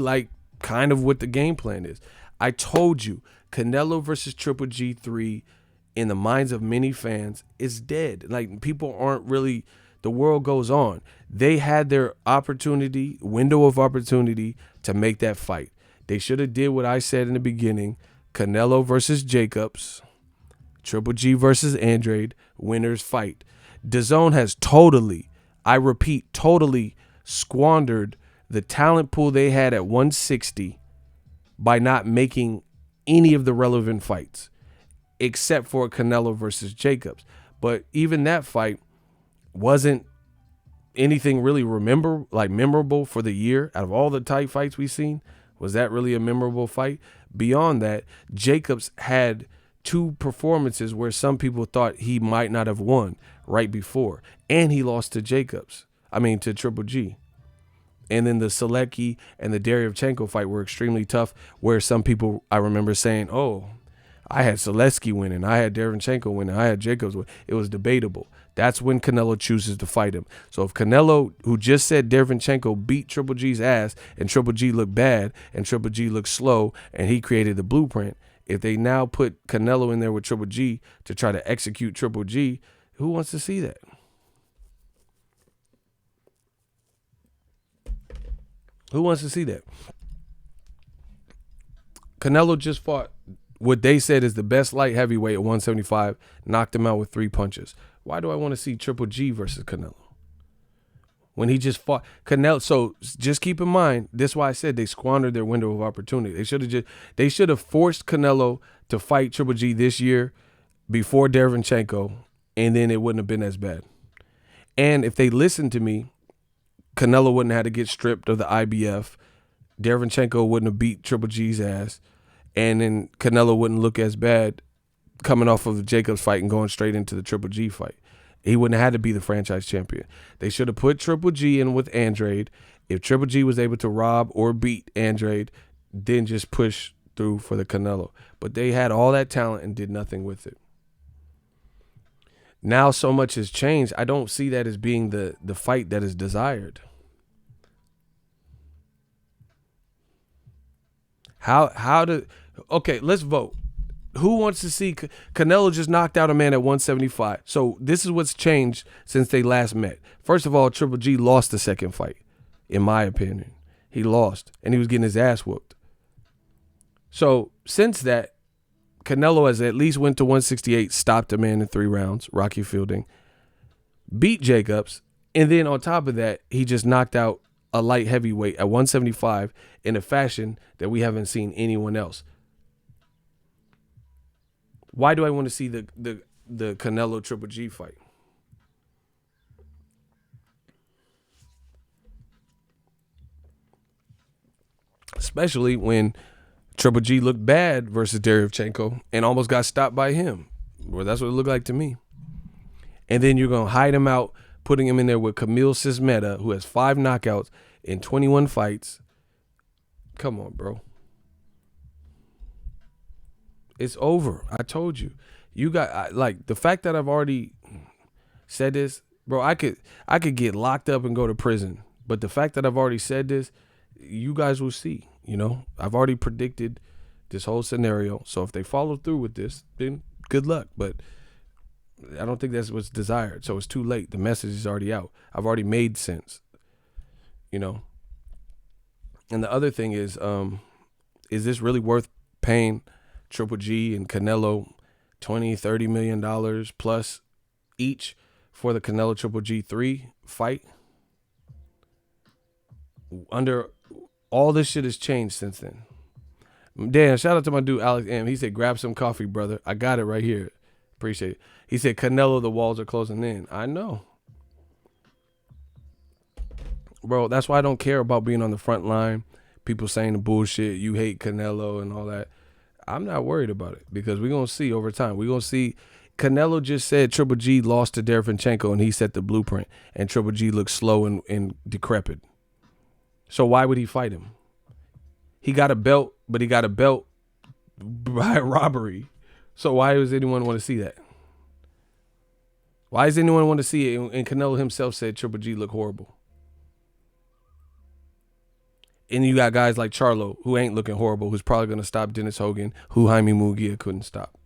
kind of what the game plan is. I told you, Canelo versus Triple G 3, in the minds of many fans, is dead. People aren't really, the world goes on. They had their window of opportunity to make that fight. They should have did what I said in the beginning. Canelo versus Jacobs, Triple G versus Andrade, winners fight. Dazn has totally, I repeat, totally squandered the talent pool they had at 160 by not making any of the relevant fights, except for Canelo versus Jacobs. But even that fight wasn't anything really memorable for the year. Out of all the tight fights we've seen, was that really a memorable fight? Beyond that, Jacobs had 2 performances where some people thought he might not have won right before, and he lost to to Triple G. And then the Selecki and the Deryevchenko fight were extremely tough, where some people, I remember saying, oh, I had Selecki winning, I had Deryevchenko winning, I had Jacobs winning. It was debatable. That's when Canelo chooses to fight him. So if Canelo, who just said Deryevchenko beat Triple G's ass and Triple G looked bad and Triple G looked slow and he created the blueprint, if they now put Canelo in there with Triple G to try to execute Triple G, who wants to see that? Who wants to see that? Canelo just fought what they said is the best light heavyweight at 175, knocked him out with 3 punches. Why do I want to see Triple G versus Canelo? When he just fought Canelo. So just keep in mind, this is why I said they squandered their window of opportunity. They should have forced Canelo to fight Triple G this year before Deryevchenko, and then it wouldn't have been as bad. And if they listened to me, Canelo wouldn't have had to get stripped of the IBF. Deryevchenko wouldn't have beat Triple G's ass. And then Canelo wouldn't look as bad coming off of the Jacobs fight and going straight into the Triple G fight. He wouldn't have had to be the franchise champion. They should have put Triple G in with Andrade. If Triple G was able to rob or beat Andrade, then just push through for the Canelo. But they had all that talent and did nothing with it. Now so much has changed. I don't see that as being the fight that is desired. Okay, let's vote. Who wants to see Canelo just knocked out a man at 175? So this is what's changed since they last met. First of all, Triple G lost the second fight, in my opinion. He lost, and he was getting his ass whooped. So since that, Canelo has at least went to 168, stopped a man in 3 rounds, Rocky Fielding, beat Jacobs, and then on top of that, he just knocked out a light heavyweight at 175 in a fashion that we haven't seen anyone else. Why do I want to see the the Canelo Triple G fight. Especially when Triple G looked bad versus Derevchenko and almost got stopped by him. Well, that's what it looked like to me. And then you're going to hide him out, putting him in there with Kamil Sismeta, who has 5 knockouts in 21 fights. Come on, bro. It's over. I told you. You got like the fact that I've already said this, bro. I could get locked up and go to prison, but the fact that I've already said this, you guys will see. You know, I've already predicted this whole scenario. So if they follow through with this, then good luck. But I don't think that's what's desired. So it's too late. The message is already out. I've already made sense. You know. And the other thing is this really worth paying Triple G and Canelo $20-30 million plus each for the Canelo Triple G3 fight? Under all this shit has changed since then. Damn, shout out to my dude Alex M. He said, grab some coffee, brother. I got it right here. Appreciate it. He said, Canelo, the walls are closing in. I know. Bro, that's why I don't care about being on the front line. People saying the bullshit, you hate Canelo and all that. I'm not worried about it because we're going to see over time. We're going to see. Canelo just said Triple G lost to Derevchenko and he set the blueprint. And Triple G looks slow and decrepit. So why would he fight him? He got a belt, but he got a belt by robbery. So why does anyone want to see that? Why does anyone want to see it? And Canelo himself said Triple G looked horrible. And you got guys like Charlo, who ain't looking horrible, who's probably going to stop Dennis Hogan, who Jaime Munguia couldn't stop.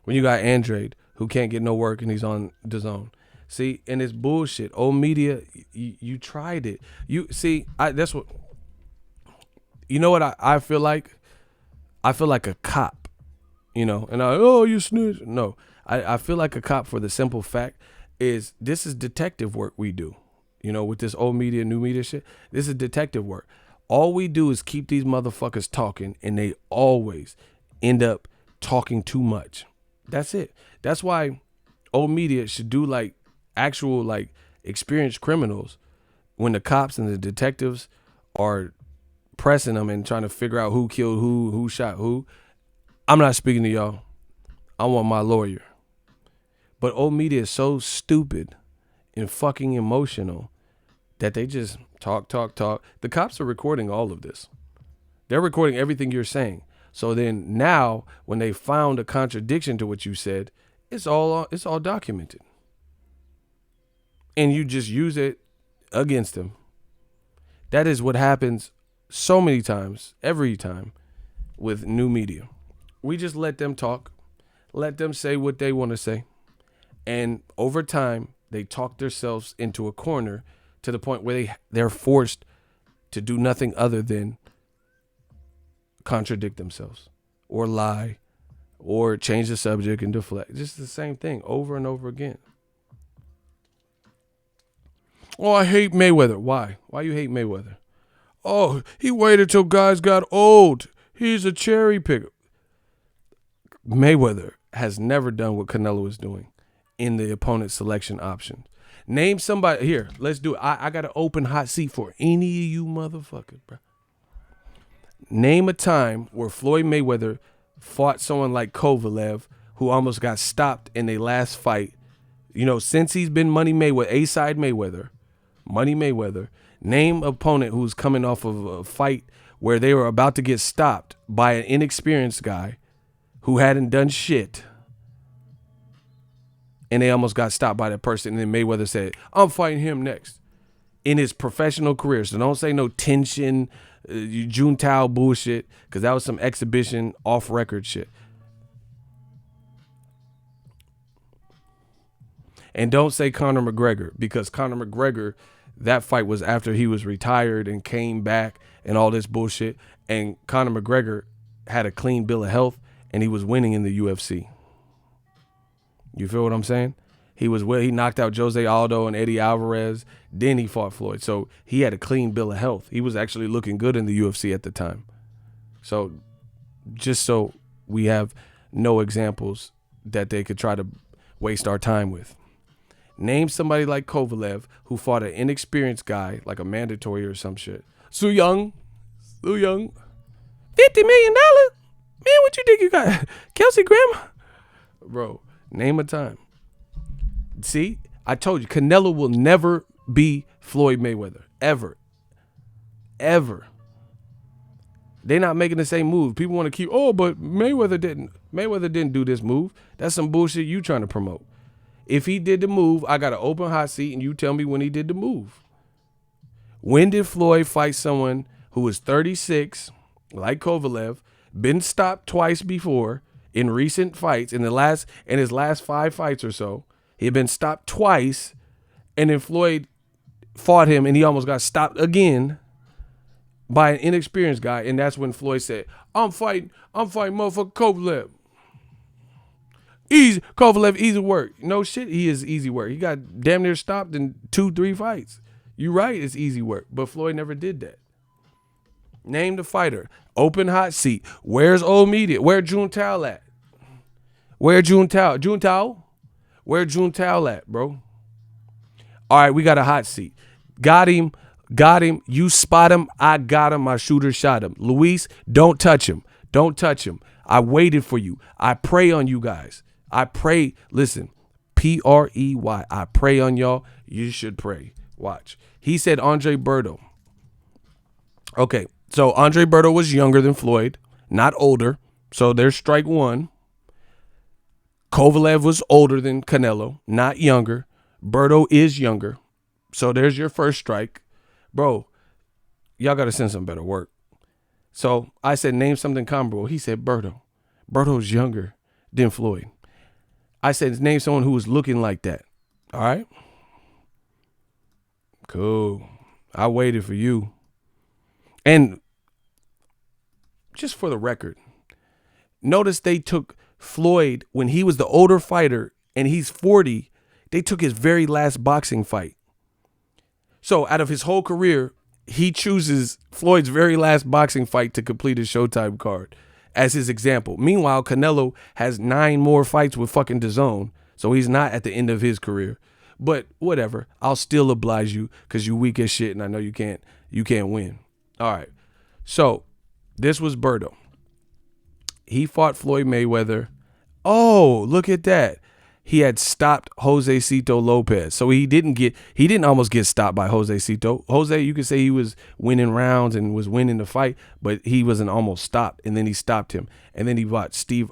When you got Andrade, who can't get no work and he's on Dazn. See, and it's bullshit. Old media, you tried it. That's what, you know what I feel like? I feel like a cop, you know, and you snitch. No, I feel like a cop for the simple fact is this is detective work we do. You know, with this old media, new media shit, this is detective work. All we do is keep these motherfuckers talking, and they always end up talking too much. That's it. That's why old media should do like actual like experienced criminals when the cops and the detectives are pressing them and trying to figure out who killed who shot who. I'm not speaking to y'all. I want my lawyer. But old media is so stupid and fucking emotional that they just talk. The cops are recording all of this. They're recording everything you're saying. So then now when they found a contradiction to what you said, it's all documented. And you just use it against them. That is what happens so many times, every time with new media. We just let them talk, let them say what they want to say. And over time, they talk themselves into a corner to the point where they're forced to do nothing other than contradict themselves or lie or change the subject and deflect. Just the same thing over and over again. Oh, I hate Mayweather. Why? Why you hate Mayweather? Oh, he waited till guys got old. He's a cherry picker. Mayweather has never done what Canelo is doing in the opponent selection option. Name somebody. Here, let's do it. I got an open hot seat for any of you motherfuckers, bro. Name a time where Floyd Mayweather fought someone like Kovalev, who almost got stopped in their last fight. You know, since he's been Money Mayweather, A-side Mayweather, Money Mayweather, name opponent who's coming off of a fight where they were about to get stopped by an inexperienced guy who hadn't done shit. And they almost got stopped by that person. And then Mayweather said, I'm fighting him next in his professional career. So don't say no tension, Juntao bullshit, because that was some exhibition off-record shit. And don't say Conor McGregor, because Conor McGregor, that fight was after he was retired and came back and all this bullshit. And Conor McGregor had a clean bill of health and he was winning in the UFC. You feel what I'm saying? He knocked out Jose Aldo and Eddie Alvarez. Then he fought Floyd. So he had a clean bill of health. He was actually looking good in the UFC at the time. So just so we have no examples that they could try to waste our time with. Name somebody like Kovalev who fought an inexperienced guy, like a mandatory or some shit. Su Young. $50 million? Man, what you think you got? Kelsey Grammer? Bro, name a time. See, I told you, Canelo will never be Floyd Mayweather. Ever. Ever. They're not making the same move. People want to keep, but Mayweather didn't. Mayweather didn't do this move. That's some bullshit you trying to promote. If he did the move, I got an open hot seat and you tell me when he did the move. When did Floyd fight someone who was 36, like Kovalev, been stopped twice before in recent fights, in his last 5 fights or so? He had been stopped twice, and then Floyd fought him and he almost got stopped again by an inexperienced guy, and that's when Floyd said, I'm fighting motherfucker Kovalev. Easy, Kovalev, easy work. No shit, he is easy work. He got damn near stopped in 2-3 fights. You right, it's easy work, but Floyd never did that. Name the fighter. Open hot seat. Where's old media? Where June Tao at? Where June Tao? June Tao? Where June Tao at, bro? All right, we got a hot seat. Got him. You spot him. I got him. My shooter shot him. Luis, don't touch him. Don't touch him. I waited for you. I pray on you guys. I pray. Listen, Prey. I pray on y'all. You should pray. Watch. He said Andre Berto. Okay, so Andre Berto was younger than Floyd, not older. So there's strike one. Kovalev was older than Canelo, not younger. Berto is younger. So there's your first strike. Bro, y'all got to send some better work. So I said, name something comparable. He said Berto. Berto's younger than Floyd. I said, name someone who was looking like that. All right? Cool. I waited for you. And just for the record, notice they took Floyd when he was the older fighter and he's 40. They took his very last boxing fight. So out of his whole career, he chooses Floyd's very last boxing fight to complete his Showtime card as his example. Meanwhile, Canelo has 9 more fights with fucking Dazn, so he's not at the end of his career. But whatever, I'll still oblige you because you weak as shit and I know you can't win. All right, so this was Berto. He fought Floyd Mayweather. Oh, look at that. He had stopped Jose Cito Lopez. So he didn't almost get stopped by Jose Cito. Jose, you could say he was winning rounds and was winning the fight, but he wasn't almost stopped. And then he stopped him. And then he fought Steve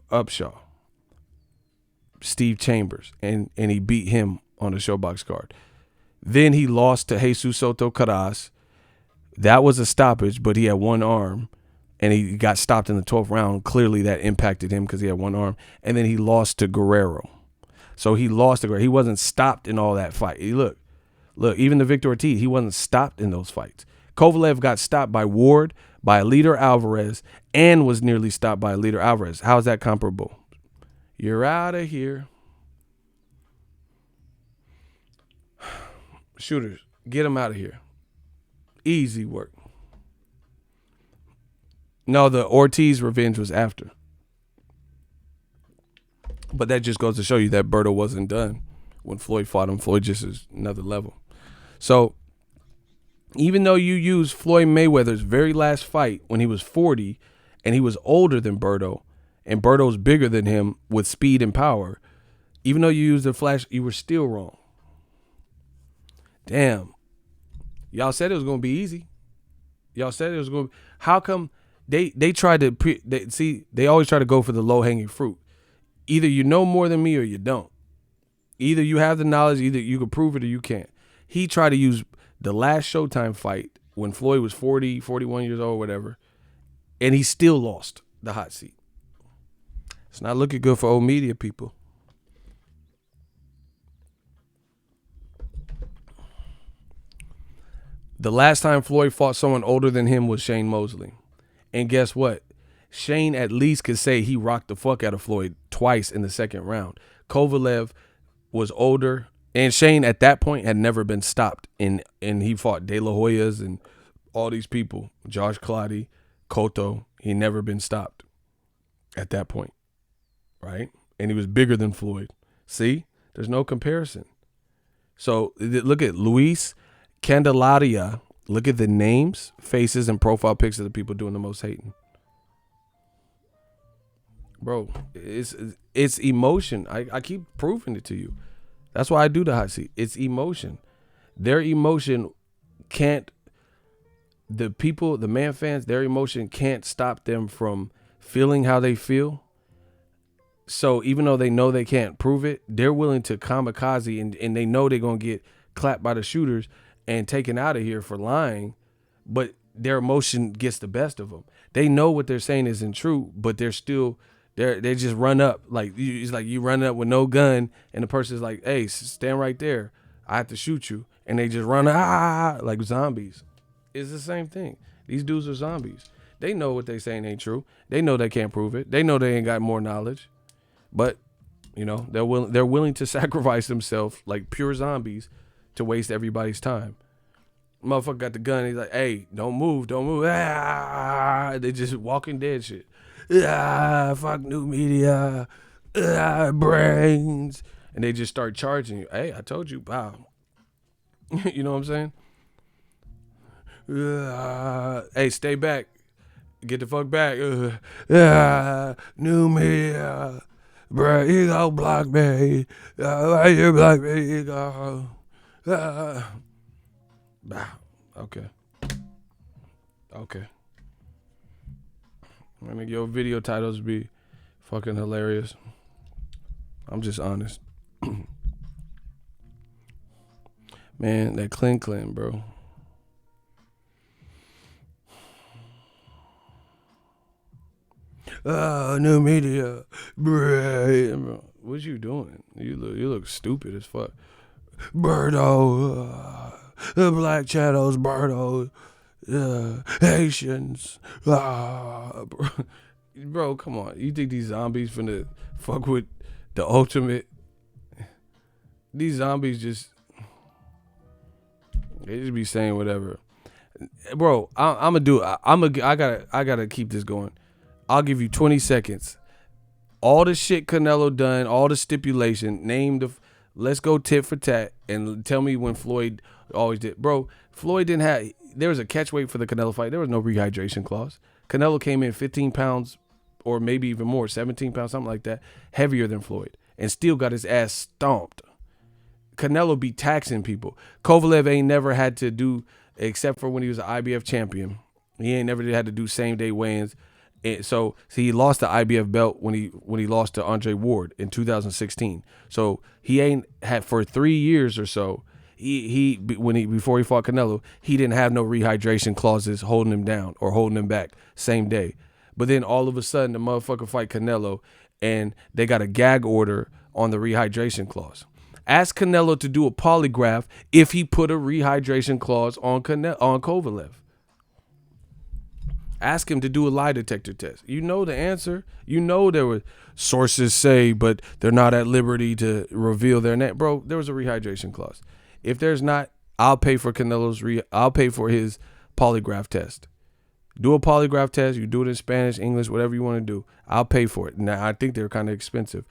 Chambers, and he beat him on the Showbox card. Then he lost to Jesus Soto Caras. That was a stoppage, but he had one arm. And he got stopped in the 12th round. Clearly that impacted him because he had one arm. And then he lost to Guerrero. So he lost to Guerrero. He wasn't stopped in all that fight. Look, even the Victor Ortiz, he wasn't stopped in those fights. Kovalev got stopped by Ward, by Alida Alvarez, and was nearly stopped by Alida Alvarez. How's that comparable? You're out of here. Shooters, get him out of here. Easy work. No, the Ortiz revenge was after. But that just goes to show you that Berto wasn't done when Floyd fought him. Floyd just is another level. So even though you use Floyd Mayweather's very last fight when he was 40 and he was older than Berto and Berto's bigger than him with speed and power, even though you used the flash, you were still wrong. Damn. Y'all said it was going to be easy. Y'all said it was going to be. How come they tried to, they always try to go for the low-hanging fruit. Either you know more than me or you don't. Either you have the knowledge, either you can prove it or you can't. He tried to use the last Showtime fight when Floyd was 40, 41 years old, whatever, and he still lost the hot seat. It's not looking good for old media people. The last time Floyd fought someone older than him was Shane Mosley. And guess what? Shane at least could say he rocked the fuck out of Floyd twice in the second round. Kovalev was older, and Shane at that point had never been stopped. And he fought De La Hoyas and all these people, Josh Clottey, Cotto. He never been stopped at that point. right? And he was bigger than Floyd. See, there's no comparison. So look at Luis Candelaria. Look at the names, faces, and profile pics of the people doing the most hating. Bro, it's emotion. I keep proving it to you. That's why I do the hot seat. It's emotion. Their emotion can't, the people, the man fans, their emotion can't stop them from feeling how they feel. So even though they know they can't prove it, they're willing to kamikaze, and they know they're going to get clapped by the shooters and taken out of here for lying, but their emotion gets the best of them. They know what they're saying isn't true, but they're still, they just run up. Like, it's like you run up with no gun, and the person's like, hey, stand right there. I have to shoot you. And they just run like zombies. It's the same thing. These dudes are zombies. They know what they saying ain't true. They know they can't prove it. They know they ain't got more knowledge. But, you know, they're willing to sacrifice themselves like pure zombies to waste everybody's time. Motherfucker got the gun. He's like, hey, don't move. They just Walking Dead shit. Fuck new media. Brains. And they just start charging you. Hey, I told you. Wow. You know what I'm saying? Hey, stay back. Get the fuck back. New media. Bruh, you go block me. Why you block me? You go. Okay. I mean, your video titles be fucking hilarious. I'm just honest. Man, that Clen, bro. New media. Bro, what you doing? You look stupid as fuck. Birdo. The Black Shadows, Birdo. Haitians. Bro, come on. You think these zombies finna fuck with the ultimate? These zombies they just be saying whatever. Bro, I gotta keep this going. I'll give you 20 seconds. All the shit Canelo done, all the stipulation, let's go tit for tat and tell me when Floyd always did. Bro, Floyd didn't have, there was a catch weight for the Canelo fight. There was no rehydration clause. Canelo came in 15 pounds or maybe even more, 17 pounds, something like that, heavier than Floyd, and still got his ass stomped. Canelo be taxing people. Kovalev ain't never had to do, except for when he was an IBF champion. He ain't never had to do same day weigh-ins. So he lost the IBF belt when he lost to Andre Ward in 2016. So he ain't had for 3 years or so. Before he fought Canelo, he didn't have no rehydration clauses holding him down or holding him back same day. But then all of a sudden the motherfucker fight Canelo and they got a gag order on the rehydration clause. Ask Canelo to do a polygraph if he put a rehydration clause on Kovalev. Ask him to do a lie detector test. You know the answer. You know there were sources say, but they're not at liberty to reveal their name. Bro, there was a rehydration clause. If there's not, I'll pay for I'll pay for his polygraph test. Do a polygraph test. You do it in Spanish, English, whatever you want to do. I'll pay for it. Now, I think they're kind of expensive.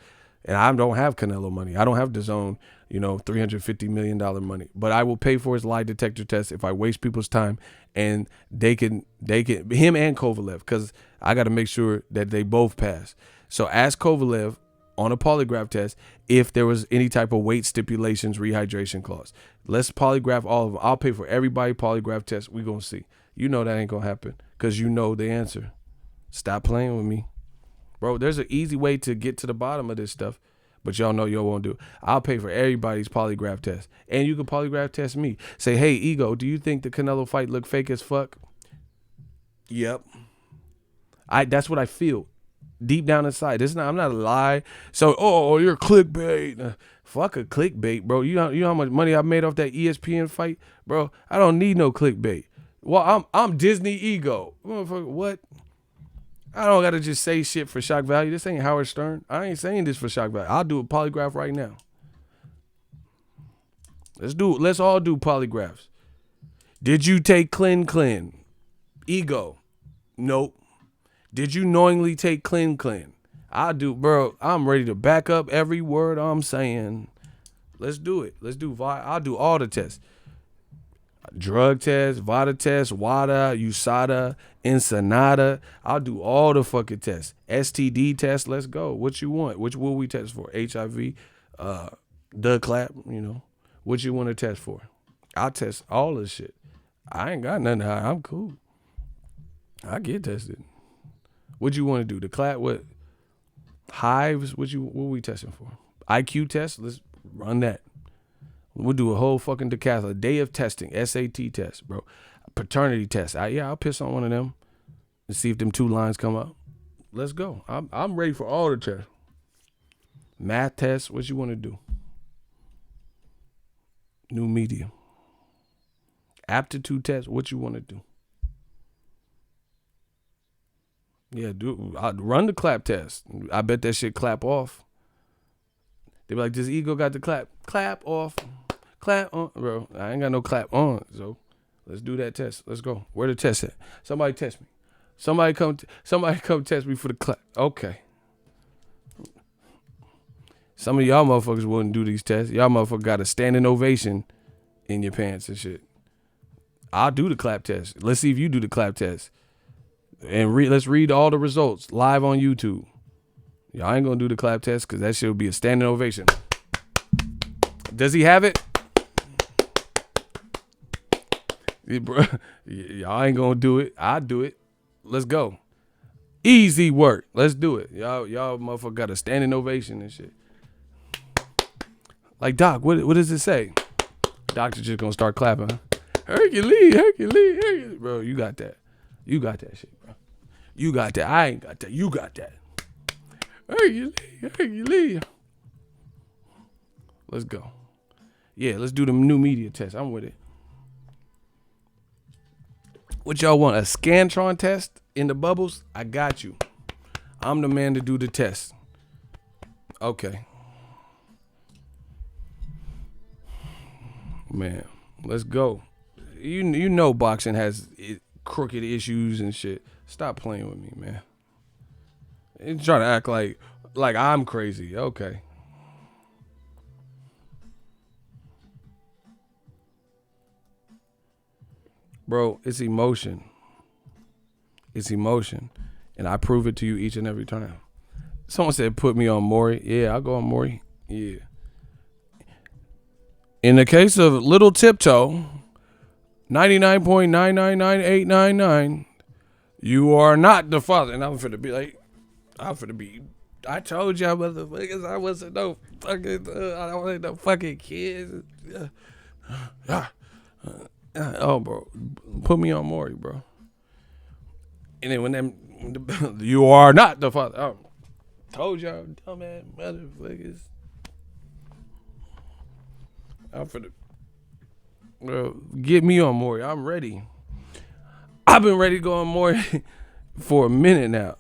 And I don't have Canelo money. I don't have Dazn, $350 million money. But I will pay for his lie detector test if I waste people's time. And they can, him and Kovalev, because I got to make sure that they both pass. So ask Kovalev on a polygraph test if there was any type of weight stipulations, rehydration clause. Let's polygraph all of them. I'll pay for everybody polygraph test. We're going to see. You know that ain't going to happen because you know the answer. Stop playing with me. Bro, there's an easy way to get to the bottom of this stuff, but y'all know y'all won't do it. I'll pay for everybody's polygraph test. And you can polygraph test me. Say, hey, Ego, do you think the Canelo fight looked fake as fuck? Yep. That's what I feel deep down inside. I'm not a lie. So, you're clickbait. Fuck a clickbait, bro. You know how much money I made off that ESPN fight? Bro, I don't need no clickbait. Well, I'm Disney Ego. What? I don't got to just say shit for shock value. This ain't Howard Stern. I ain't saying this for shock value. I'll do a polygraph right now. Let's all do polygraphs. Did you take Clen? Ego. Nope. Did you knowingly take Clen? I do, bro. I'm ready to back up every word I'm saying. Let's do it. I'll do all the tests. Drug test, VADA test, WADA, USADA, Ensenada. I'll do all the fucking tests. STD test, let's go. What you want? Which will we test for? HIV, the clap, What you want to test for? I'll test all this shit. I ain't got nothing high. I'm cool. I get tested. What you want to do? The clap, what? Hives, what we testing for? IQ test, let's run that. We'll do a whole fucking decathlon, a day of testing, SAT test, bro. Paternity test. I'll piss on one of them and see if them 2 lines come up. Let's go. I'm ready for all the tests. Math test, what you want to do? New media. Aptitude test, what you want to do? Yeah, run the clap test. I bet that shit clap off. They be like, this ego got the clap. Clap off. Clap on. Bro, I ain't got no clap on. So let's do that test. Let's go. Where the test at? Somebody test me. Somebody come test me for the clap. Okay. Some of y'all motherfuckers wouldn't do these tests. Y'all motherfuckers got a standing ovation in your pants and shit. I'll do the clap test. Let's see if you do the clap test. And let's read all the results live on YouTube. Y'all ain't gonna do the clap test because that shit will be a standing ovation. Does he have it? Yeah, bro, y'all ain't gonna do it. I'll do it. Let's go. Easy work. Let's do it. Y'all motherfucker got a standing ovation and shit. Like, Doc, what does it say? Doctor just gonna start clapping. Huh? Hercules. Bro, you got that. You got that shit, bro. You got that. I ain't got that. You got that. Hercules. Let's go. Yeah, let's do the new media test. I'm with it. What y'all want? A Scantron test in the bubbles? I got you. I'm the man to do the test. Okay. Man, let's go. You know boxing has crooked issues and shit. Stop playing with me, man. You trying to act like I'm crazy. Okay. Bro, it's emotion. It's emotion. And I prove it to you each and every time. Someone said put me on Maury. Yeah, I'll go on Maury. Yeah. In the case of Little Tiptoe, 99.999899, you are not the father. And I'm finna be, I told y'all motherfuckers I wasn't no fucking, I wasn't no fucking kids. Oh, bro, put me on Maury, bro. And then when you are not the father. Oh, told y'all, dumbass motherfuckers. I'm finna, bro, get me on Maury. I'm ready. I've been ready to go on Maury for a minute now.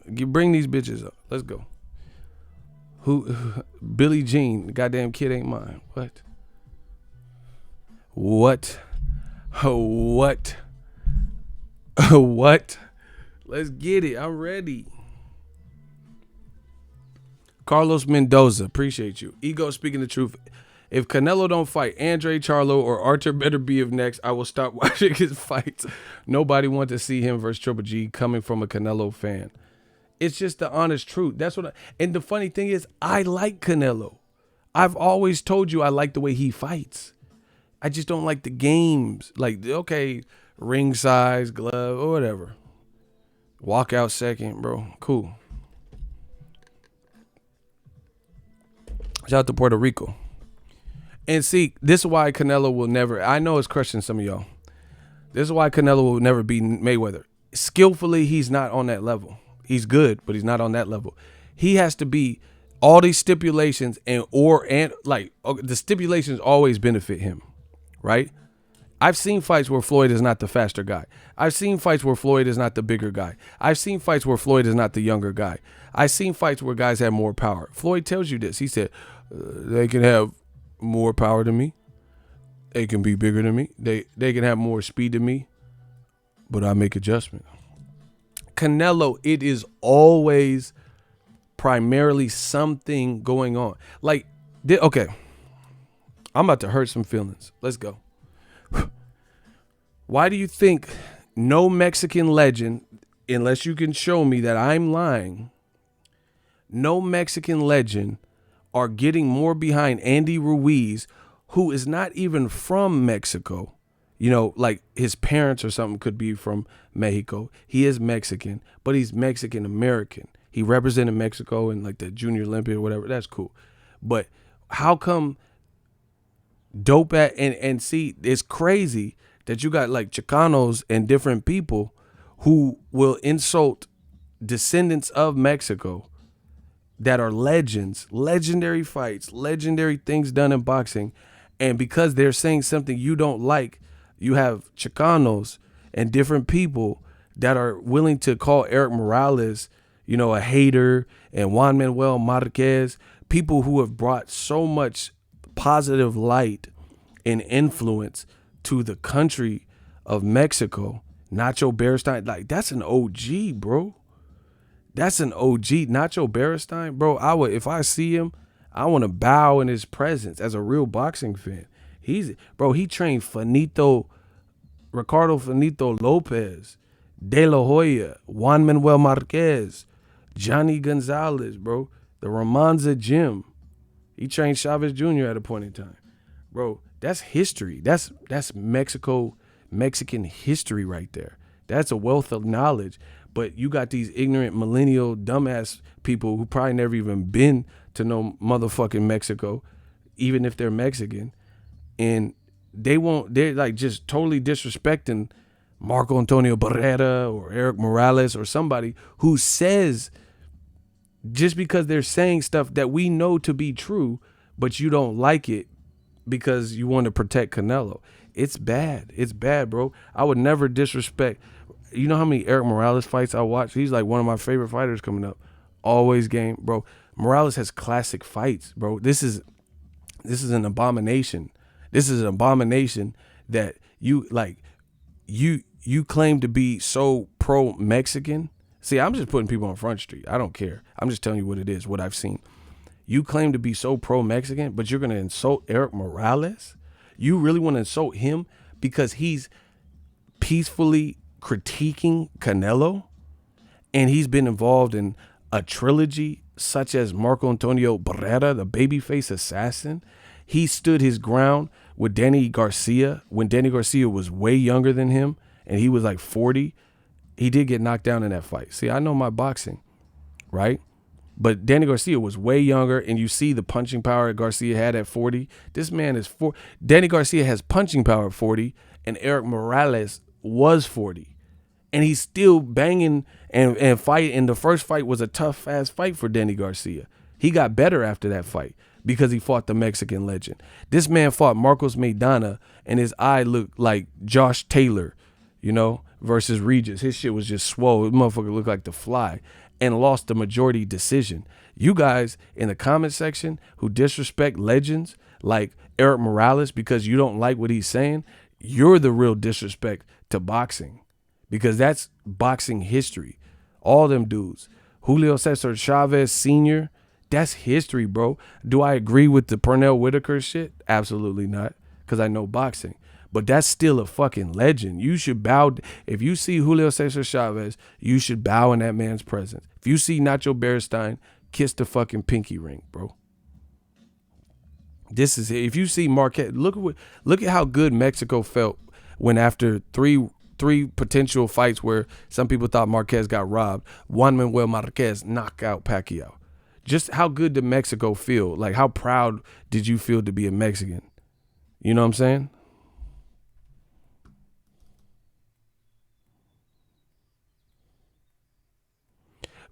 Bring these bitches up. Let's go. Billie Jean, the goddamn kid ain't mine. What? What? Let's get it. I'm ready. Carlos Mendoza, appreciate you. Ego speaking the truth. If Canelo don't fight Andre Charlo or Arthur better be of next, I will stop watching his fights. Nobody wants to see him versus Triple G coming from a Canelo fan. It's just the honest truth. That's what and the funny thing is, I like Canelo. I've always told you I like the way he fights. I just don't like the games. Like, okay, ring size, glove, or whatever. Walk out second, bro. Cool. Shout out to Puerto Rico. And see, this is why Canelo will never, I know it's crushing some of y'all. This is why Canelo will never beat Mayweather. Skillfully, he's not on that level. He's good, but he's not on that level. He has to be all these stipulations and the stipulations always benefit him, right? I've seen fights where Floyd is not the faster guy. I've seen fights where Floyd is not the bigger guy. I've seen fights where Floyd is not the younger guy. I've seen fights where guys have more power. Floyd tells you this. He said, they can have more power than me. They can be bigger than me. They can have more speed than me, but I make adjustments. Canelo, it is always primarily something going on. Like, okay, I'm about to hurt some feelings. Let's go. Why do you think no Mexican legend, unless you can show me that I'm lying, no Mexican legend are getting more behind Andy Ruiz, who is not even from Mexico? You know, like his parents or something could be from Mexico. He is Mexican, but he's Mexican American. He represented Mexico in like the Junior Olympic or whatever. That's cool. But how come dope at and see, it's crazy that you got like Chicanos and different people who will insult descendants of Mexico that are legends, legendary fights, legendary things done in boxing. And because they're saying something you don't like, you have Chicanos and different people that are willing to call Eric Morales, you know, a hater, and Juan Manuel Marquez, people who have brought so much positive light and influence to the country of Mexico. Nacho Beristain, like, that's an OG, bro. That's an OG. Nacho Beristain, bro. If I see him, I want to bow in his presence as a real boxing fan. He trained Ricardo Finito Lopez, De La Hoya, Juan Manuel Marquez, Johnny Gonzalez, bro. The Ramonza Gym. He trained Chavez Jr. at a point in time. Bro, that's history. That's Mexican history right there. That's a wealth of knowledge. But you got these ignorant millennial dumbass people who probably never even been to no motherfucking Mexico, even if they're Mexican. And they're like just totally disrespecting Marco Antonio Barrera or Eric Morales or somebody who says, just because they're saying stuff that we know to be true, but you don't like it because you want to protect Canelo. It's bad. It's bad, bro. I would never disrespect. You know how many Eric Morales fights I watch? He's like one of my favorite fighters coming up. Always game, bro. Morales has classic fights, bro. This is an abomination. This is an abomination that you claim to be so pro-Mexican. See, I'm just putting people on Front Street. I don't care. I'm just telling you what it is, what I've seen. You claim to be so pro-Mexican, but you're going to insult Eric Morales? You really want to insult him because he's peacefully critiquing Canelo? And he's been involved in a trilogy such as Marco Antonio Barrera, the babyface assassin. He stood his ground with Danny Garcia when Danny Garcia was way younger than him and he was like 40. He did get knocked down in that fight. See, I know my boxing, right? But Danny Garcia was way younger, and you see the punching power Garcia had at 40. This man is Danny Garcia has punching power at 40, and Eric Morales was 40. And he's still banging and fighting. And the first fight was a tough ass fight for Danny Garcia. He got better after that fight because he fought the Mexican legend. This man fought Marcos Maidana, and his eye looked like Josh Taylor, you know, versus Regis. His shit was just swole. This motherfucker looked like the Fly, and lost the majority decision. You guys in the comment section who disrespect legends like Eric Morales because you don't like what he's saying, you're the real disrespect to boxing, because that's boxing history. All them dudes. Julio Cesar Chavez Sr., that's history, bro. Do I agree with the Pernell Whitaker shit? Absolutely not, because I know boxing. But that's still a fucking legend. You should bow. If you see Julio Cesar Chavez, you should bow in that man's presence. If you see Nacho Beristain, kiss the fucking pinky ring, bro. This is it. If you see Marquez, look at how good Mexico felt when after three potential fights where some people thought Marquez got robbed, Juan Manuel Marquez knocked out Pacquiao. Just how good did Mexico feel? Like, how proud did you feel to be a Mexican? You know what I'm saying?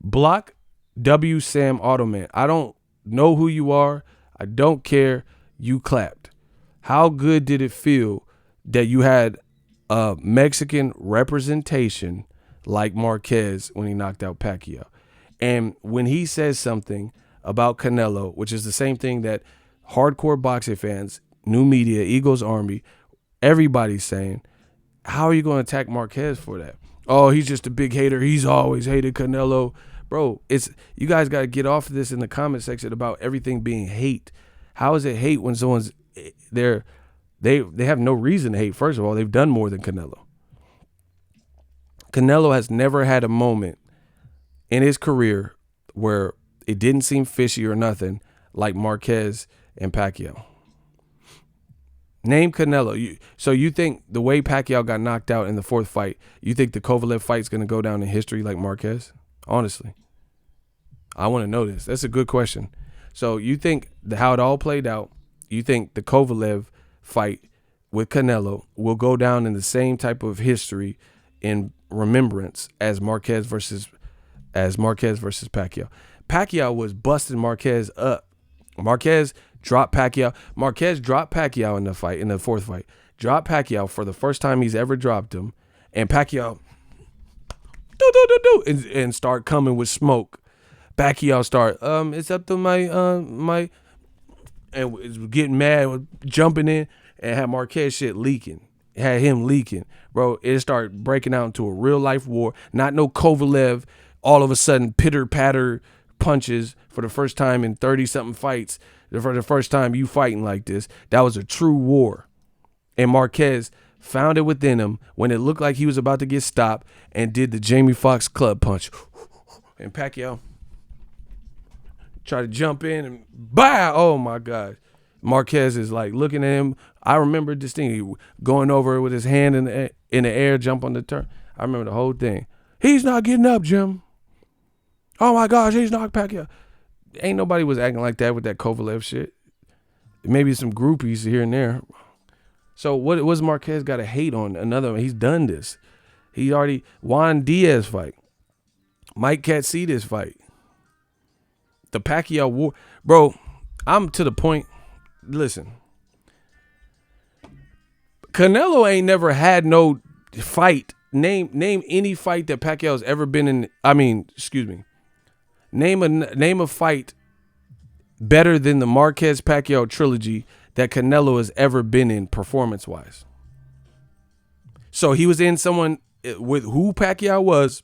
Block W Sam Automan. I don't know who you are. I don't care. You clapped. How good did it feel that you had a Mexican representation like Marquez when he knocked out Pacquiao? And when he says something about Canelo, which is the same thing that hardcore boxing fans, new media, Eagles Army, everybody's saying, how are you going to attack Marquez for that? Oh, he's just a big hater. He's always hated Canelo. Bro, you guys got to get off of this in the comment section about everything being hate. How is it hate when someone's they have no reason to hate? First of all, they've done more than Canelo. Canelo has never had a moment in his career where it didn't seem fishy or nothing like Marquez and Pacquiao. Name Canelo. So you think the way Pacquiao got knocked out in the 4th fight, you think the Kovalev fight's going to go down in history like Marquez? Honestly. I want to know this. That's a good question. So you think how it all played out, you think the Kovalev fight with Canelo will go down in the same type of history in remembrance as Marquez versus Pacquiao. Pacquiao was busting Marquez up. Marquez dropped Pacquiao. Marquez dropped Pacquiao in the 4th fight. Dropped Pacquiao for the first time he's ever dropped him. And Pacquiao and start coming with smoke. Pacquiao start, it's up to my and was getting mad, jumping in, and had Marquez shit leaking. Had him leaking. Bro, it started breaking out into a real life war. Not no Kovalev, all of a sudden pitter-patter punches for the first time in 30-something fights. For the first time you fighting like this. That was a true war. And Marquez found it within him when it looked like he was about to get stopped and did the Jamie Foxx club punch. And Pacquiao tried to jump in and bah! Oh my God. Marquez is like looking at him. I remember this thing going over with his hand in the air, jump on the turn. I remember the whole thing. He's not getting up, Jim. Oh my gosh, he's knocked Pacquiao. Ain't nobody was acting like that with that Kovalev shit. Maybe some groupies here and there. So what was Marquez got to hate on another? He's done this. He already Juan Diaz fight. Mike Katsidas fight. The Pacquiao war. Bro, I'm to the point. Listen. Canelo ain't never had no fight. Name any fight that Pacquiao's ever been in. I mean, excuse me. Name a fight better than the Marquez-Pacquiao trilogy that Canelo has ever been in performance-wise. So he was in someone with who Pacquiao was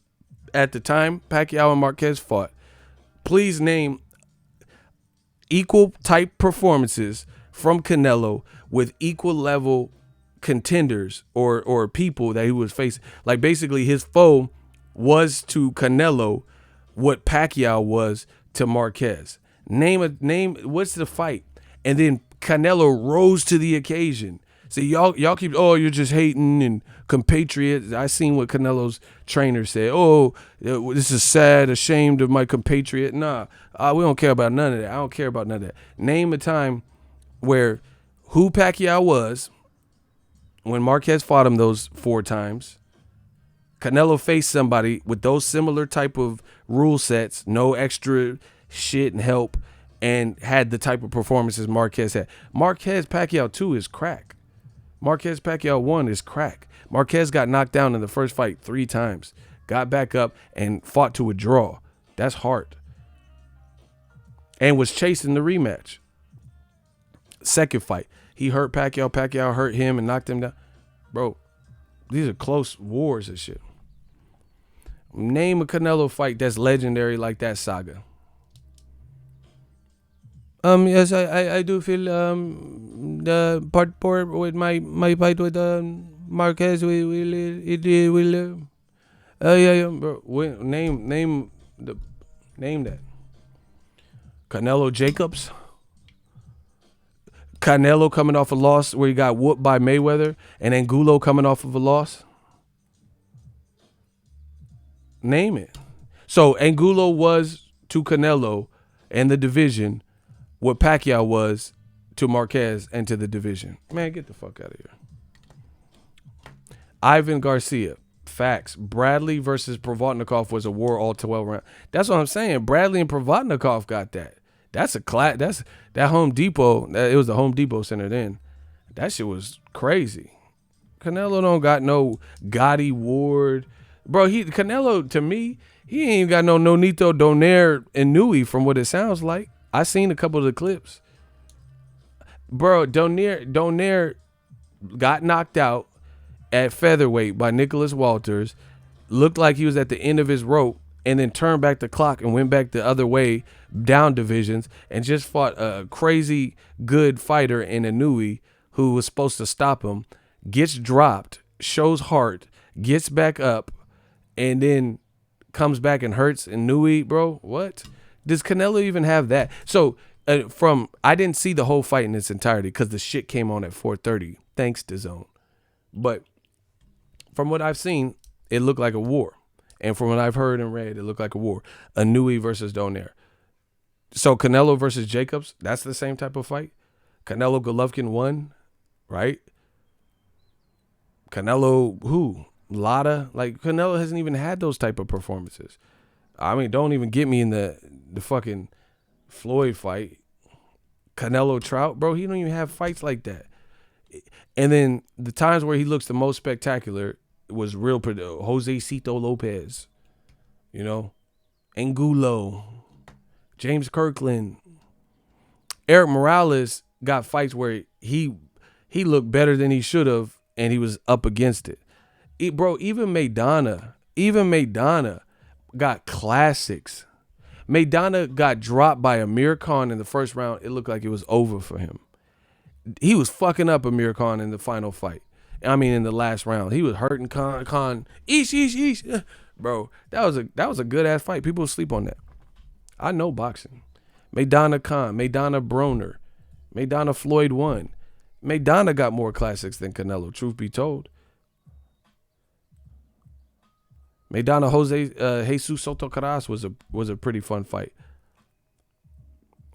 at the time Pacquiao and Marquez fought. Please name equal type performances from Canelo with equal level contenders or people that he was facing. Like basically his foe was to Canelo what Pacquiao was to Marquez. Name what's the fight? And then Canelo rose to the occasion. See, y'all keep, you're just hating and compatriots. I seen what Canelo's trainer said. This is sad, ashamed of my compatriot. Nah, we don't care about none of that. I don't care about none of that. Name a time where who Pacquiao was when Marquez fought him those 4 times. Canelo faced somebody with those similar type of rule sets, no extra shit and help, and had the type of performances Marquez had. Marquez Pacquiao 2 is crack. Marquez Pacquiao 1 is crack. Marquez got knocked down in the first fight 3 times, got back up and fought to a draw. That's hard. And was chasing the rematch. Second fight, he hurt Pacquiao. Pacquiao hurt him and knocked him down. Bro, these are close wars and shit. Name a Canelo fight that's legendary like that saga. Yes, I do feel the part 4 with my fight with Marquez will bro. Name that. Canelo Jacobs. Canelo coming off a loss where he got whooped by Mayweather, and Angulo coming off of a loss. Name it. So Angulo was to Canelo and the division what Pacquiao was to Marquez and to the division. Man, get the fuck out of here. Ivan Garcia. Facts. Bradley versus Provodnikov was a war all 12 round. That's what I'm saying. Bradley and Provodnikov got that. That's a class. That's that Home Depot. It was the Home Depot Center then. That shit was crazy. Canelo don't got no Gotti Ward. Bro, Canelo, to me, he ain't even got no Nonito Donaire Inoue from what it sounds like. I seen a couple of the clips. Bro, Donaire got knocked out at featherweight by Nicholas Walters. Looked like he was at the end of his rope and then turned back the clock and went back the other way down divisions and just fought a crazy good fighter in Inoue who was supposed to stop him, gets dropped, shows heart, gets back up, and then comes back and hurts Inoue, bro. What? Does Canelo even have that? So I didn't see the whole fight in its entirety because the shit came on at 4:30. Thanks to Dazn. But from what I've seen, it looked like a war. And from what I've heard and read, it looked like a war. Inoue versus Donaire. So Canelo versus Jacobs, that's the same type of fight. Canelo Golovkin won, right? Canelo who? Lada? Like, Canelo hasn't even had those type of performances. I mean, don't even get me in the fucking Floyd fight. Canelo Trout, bro, he don't even have fights like that. And then the times where he looks the most spectacular was real Jose Cito Lopez, you know, Angulo, James Kirkland. Eric Morales got fights where he looked better than he should have, and he was up against it. Bro, even Maidana got classics. Maidana got dropped by Amir Khan in the first round. It looked like it was over for him. He was fucking up Amir Khan in the final fight. I mean, in the last round, he was hurting Khan. Eesh. Bro, that was a good ass fight. People sleep on that. I know boxing. Maidana Khan, Maidana Broner, Maidana Floyd won. Maidana got more classics than Canelo, truth be told. Maidana Jesus Soto Caras was a pretty fun fight.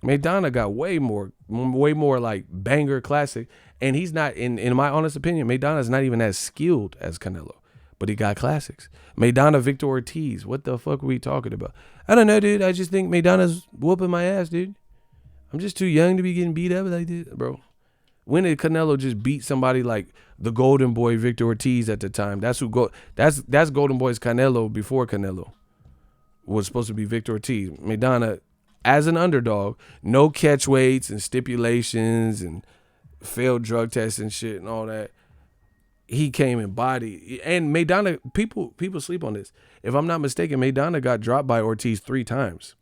Maidana got way more like banger classic, and he's not, in my honest opinion, Maidana's not even as skilled as Canelo, but he got classics. Maidana Victor Ortiz, what the fuck are we talking about? I don't know, dude. I just think Maidana's whooping my ass, dude. I'm just too young to be getting beat up like this, bro. When did Canelo just beat somebody like the Golden Boy Victor Ortiz at the time? That's Golden Boy's Canelo before Canelo was supposed to be Victor Ortiz. Maidana, as an underdog, no catch weights and stipulations and failed drug tests and shit and all that. He came in body. And Maidana, people sleep on this. If I'm not mistaken, Maidana got dropped by Ortiz 3 times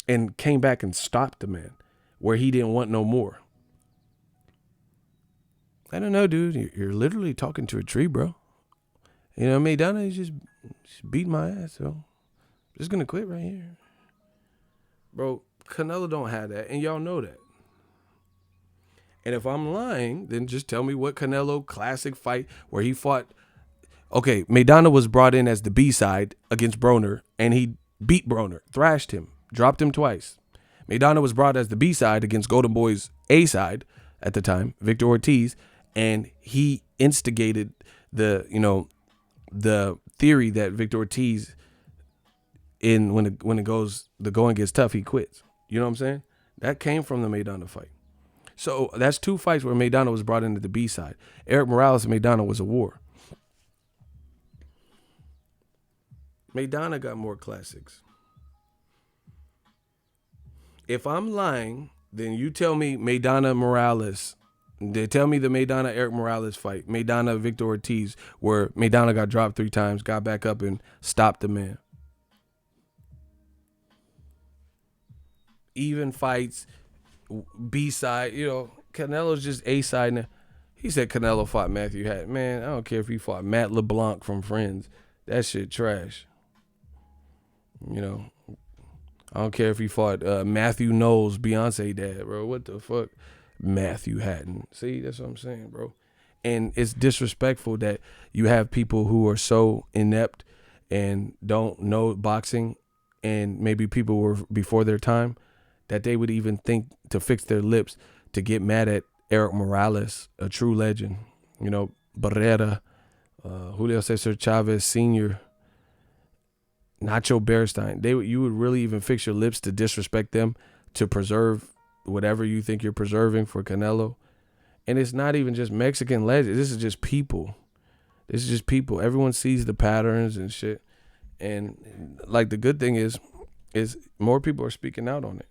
and came back and stopped the man where he didn't want no more. I don't know, dude. You're literally talking to a tree, bro. You know, Maidana just beat my ass, so I'm just going to quit right here. Bro, Canelo don't have that, and y'all know that. And if I'm lying, then just tell me what Canelo classic fight where he fought. Okay, Maidana was brought in as the B-side against Broner, and he beat Broner, thrashed him, dropped him twice. Maidana was brought as the B-side against Golden Boy's A-side at the time, Victor Ortiz, and he instigated the theory that Victor Ortiz, when the going gets tough, he quits. You know what I'm saying? That came from the Maidana fight. So that's 2 fights where Maidana was brought into the B side. Eric Morales and Maidana was a war. Maidana got more classics. If I'm lying, then you tell me Maidana Morales. They tell me the Maidana Eric Morales fight, Maidana Victor Ortiz, where Maidana got dropped 3 times, got back up and stopped the man. Even fights, B-side, Canelo's just A-side now. He said Canelo fought Matthew Hatton. Man, I don't care if he fought Matt LeBlanc from Friends. That shit trash. I don't care if he fought Matthew Knowles, Beyonce dad, bro. What the fuck? Matthew Hatton. See, that's what I'm saying, bro. And it's disrespectful that you have people who are so inept and don't know boxing, and maybe people were before their time, that they would even think to fix their lips to get mad at Eric Morales, a true legend. Barrera, Julio Cesar Chavez Sr., Nacho Beristain. You would really even fix your lips to disrespect them to preserve whatever you think you're preserving for Canelo. And it's not even just Mexican legends. This is just people. Everyone sees the patterns and shit. And like the good thing is more people are speaking out on it.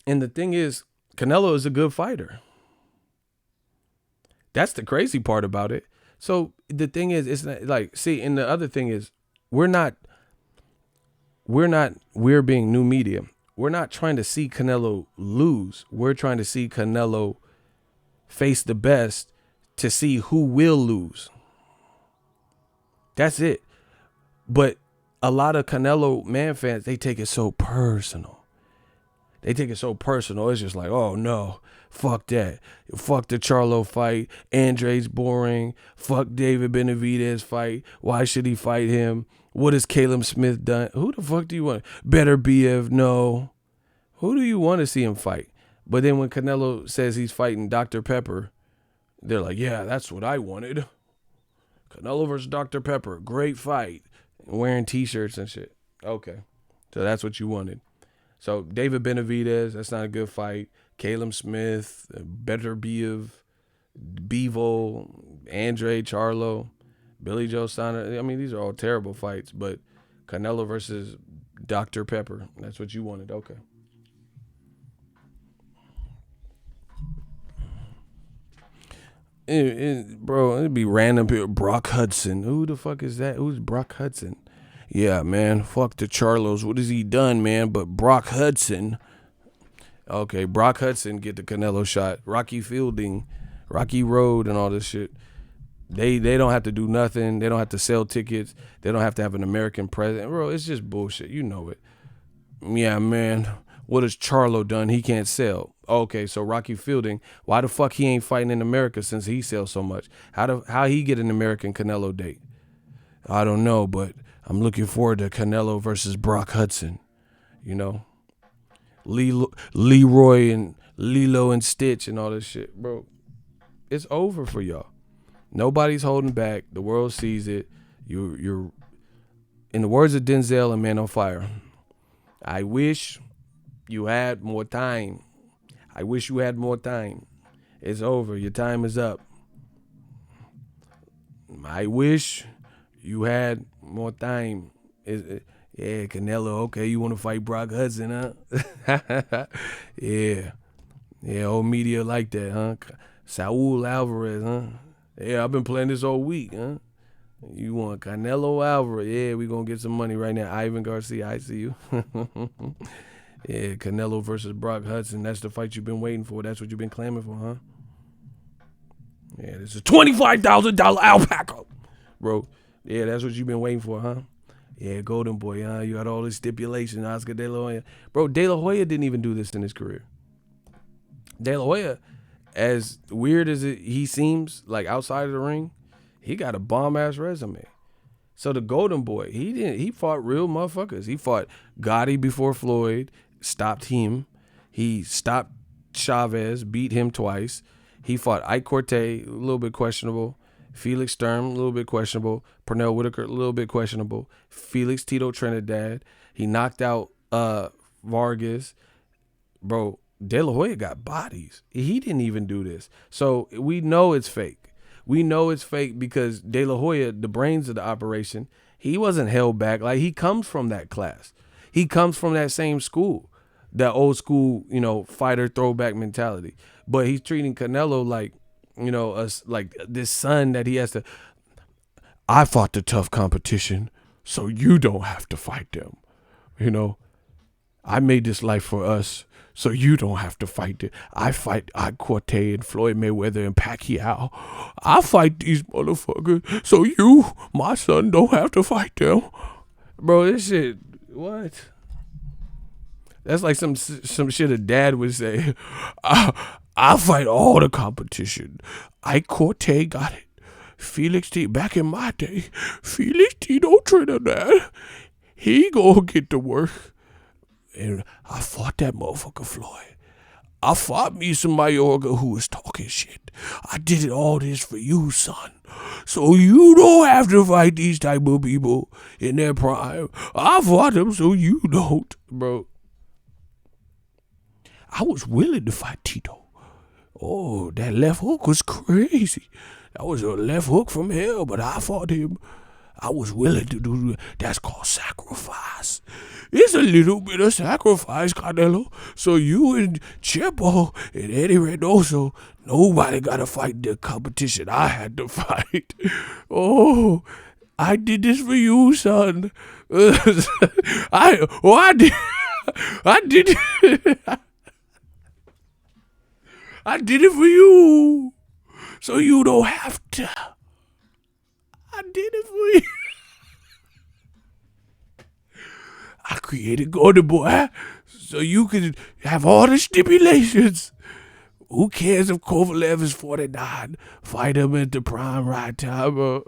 And the thing is, Canelo is a good fighter. That's the crazy part about it. So the thing is, it's not like, see, and the other thing is, we're being new media. We're not trying to see Canelo lose. We're trying to see Canelo face the best to see who will lose. That's it. But a lot of Canelo man fans, they take it so personal. They take it so personal. It's just like, oh no, fuck that. Fuck the Charlo fight. Andre's boring. Fuck David Benavidez fight. Why should he fight him? What has Caleb Smith done? Who the fuck do you want? Better BF, no. Who do you want to see him fight? But then when Canelo says he's fighting Dr. Pepper, they're like, yeah, that's what I wanted. Canelo versus Dr. Pepper, great fight. Wearing t-shirts and shit. Okay. So that's what you wanted. So David Benavidez, that's not a good fight. Caleb Smith, Better Bevo, Andre Charlo, Billy Joe Saunders. I mean, these are all terrible fights, but Canelo versus Dr. Pepper, that's what you wanted. Okay. Bro, it'd be random people. Brock Hudson. Who the fuck is that? Who's Brock Hudson? Yeah, man. Fuck the Charlos. What has he done, man? But Brock Hudson. Okay, Brock Hudson get the Canelo shot. Rocky Fielding, Rocky Road, and all this shit. They don't have to do nothing. They don't have to sell tickets. They don't have to have an American president. Bro, it's just bullshit. You know it. Yeah, man. What has Charlo done? He can't sell. Okay, so Rocky Fielding, why the fuck he ain't fighting in America since he sells so much? How he get an American Canelo date? I don't know, but I'm looking forward to Canelo versus Brock Hudson. You know, Leroy and Lilo and Stitch and all this shit, bro. It's over for y'all. Nobody's holding back. The world sees it. You're in the words of Denzel and Man on Fire. I wish you had more time. I wish you had more time. It's over. Your time is up. I wish you had more time. Yeah, Canelo, okay, you want to fight Brock Hudson, huh? Yeah, old media like that, huh? Saul Alvarez, huh? Yeah, I've been playing this all week, huh? You want Canelo Alvarez? Yeah, we gonna get some money right now. Ivan Garcia, I see you. Yeah, Canelo versus Brock Hudson. That's the fight you've been waiting for. That's what you've been clamoring for, huh? Yeah, this is a $25,000 alpaca, bro. Yeah, that's what you've been waiting for, huh? Yeah, Golden Boy, huh? You got all this stipulations, Oscar De La Hoya. Bro, De La Hoya didn't even do this in his career. De La Hoya, as weird as he seems, like outside of the ring, he got a bomb-ass resume. So the Golden Boy, he fought real motherfuckers. He fought Gotti before Floyd, stopped him. He stopped Chavez, beat him twice. He fought Ike Corte, a little bit questionable. Felix Sturm, a little bit questionable. Pernell Whitaker, a little bit questionable. Felix Tito Trinidad. He knocked out Vargas. Bro, De La Hoya got bodies. He didn't even do this. So we know it's fake. We know it's fake because De La Hoya, the brains of the operation, he wasn't held back. Like, he comes from that class. He comes from that same school, that old school, fighter throwback mentality. But he's treating Canelo like, like this son that he has to. I fought the tough competition, so you don't have to fight them. I made this life for us, so you don't have to fight it. I fight Corte and Floyd Mayweather and Pacquiao. I fight these motherfuckers, so you, my son, don't have to fight them. Bro, this shit, what? That's like some shit a dad would say. I fight all the competition. Ike Corte got it. Felix T, back in my day, Felix Tito Trinidad, he gonna get to work. And I fought that motherfucker Floyd. I fought me some Mayorga who was talking shit. I did all this for you, son. So you don't have to fight these type of people in their prime. I fought them so you don't, bro. I was willing to fight Tito. Oh, that left hook was crazy. That was a left hook from hell, but I fought him. I was willing to do that. That's called sacrifice. It's a little bit of sacrifice, Canelo. So you and Chepo and Eddie Reynoso, nobody got to fight the competition I had to fight. Oh, I did this for you, son. I did. I did. I did it for you, so you don't have to. I did it for you. I created Golden Boy so you can have all the stipulations. Who cares if Kovalev is 49? Fight him at the prime right time.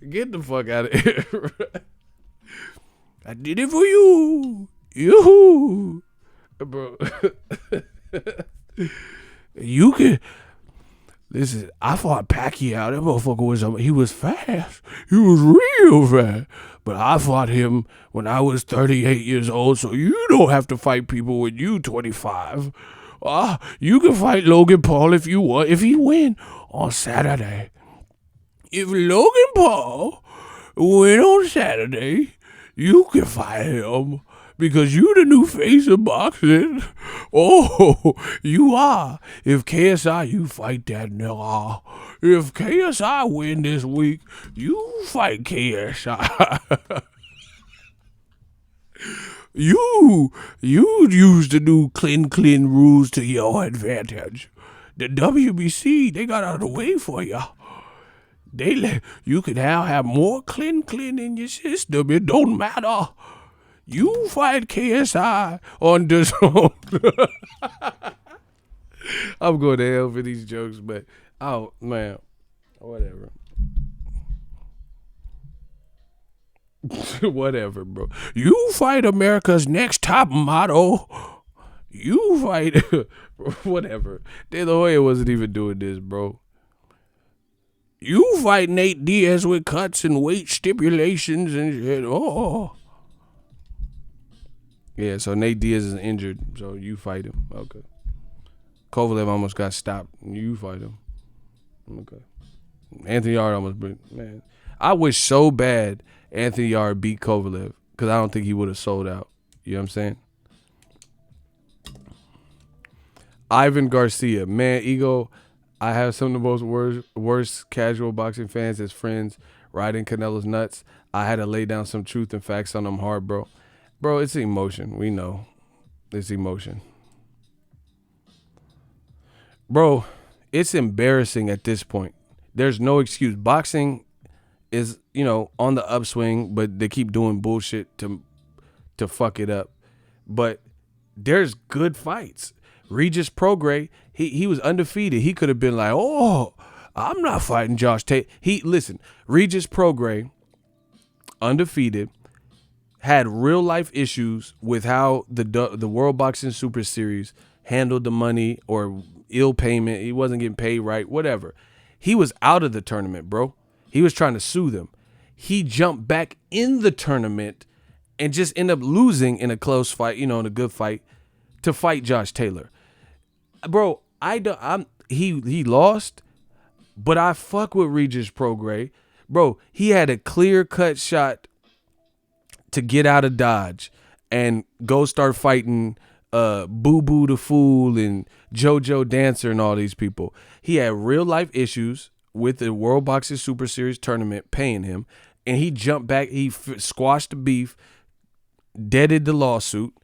Get the fuck out of here. I did it for you. Yoo-hoo. Bro. You can... Listen, I fought Pacquiao. That motherfucker he was fast. He was real fast. But I fought him when I was 38 years old, so you don't have to fight people when you 25. You can fight Logan Paul if you want, if he win on Saturday. If Logan Paul win on Saturday, you can fight him. Because you the new face of boxing. Oh, you are. If KSI, you fight that nigga. If KSI win this week, you fight KSI. You use the new Clen rules to your advantage. The WBC, they got out of the way for you. You can now have more Clen in your system. It don't matter. You fight KSI on this one. I'm going to hell for these jokes, but oh man, whatever. Whatever, bro. You fight America's Next Top Model. You fight whatever. De La Hoya wasn't even doing this, bro. You fight Nate Diaz with cuts and weight stipulations and shit. Oh. Yeah, so Nate Diaz is injured, so you fight him. Okay. Kovalev almost got stopped. You fight him. Okay. Anthony Yarde almost man. I wish so bad Anthony Yarde beat Kovalev because I don't think he would have sold out. You know what I'm saying? Ivan Garcia. Man, Ego, I have some of the most worst casual boxing fans as friends riding Canelo's nuts. I had to lay down some truth and facts on them hard, bro. Bro, it's emotion. We know. It's emotion. Bro, it's embarrassing at this point. There's no excuse. Boxing is, on the upswing, but they keep doing bullshit to fuck it up. But there's good fights. Regis Prograis, he was undefeated. He could have been like, oh, I'm not fighting Josh Tate. Listen, Regis Prograis, undefeated, had real life issues with how the World Boxing Super Series handled the money or ill payment. He wasn't getting paid right, whatever. He was out of the tournament, bro. He was trying to sue them. He jumped back in the tournament and just ended up losing in a close fight, in a good fight, to fight Josh Taylor. Bro, he lost, but I fuck with Regis Prograis. Bro, he had a clear-cut shot to get out of Dodge and go start fighting Boo Boo the Fool and JoJo Dancer and all these people. He had real life issues with the World Boxing Super Series tournament paying him, and he jumped back. He squashed the beef, deaded the lawsuit,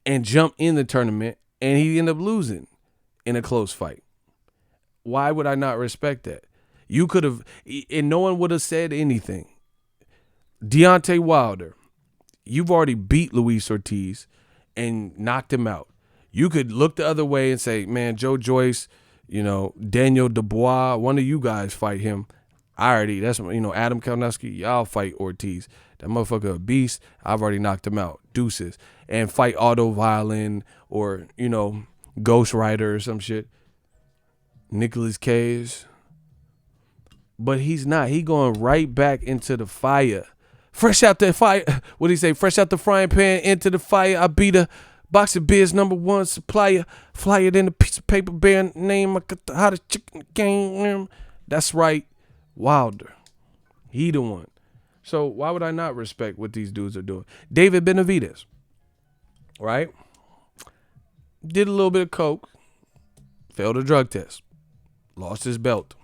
and jumped in the tournament, and he ended up losing in a close fight. Why would I not respect that? You could have, and no one would have said anything. Deontay Wilder, you've already beat Luis Ortiz and knocked him out. You could look the other way and say, man, Joe Joyce, Daniel Dubois, one of you guys fight him. That's Adam Kalnowski, y'all fight Ortiz. That motherfucker a beast. I've already knocked him out. Deuces. And fight Auto Violin or, Ghost Rider or some shit. Nicolas Cage. But he's not. He going right back into the fire. Fresh out the fire. What do he say? Fresh out the frying pan into the fire. I be the boxing biz #1 supplier. Flyer than a piece of paper bearing name. I got the hottest chicken game. That's right. Wilder. He the one. So why would I not respect what these dudes are doing? David Benavidez. Right? Did a little bit of coke. Failed a drug test. Lost his belt.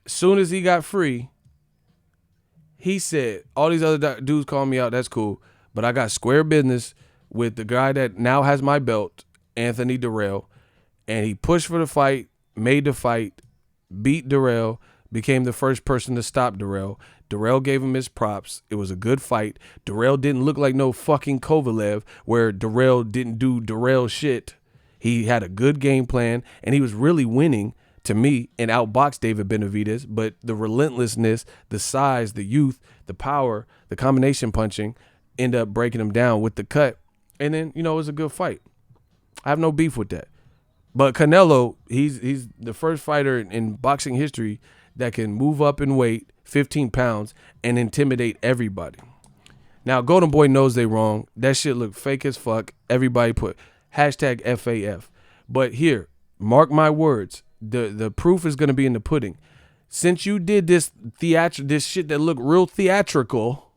Soon as he got free, he said, all these other dudes call me out. That's cool. But I got square business with the guy that now has my belt, Anthony Durrell. And he pushed for the fight, made the fight, beat Durrell, became the first person to stop Durrell. Durrell gave him his props. It was a good fight. Durrell didn't look like no fucking Kovalev where Durrell didn't do Durrell shit. He had a good game plan, and he was really winning to me and outboxed David Benavidez. But the relentlessness, the size, the youth, the power, the combination punching end up breaking him down with the cut. And then, it was a good fight. I have no beef with that. But Canelo, he's the first fighter in boxing history that can move up in weight 15 pounds and intimidate everybody. Now, Golden Boy knows they wrong. That shit looked fake as fuck. Everybody put hashtag FAF. But here, mark my words. The proof is going to be in the pudding. Since you did this shit that looked real theatrical,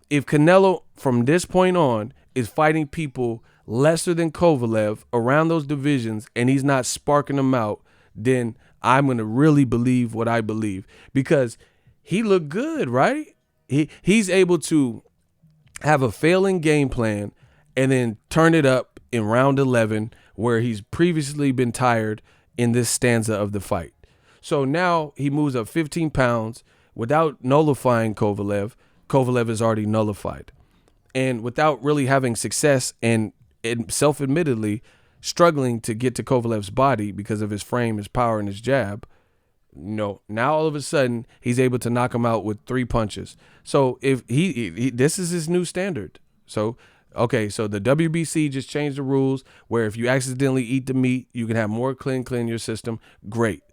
if Canelo from this point on is fighting people lesser than Kovalev around those divisions and he's not sparking them out, then I'm going to really believe what I believe, because he looked good, right? He's able to have a failing game plan and then turn it up in round 11 where he's previously been tired in this stanza of the fight. So now he moves up 15 pounds without nullifying Kovalev. Kovalev is already nullified. And without really having success and self-admittedly struggling to get to Kovalev's body because of his frame, his power, and his jab, now all of a sudden he's able to knock him out with 3 punches. So if he this is his new standard. So okay, so the WBC just changed the rules where if you accidentally eat the meat, you can have more clean in your system. Great.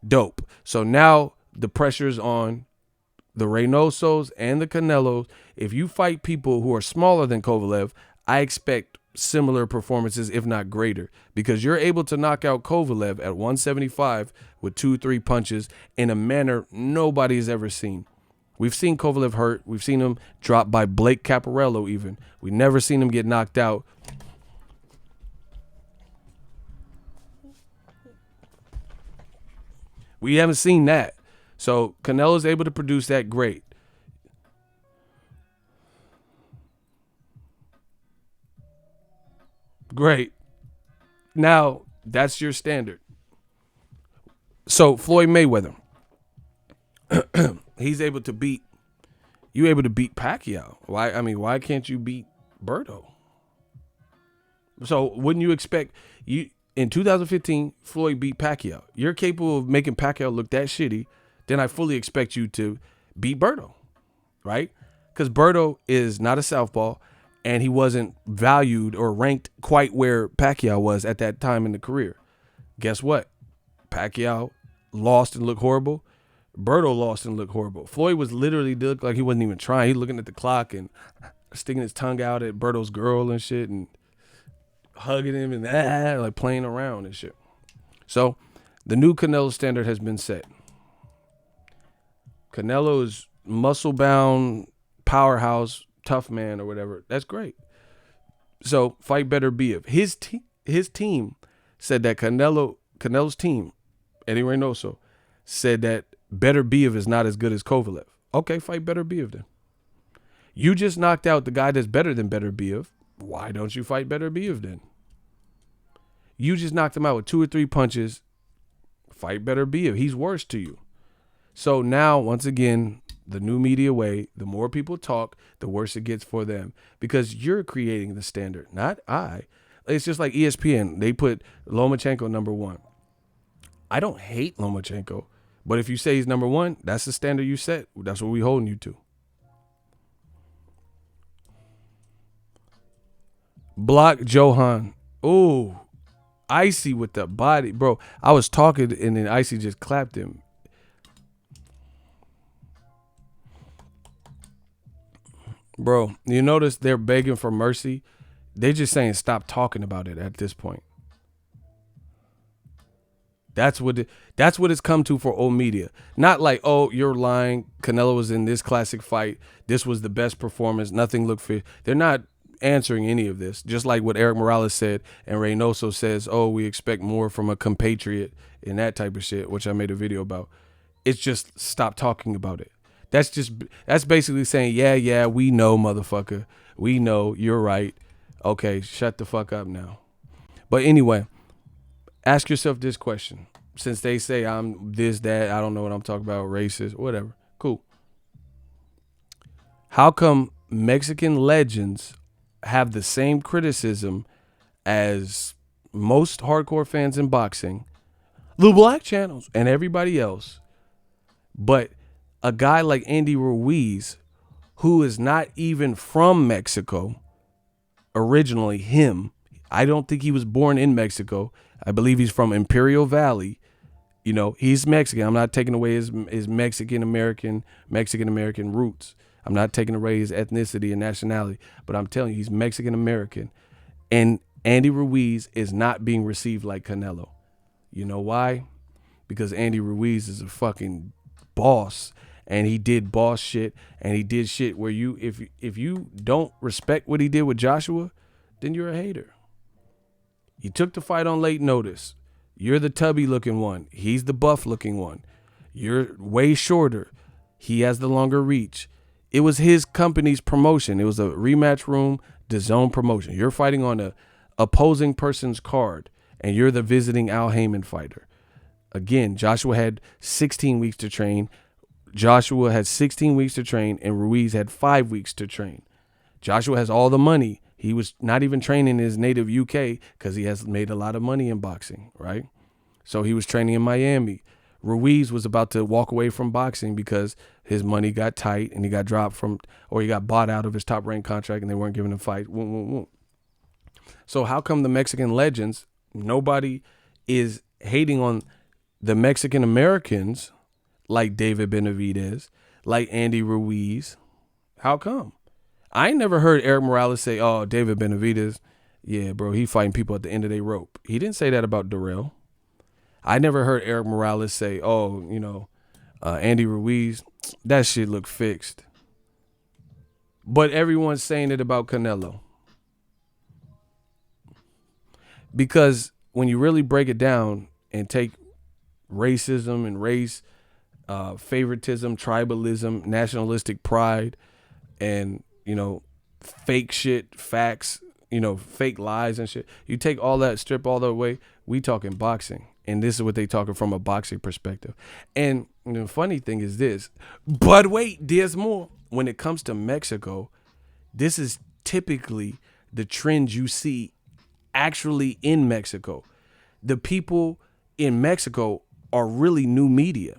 Dope. So now the pressure's on the Reynosos and the Canelos. If you fight people who are smaller than Kovalev, I expect similar performances, if not greater, because you're able to knock out Kovalev at 175 with 2-3 punches in a manner nobody has ever seen. We've seen Kovalev hurt. We've seen him dropped by Blake Caparello even. We've never seen him get knocked out. We haven't seen that. So Canelo's able to produce that, great. Great. Now, that's your standard. So Floyd Mayweather, he's able to beat Pacquiao. Why can't you beat Berto? So wouldn't you expect in 2015 Floyd beat Pacquiao? You're capable of making Pacquiao look that shitty, then I fully expect you to beat Berto, right? Because Berto is not a southpaw, and he wasn't valued or ranked quite where Pacquiao was at that time in the career. Guess what? Pacquiao lost and looked horrible. Berto lost and looked horrible. Floyd was literally looked like he wasn't even trying. He looking at the clock and sticking his tongue out at Berto's girl and shit and hugging him and like playing around and shit. So the new Canelo standard has been set. Canelo is muscle-bound, powerhouse, tough man or whatever. That's great. So fight better Biev. His team said that Canelo's team, Eddie Reynoso, said that better Biev is not as good as Kovalev. Okay, fight better Biev then. You just knocked out the guy that's better than better Biev. Why don't you fight better Biev then? You just knocked him out with 2 or 3 punches. Fight better Biev. He's worse to you. So now, once again, the new media way, the more people talk, the worse it gets for them, because you're creating the standard, not I. It's just like ESPN. They put Lomachenko number 1. I don't hate Lomachenko, but if you say he's number 1, that's the standard you set. That's what we holding you to. Block Johan. Ooh, Icy with the body. Bro, I was talking and then Icy just clapped him. Bro, you notice they're begging for mercy. They're just saying stop talking about it at this point. That's what it's come to for old media. Not like, oh, you're lying. Canelo was in this classic fight. This was the best performance. Nothing looked fair. They're not answering any of this. Just like what Eric Morales said, and Reynoso says, "Oh, we expect more from a compatriot," and that type of shit, which I made a video about. It's just stop talking about it. That's basically saying, yeah, we know, motherfucker. We know, you're right. Okay, shut the fuck up now. But anyway, ask yourself this question. Since they say I'm this, that, I don't know what I'm talking about, racist, whatever. Cool. How come Mexican legends have the same criticism as most hardcore fans in boxing, the black channels, and everybody else, but a guy like Andy Ruiz, who is not even from Mexico, originally I don't think he was born in Mexico. I believe he's from Imperial Valley. You know, he's Mexican. I'm not taking away his Mexican American roots. I'm not taking away his ethnicity and nationality, but I'm telling you, he's Mexican American. And Andy Ruiz is not being received like Canelo. You know why? Because Andy Ruiz is a fucking boss, and he did boss shit, and he did shit where if you don't respect what he did with Joshua, then you're a hater. He took the fight on late notice. You're the tubby looking one. He's the buff looking one. You're way shorter. He has the longer reach. It was his company's promotion. It was a rematch room, Dazn promotion. You're fighting on a opposing person's card, and you're the visiting Al Heyman fighter. Again, Joshua had 16 weeks to train. And Ruiz had 5 weeks to train. Joshua has all the money. He was not even training in his native UK because he has made a lot of money in boxing, right? So he was training in Miami. Ruiz was about to walk away from boxing because his money got tight and he got dropped he got bought out of his top rank contract and they weren't giving him a fight. So how come the Mexican legends, nobody is hating on the Mexican Americans like David Benavidez, like Andy Ruiz? How come? I ain't never heard Eric Morales say, "Oh, David Benavidez, yeah, bro, he fighting people at the end of their rope." He didn't say that about Darrell. I never heard Eric Morales say, "Oh, Andy Ruiz, that shit look fixed." But everyone's saying it about Canelo. Because when you really break it down and take racism and race, favoritism, tribalism, nationalistic pride, and, fake shit, facts, fake lies and shit. You take all that, strip all that away, we talking boxing. And this is what they talking from a boxing perspective. And the funny thing is this, but wait, there's more. When it comes to Mexico, this is typically the trend you see actually in Mexico. The people in Mexico are really new media.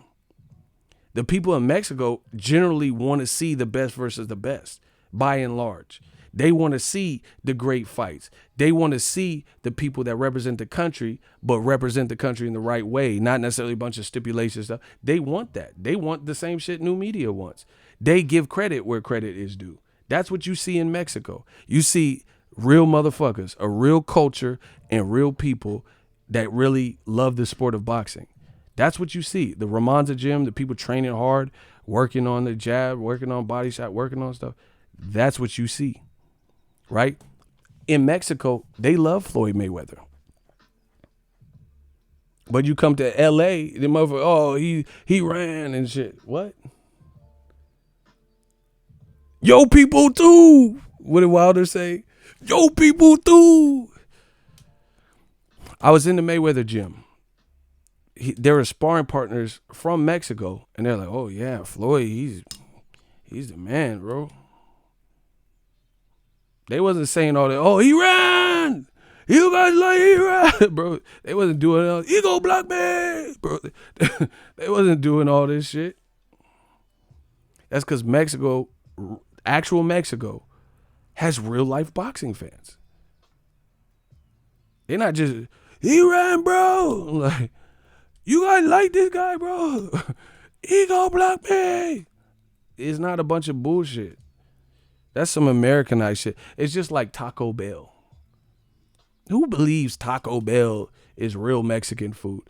The people in Mexico generally want to see the best versus the best, by and large. They want to see the great fights. They want to see the people that represent the country, but represent the country in the right way, not necessarily a bunch of stipulations stuff. They want that. They want the same shit new media wants. They give credit where credit is due. That's what you see in Mexico. You see real motherfuckers, a real culture, and real people that really love the sport of boxing. That's what you see. The Ramonza gym, the people training hard, working on the jab, working on body shot, working on stuff. That's what you see, right? In Mexico, they love Floyd Mayweather. But you come to L.A., the motherfucker, oh, he ran and shit. What? Yo, people too. What did Wilder say? Yo, people too. I was in the Mayweather gym. There were sparring partners from Mexico, and they're like, "Oh yeah, Floyd, he's the man, bro." They wasn't saying all that. "Oh, he ran. You guys like he ran, bro." They wasn't doing all. "He go block me, bro." They wasn't doing all this shit. That's because Mexico, actual Mexico, has real life boxing fans. They're not just he ran, bro. Like, you guys like this guy, bro? He gonna block me. It's not a bunch of bullshit. That's some Americanized shit. It's just like Taco Bell. Who believes Taco Bell is real Mexican food?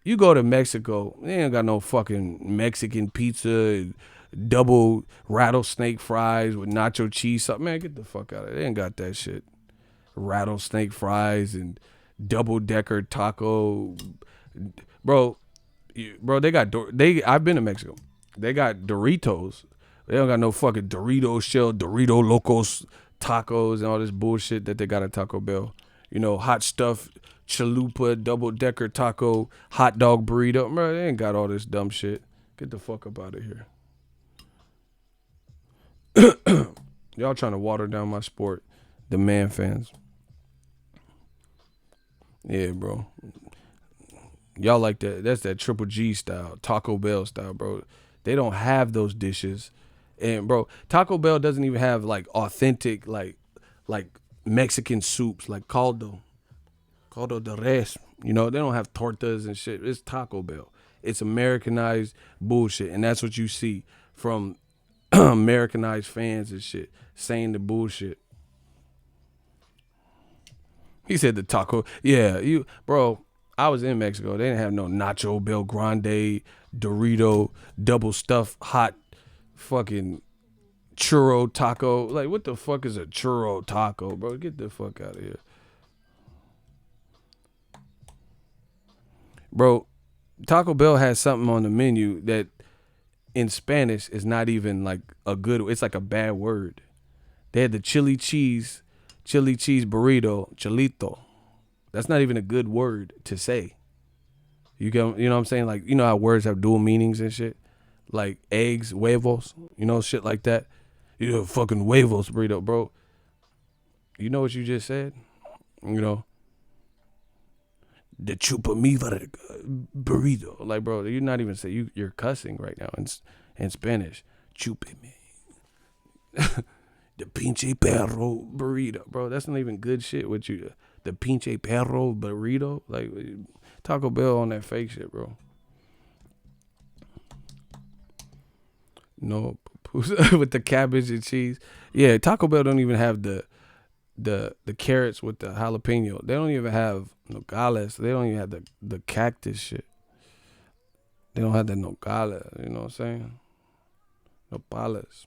You go to Mexico, they ain't got no fucking Mexican pizza, double rattlesnake fries with nacho cheese. Something, man, get the fuck out of it. They ain't got that shit. Rattlesnake fries and double decker taco, bro. They got I've been to Mexico. They got Doritos. They don't got no fucking Dorito shell, Dorito Locos tacos and all this bullshit that they got at Taco Bell. You know, hot stuff, chalupa, double decker taco, hot dog burrito. Bro, they ain't got all this dumb shit. Get the fuck up out of here. Y'all trying to water down my sport, the man fans. Yeah, bro. Y'all like that. That's that Triple G style, Taco Bell style, bro. They don't have those dishes. And bro, Taco Bell doesn't even have like authentic like Mexican soups like caldo de res. You know, they don't have tortas and shit. It's Taco Bell. It's Americanized bullshit, and that's what you see from Americanized fans and shit saying the bullshit. He said the taco. Yeah, bro. I was in Mexico. They didn't have no Nacho Bel Grande, Dorito, double stuffed hot fucking churro taco. Like, what the fuck is a churro taco, bro? Get the fuck out of here. Bro, Taco Bell has something on the menu that in Spanish is not even like a good, it's like a bad word. They had the chili cheese burrito, chilito. That's not even a good word to say. You know what I'm saying? Like, you know how words have dual meanings and shit? Like eggs, huevos, you know, shit like that. You know, fucking huevos burrito, bro. You know what you just said? You know, the chupa mi burrito. Like, bro, you're not even saying, you're cussing right now in Spanish. Chupe me. The pinche perro burrito. Bro, that's not even good shit with you. The pinche perro burrito. Like, Taco Bell on that fake shit, bro. No, with the cabbage and cheese. Yeah, Taco Bell don't even have the carrots with the jalapeno. They don't even have nogales. They don't even have the cactus shit. They don't have the nogales. You know what I'm saying? Nopales.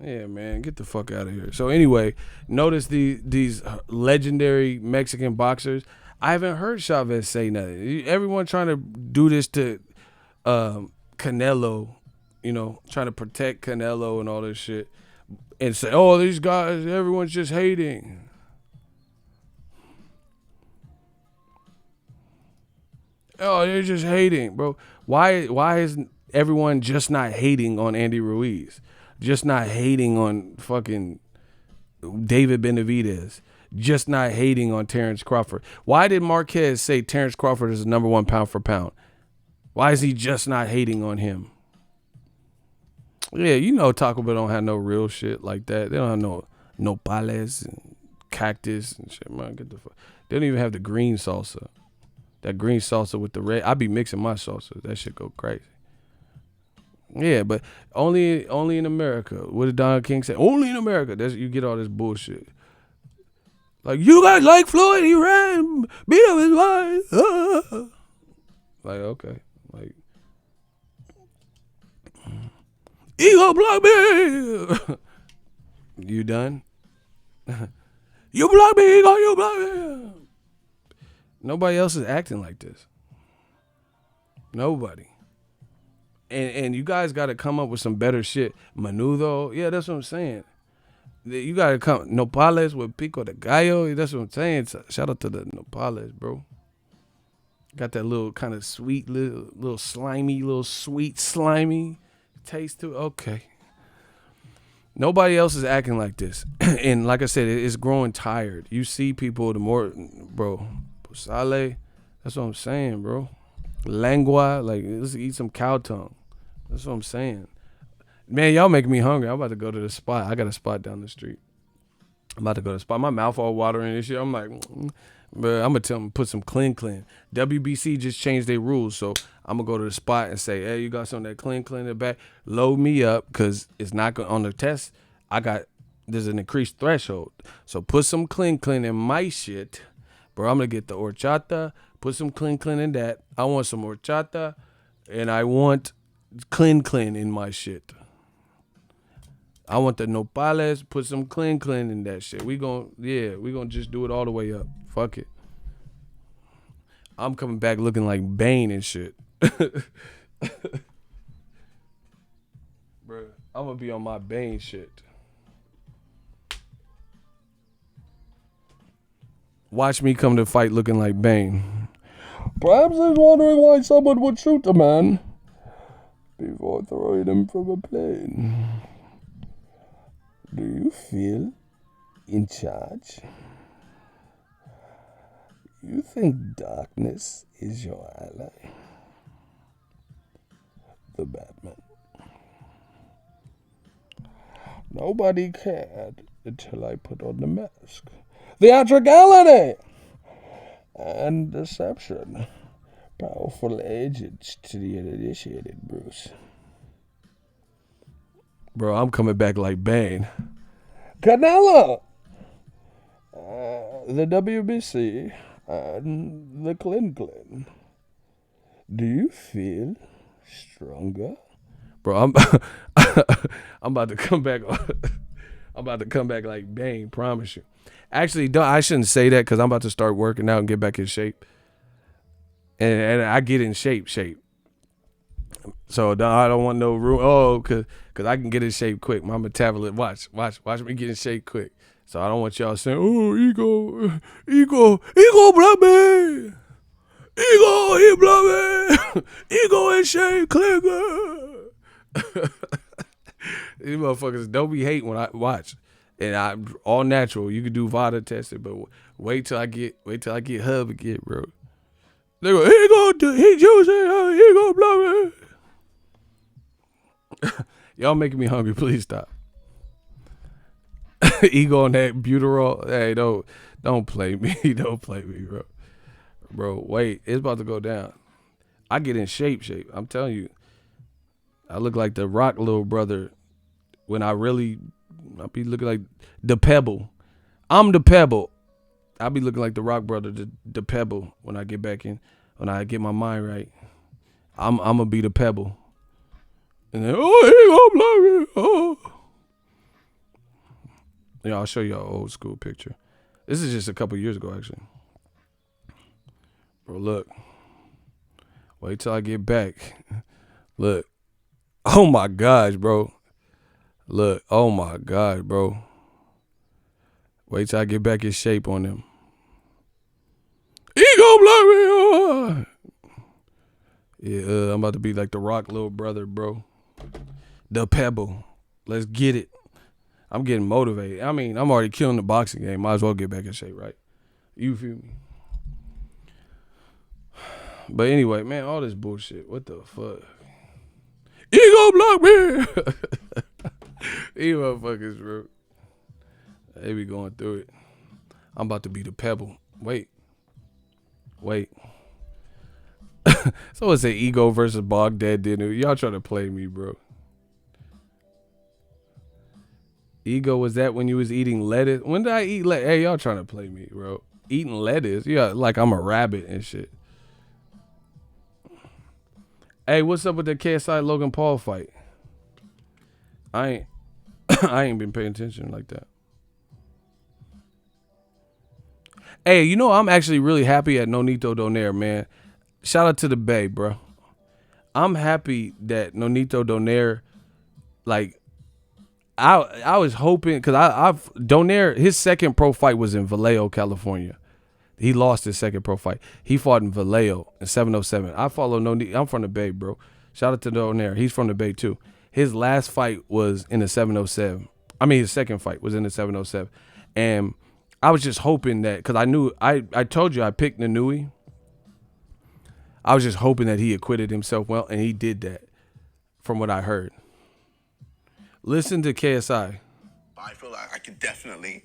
Yeah, man, get the fuck out of here. So anyway, notice these legendary Mexican boxers. I haven't heard Chavez say nothing. Everyone trying to do this to Canelo, you know, trying to protect Canelo and all this shit, and say, oh, these guys, everyone's just hating. Oh, they're just hating, bro. Why is everyone just not hating on Andy Ruiz? Just not hating on fucking David Benavidez. Just not hating on Terrence Crawford. Why did Marquez say Terrence Crawford is the number one pound for pound? Why is he just not hating on him? Yeah, you know Taco Bell don't have no real shit like that. They don't have no nopales and cactus and shit, man. Get the fuck. They don't even have the green salsa. That green salsa with the red. I be mixing my salsa. That shit go crazy. Yeah, but only in America. What did Don King say? Only in America. You get all this bullshit. Like, you guys like Floyd? He ran, beat up his wife. Like, okay. Like, he gonna block me. You done? You block me, you block me. Nobody else is acting like this. Nobody. And you guys got to come up with some better shit. Menudo, yeah, that's what I'm saying. You got to come. Nopales with pico de gallo, that's what I'm saying. Shout out to the nopales, bro. Got that little kind of sweet, little slimy, little sweet, slimy taste to it. Okay. Nobody else is acting like this. And like I said, it's growing tired. You see people, the more, bro, Posale, that's what I'm saying, bro. Lengua, like, let's eat some cow tongue. That's what I'm saying. Man, y'all make me hungry. I'm about to go to the spot. I got a spot down the street. I'm about to go to the spot. My mouth all watering and shit. I'm like, but I'm going to tell them put some Clen. WBC just changed their rules. So I'm going to go to the spot and say, hey, you got some of that Clen in the back? Load me up because it's not going on the test. There's an increased threshold. So put some Clen in my shit. Bro, I'm going to get the horchata. Put some Clen in that. I want some horchata. And I want Clen in my shit. I want the nopales, put some Clen in that shit. We gonna just do it all the way up. Fuck it. I'm coming back looking like Bane and shit. Bruh, I'm gonna be on my Bane shit. Watch me come to fight looking like Bane. Perhaps he's wondering why someone would shoot a man before throwing him from a plane. Do you feel in charge? You think darkness is your ally? The Batman. Nobody cared until I put on the mask. Theatricality and deception. Powerful agents to the uninitiated, Bruce. Bro, I'm coming back like Bane. Canelo! The WBC and the Clen. Do you feel stronger? Bro, I'm about to come back. I'm about to come back like Bane, promise you. Actually, I shouldn't say that because I'm about to start working out and get back in shape. And I get in shape. So I don't want no room. Oh, cause I can get in shape quick. My metabolism. Watch me get in shape quick. So I don't want y'all saying, "Oh, ego, black man, he black man, ego in shape, clicker." These motherfuckers don't be hating when I watch, and I'm all natural. You can do VADA testing, but wait till I get hub again, bro. They go, he juicy, he go black man. Y'all making me hungry. Please stop. Ego on that Buterol. Hey, don't play me. Don't play me, bro. Bro, wait. It's about to go down. I get in shape. I'm telling you. I look like the Rock little brother when I be looking like the Pebble. I'm the Pebble. I be looking like the Rock brother, the Pebble when I get back in, when I get my mind right. I'm going to be the Pebble. And then, oh, he gonna blow me. Oh. Yeah, I'll show you an old school picture. This is just a couple years ago, actually. Bro, look. Wait till I get back. Look. Oh, my gosh, bro. Look. Oh, my God, bro. Wait till I get back in shape on them. He gonna blow me. Oh. Yeah, I'm about to be like the Rock little brother, bro. The Pebble. Let's get it. I'm getting motivated. I mean, I'm already killing the boxing game. Might as well get back in shape, right? You feel me? But anyway, man, all this bullshit. What the fuck? He gonna block me. These motherfuckers, bro. They be going through it. I'm about to be the Pebble. Wait. Someone say Ego versus Baghdad dinner. Y'all trying to play me, bro. Ego, was that when you was eating lettuce? When did I eat lettuce? Hey, y'all trying to play me, bro. Eating lettuce? Yeah, like I'm a rabbit and shit. Hey, what's up with the KSI Logan Paul fight? I ain't been paying attention like that. Hey, you know, I'm actually really happy at Nonito Donaire, man. Shout out to the Bay, bro. I'm happy that Nonito Donaire, like, I was hoping, because Donaire, his second pro fight was in Vallejo, California. He lost his second pro fight. He fought in Vallejo in 707. I follow Nonito. I'm from the Bay, bro. Shout out to Donaire. He's from the Bay, too. His last fight was in the 707. I mean, his second fight was in the 707. And I was just hoping that, because I told you I picked Inoue. I was just hoping that he acquitted himself well, and he did that, from what I heard. Listen to KSI. I feel like I could definitely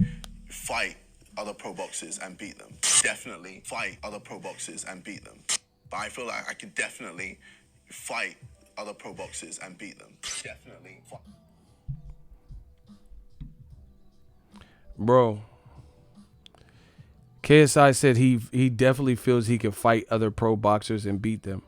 fight other pro boxers and beat them. Definitely fight other pro boxers and beat them. But I feel like I could definitely fight other pro boxers and beat them. Definitely. Bro, KSI said he definitely feels he can fight other pro boxers and beat them.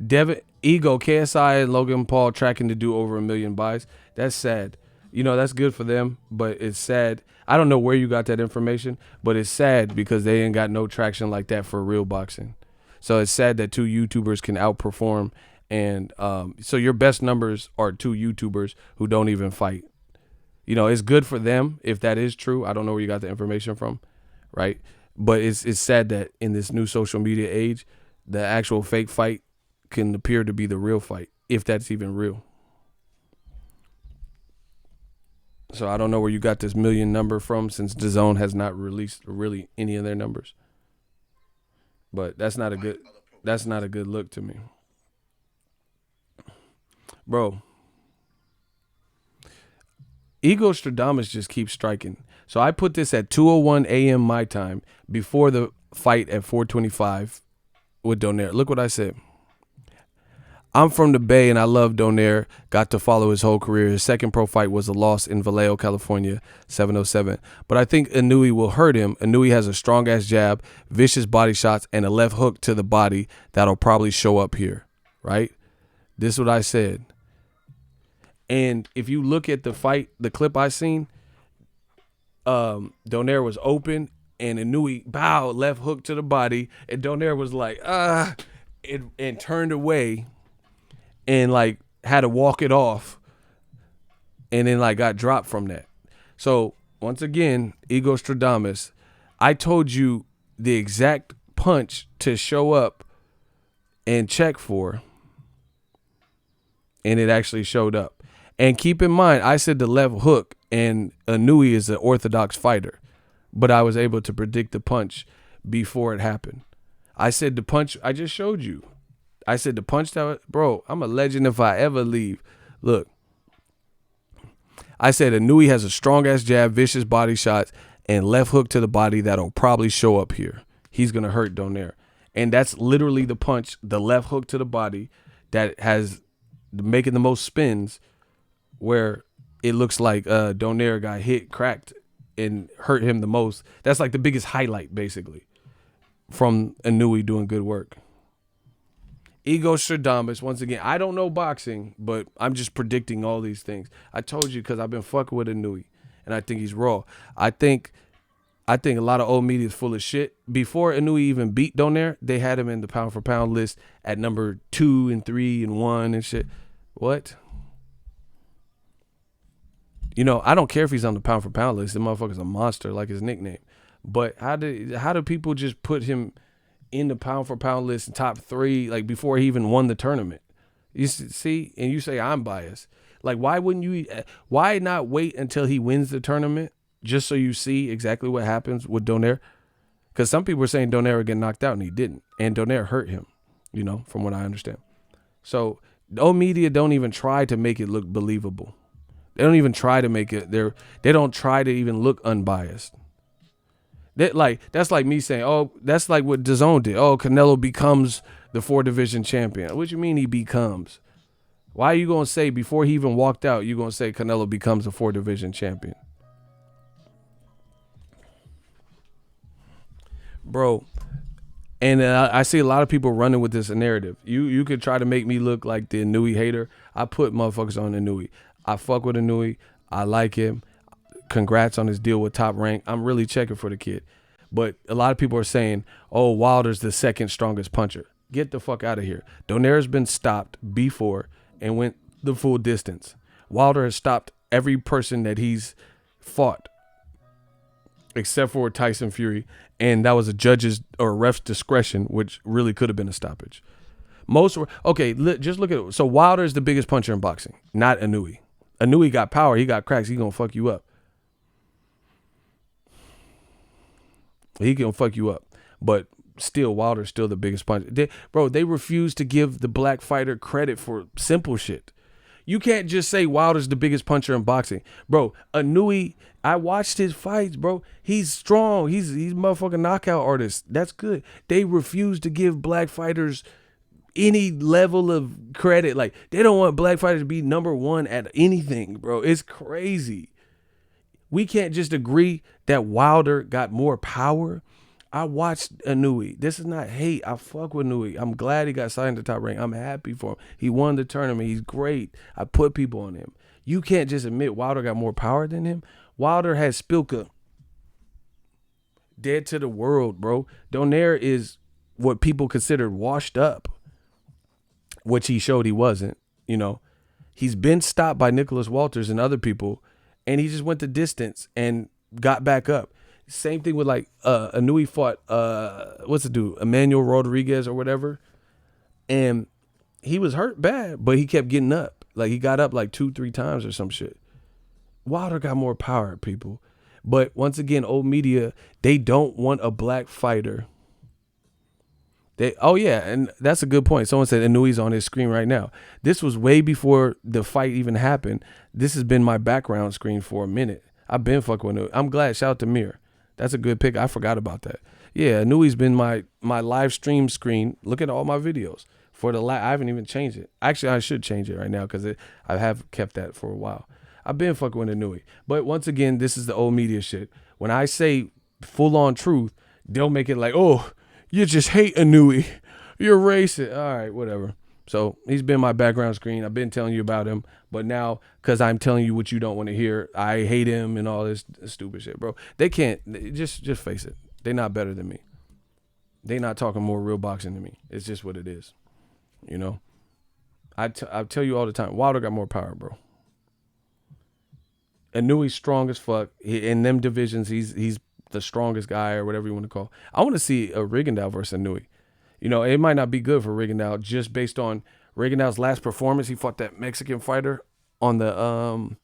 Devin Ego, KSI, and Logan Paul tracking to do over 1 million buys. That's sad. You know, that's good for them, but it's sad. I don't know where you got that information, but it's sad because they ain't got no traction like that for real boxing. So it's sad that two YouTubers can outperform, and so your best numbers are two YouTubers who don't even fight. You know, it's good for them if that is true. I don't know where you got the information from, right? But it's sad that in this new social media age, the actual fake fight can appear to be the real fight, if that's even real. So I don't know where you got this million number from, since Dazn has not released really any of their numbers. But that's not a good look to me. Bro, Ego Stradamus just keeps striking. So I put this at 2:01 a.m. my time before the fight at 4:25 with Donaire. Look what I said. I'm from the Bay and I love Donaire. Got to follow his whole career. His second pro fight was a loss in Vallejo, California, 707. But I think Inoue will hurt him. Inoue has a strong-ass jab, vicious body shots, and a left hook to the body that'll probably show up here, right? This is what I said. And if you look at the fight, the clip I seen, Donaire was open and Inoue bow, left hook to the body, and Donaire was like, and turned away and like had to walk it off, and then like got dropped from that. So once again, Ego Stradamus, I told you the exact punch to show up and check for, and it actually showed up. And keep in mind, I said the left hook, and Inoue is an orthodox fighter, but I was able to predict the punch before it happened. I said the punch, I just showed you. I said the punch that, bro, I'm a legend if I ever leave. Look, I said Inoue has a strong-ass jab, vicious body shots, and left hook to the body that'll probably show up here. He's going to hurt Donaire. And that's literally the punch, the left hook to the body that has making the most spins, where it looks like Donaire got hit, cracked, and hurt him the most. That's like the biggest highlight, basically, from Inoue doing good work. Ego Stradamus, once again, I don't know boxing, but I'm just predicting all these things. I told you because I've been fucking with Inoue, and I think he's raw. I think a lot of old media is full of shit. Before Inoue even beat Donaire, they had him in the pound for pound list at number 2 and 3 and 1 and shit. What? You know, I don't care if he's on the pound for pound list. The motherfucker's a monster, like his nickname. But how do people just put him in the pound for pound list in top 3, like before he even won the tournament? You see, and you say I'm biased. Like, why not wait until he wins the tournament just so you see exactly what happens with Donaire? Because some people were saying Donaire would get knocked out, and he didn't. And Donaire hurt him, you know, from what I understand. So the old media don't even try to make it look believable. They don't even try to make it, they don't try to even look unbiased. That's like me saying, oh, that's like what Dazn did. Oh, Canelo becomes the 4-division champion. What do you mean he becomes? Why are you going to say, before he even walked out, you're going to say Canelo becomes a 4-division champion? Bro, and I see a lot of people running with this narrative. You could try to make me look like the Inoue hater. I put motherfuckers on Inoue. I fuck with Inoue. I like him. Congrats on his deal with Top Rank. I'm really checking for the kid. But a lot of people are saying, oh, Wilder's the second strongest puncher. Get the fuck out of here. Donaire's been stopped before and went the full distance. Wilder has stopped every person that he's fought except for Tyson Fury, and that was a judge's or ref's discretion, which really could have been a stoppage. Just look at it. So Wilder is the biggest puncher in boxing, not Inoue. Inoue got power. He got cracks. He gonna fuck you up. He gonna fuck you up. But still, Wilder's still the biggest puncher. They refuse to give the black fighter credit for simple shit. You can't just say Wilder's the biggest puncher in boxing. Bro, Inoue, I watched his fights, bro. He's strong. He's motherfucking knockout artist. That's good. They refuse to give black fighters any level of credit. Like, they don't want black fighters to be number 1 at anything, bro. It's crazy. We can't just agree that Wilder got more power I watched Inoue. This is not hate. I fuck with Inoue. I'm glad he got signed to Top Rank. I'm happy for him. He won the tournament. He's great. I put people on him. You can't just admit Wilder got more power than him. Wilder has Spilka dead to the world, bro. Donaire is what people considered washed up, which he showed he wasn't. You know, he's been stopped by Nicholas Walters and other people, and he just went the distance and got back up. Same thing with like Inoue fought what's the dude, Emmanuel Rodriguez or whatever, and he was hurt bad, but he kept getting up. Like he got up like 2-3 times or some shit. Wilder got more power, people. But once again, old media, they don't want a black fighter. Oh yeah, and that's a good point. Someone said Inoue's on his screen right now. This was way before the fight even happened. This has been my background screen for a minute. I've been fucking with Inoue. I'm glad. Shout out to Mir. That's a good pick. I forgot about that. Yeah, Inoue's been my live stream screen. Look at all my videos. I haven't even changed it. Actually, I should change it right now because I have kept that for a while. I've been fucking with Inoue. But once again, this is the old media shit. When I say full-on truth, they'll make it like, oh, you just hate Inoue. You're racist. All right, whatever. So he's been my background screen. I've been telling you about him. But now, because I'm telling you what you don't want to hear, I hate him and all this stupid shit, bro. They can't. Just face it. They're not better than me. They're not talking more real boxing than me. It's just what it is. You know? I tell you all the time, Wilder got more power, bro. Inoue's strong as fuck. In them divisions, he's the strongest guy or whatever you want to call. I want to see a Rigondeaux versus Inoue. You know, it might not be good for Rigondeaux just based on Rigondeaux's last performance. He fought that Mexican fighter on the,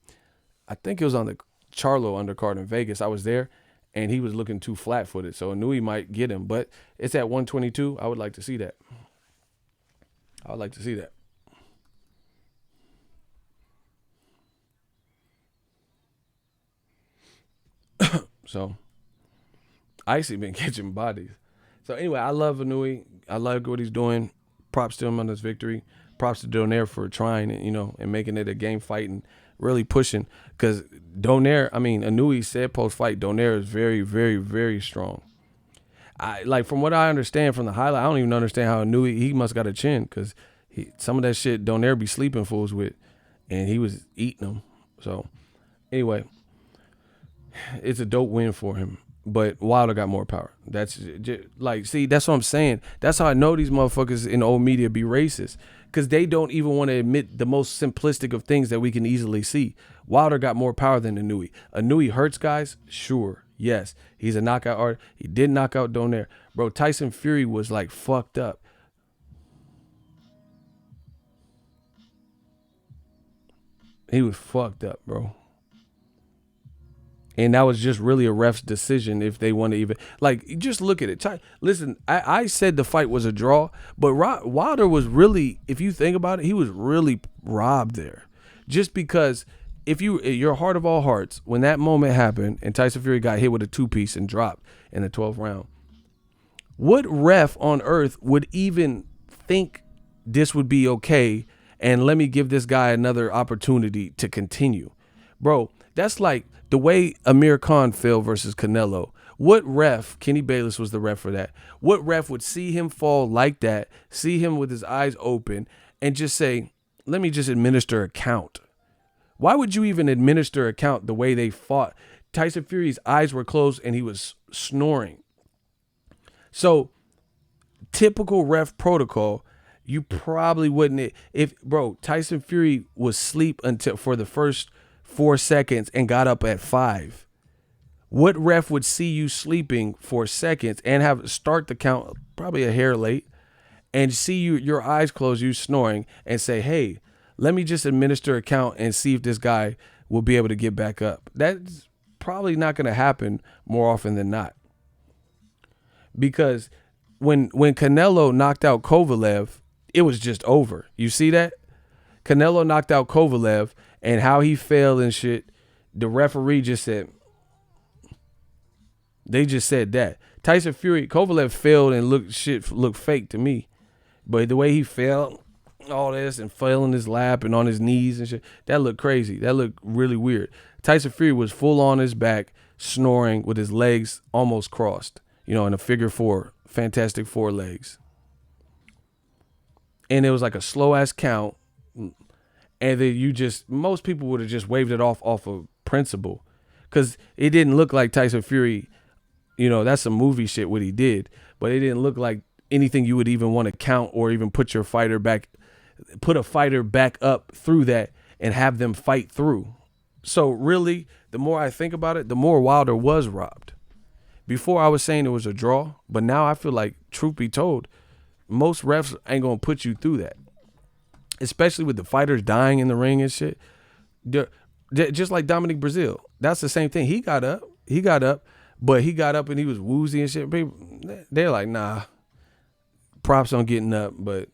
I think it was on the Charlo undercard in Vegas. I was there, and he was looking too flat-footed. So Inoue might get him, but it's at 122. I would like to see that. I would like to see that. So, Icy been catching bodies. So anyway, I love Inoue. I like what he's doing. Props to him on his victory. Props to Donaire for trying it, you know, and making it a game fight and really pushing. Because Inoue said post-fight, Donaire is very, very, very strong. From what I understand from the highlight, I don't even understand how Inoue, he must got a chin because some of that shit Donaire be sleeping fools with, and he was eating them. So anyway, it's a dope win for him. But Wilder got more power. That's see, that's what I'm saying. That's how I know these motherfuckers in old media be racist. Because they don't even want to admit the most simplistic of things that we can easily see. Wilder got more power than Inoue. Inoue hurts guys? Sure. Yes. He's a knockout artist. He did knock out Donaire. Bro, Tyson Fury was like fucked up. He was fucked up, bro. And that was just really a ref's decision if they want to even, just look at it. Listen, I said the fight was a draw, but Wilder was really, if you think about it, he was really robbed there. Just because if your heart of all hearts, when that moment happened and Tyson Fury got hit with a 2-piece and dropped in the 12th round, what ref on earth would even think this would be okay and let me give this guy another opportunity to continue? Bro, that's like the way Amir Khan fell versus Canelo. What ref, Kenny Bayless was the ref for that. What ref would see him fall like that, see him with his eyes open, and just say, let me just administer a count? Why would you even administer a count the way they fought? Tyson Fury's eyes were closed and he was snoring. So, typical ref protocol, you probably wouldn't. Tyson Fury was asleep for the first 4 seconds and got up at 5. What ref would see you sleeping for seconds and start the count probably a hair late and see your eyes closed, you snoring, and say, hey, let me just administer a count and see if this guy will be able to get back up? That's probably not going to happen more often than not. Because when Canelo knocked out Kovalev, it was just over. You see that? Canelo knocked out Kovalev, and how he fell and shit, the referee just said, they just said that. Tyson Fury, Kovalev failed and looked fake to me. But the way he fell, all this, and fell in his lap and on his knees and shit, that looked crazy. That looked really weird. Tyson Fury was full on his back, snoring with his legs almost crossed. in a figure four, fantastic four legs. And it was like a slow ass count. And then most people would have just waved it off of principle. Because it didn't look like Tyson Fury, that's some movie shit what he did. But it didn't look like anything you would even want to count or even put a fighter back up through that and have them fight through. So really, the more I think about it, the more Wilder was robbed. Before I was saying it was a draw, but now I feel like, truth be told, most refs ain't going to put you through that. Especially with the fighters dying in the ring and shit. They're just like Dominic Breazeale. That's the same thing. He got up, but he got up and he was woozy and shit. People, they're like, nah, props on getting up, but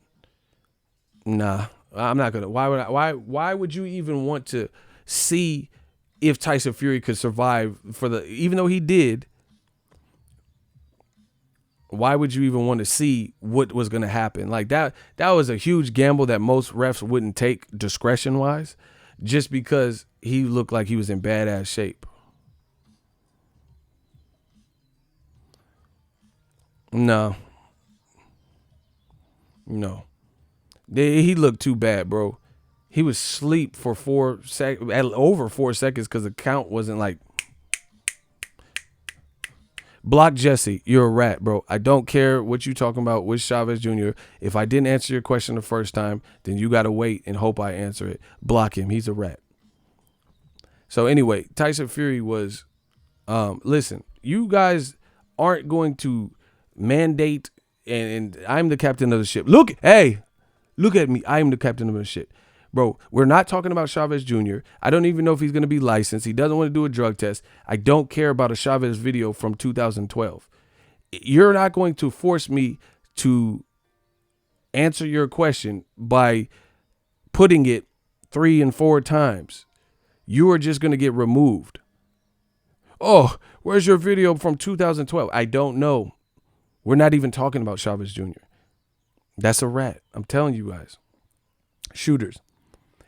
nah, I'm not going to. Why would you even want to see if Tyson Fury could survive even though he did? Why would you even want to see what was going to happen? Like that was a huge gamble that most refs wouldn't take discretion wise, just because he looked like he was in badass shape. No. He looked too bad, bro. He was asleep for over 4 seconds because the count wasn't like. Block Jesse, you're a rat, bro. I don't care what you talking about with Chavez Jr. If I didn't answer your question the first time, then you got to wait and hope I answer it. Block him. He's a rat. So anyway, Tyson Fury was, listen, you guys aren't going to mandate, and I'm the captain of the ship. Look at me. I am the captain of the ship. Bro, we're not talking about Chavez Jr. I don't even know if he's going to be licensed. He doesn't want to do a drug test. I don't care about a Chavez video from 2012. You're not going to force me to answer your question by putting it 3 and 4 times. You are just going to get removed. Oh, where's your video from 2012? I don't know. We're not even talking about Chavez Jr. That's a rat. I'm telling you guys. Shooters.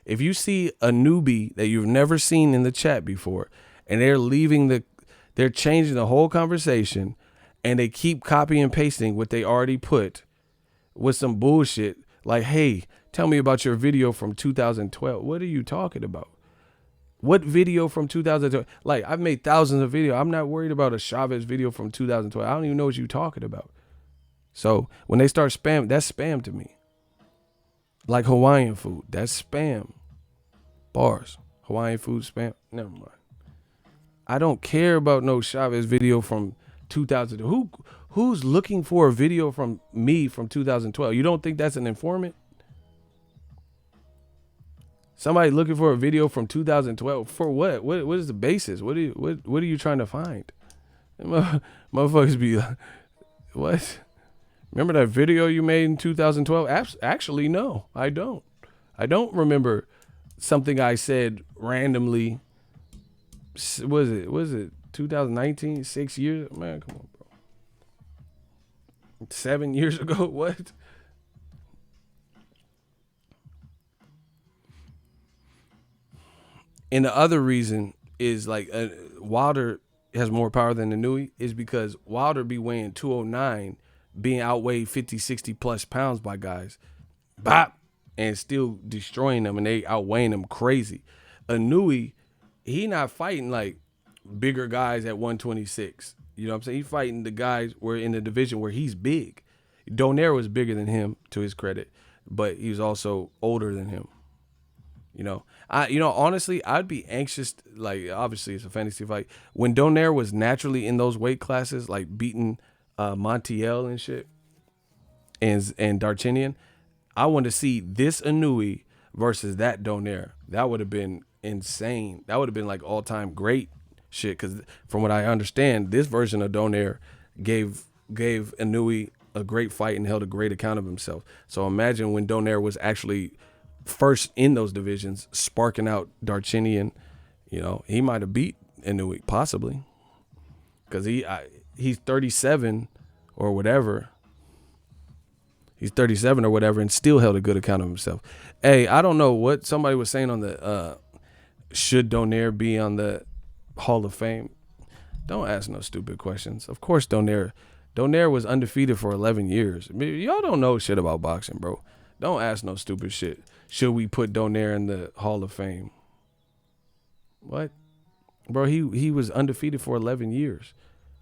If you see a newbie that you've never seen in the chat before and they're changing the whole conversation and they keep copying and pasting what they already put with some bullshit like, hey, tell me about your video from 2012. What are you talking about? What video from 2012? Like, I've made thousands of videos. I'm not worried about a Chavez video from 2012. I don't even know what you're talking about. So when they start spam, that's spam to me. Like Hawaiian food, that's spam. Bars. Hawaiian food spam. Never mind. I don't care about no Chavez video from 2000. Who's looking for a video from me from 2012? You don't think that's an informant? Somebody looking for a video from 2012 for what? What is the basis? What are you trying to find? Motherfuckers be like, what? Remember that video you made in 2012? Actually, no, I don't. I don't remember something I said randomly. Was it 2019? 6 years? Man, come on, bro. 7 years ago? What? And the other reason is like Wilder has more power than Inoue is because Wilder be weighing 209, being outweighed 50, 60 plus pounds by guys, bop, and still destroying them, and they outweighing them crazy. Inoue, he not fighting like bigger guys at 126. You know what I'm saying? He's fighting the guys where in the division where he's big. Donaire was bigger than him, to his credit, but he was also older than him. Honestly, I'd be anxious. Like, obviously, it's a fantasy fight. When Donaire was naturally in those weight classes, like beating Montiel and shit, and Darchinyan, I want to see this Inoue versus that Donaire. That would have been insane. That would have been like all-time great shit. Because from what I understand, this version of Donaire gave Inoue a great fight and held a great account of himself. So imagine when Donaire was actually first in those divisions, sparking out Darchinyan, he might have beat Inoue, possibly, because he's 37 or whatever. He's 37 or whatever, and still held a good account of himself. Hey, I don't know what somebody was saying on the should Donaire be on the Hall of Fame. Don't ask no stupid questions. Of course, Donaire was undefeated for 11 years. I mean, y'all don't know shit about boxing, bro. Don't ask no stupid shit. Should we put Donaire in the Hall of Fame? What? Bro, he was undefeated for 11 years.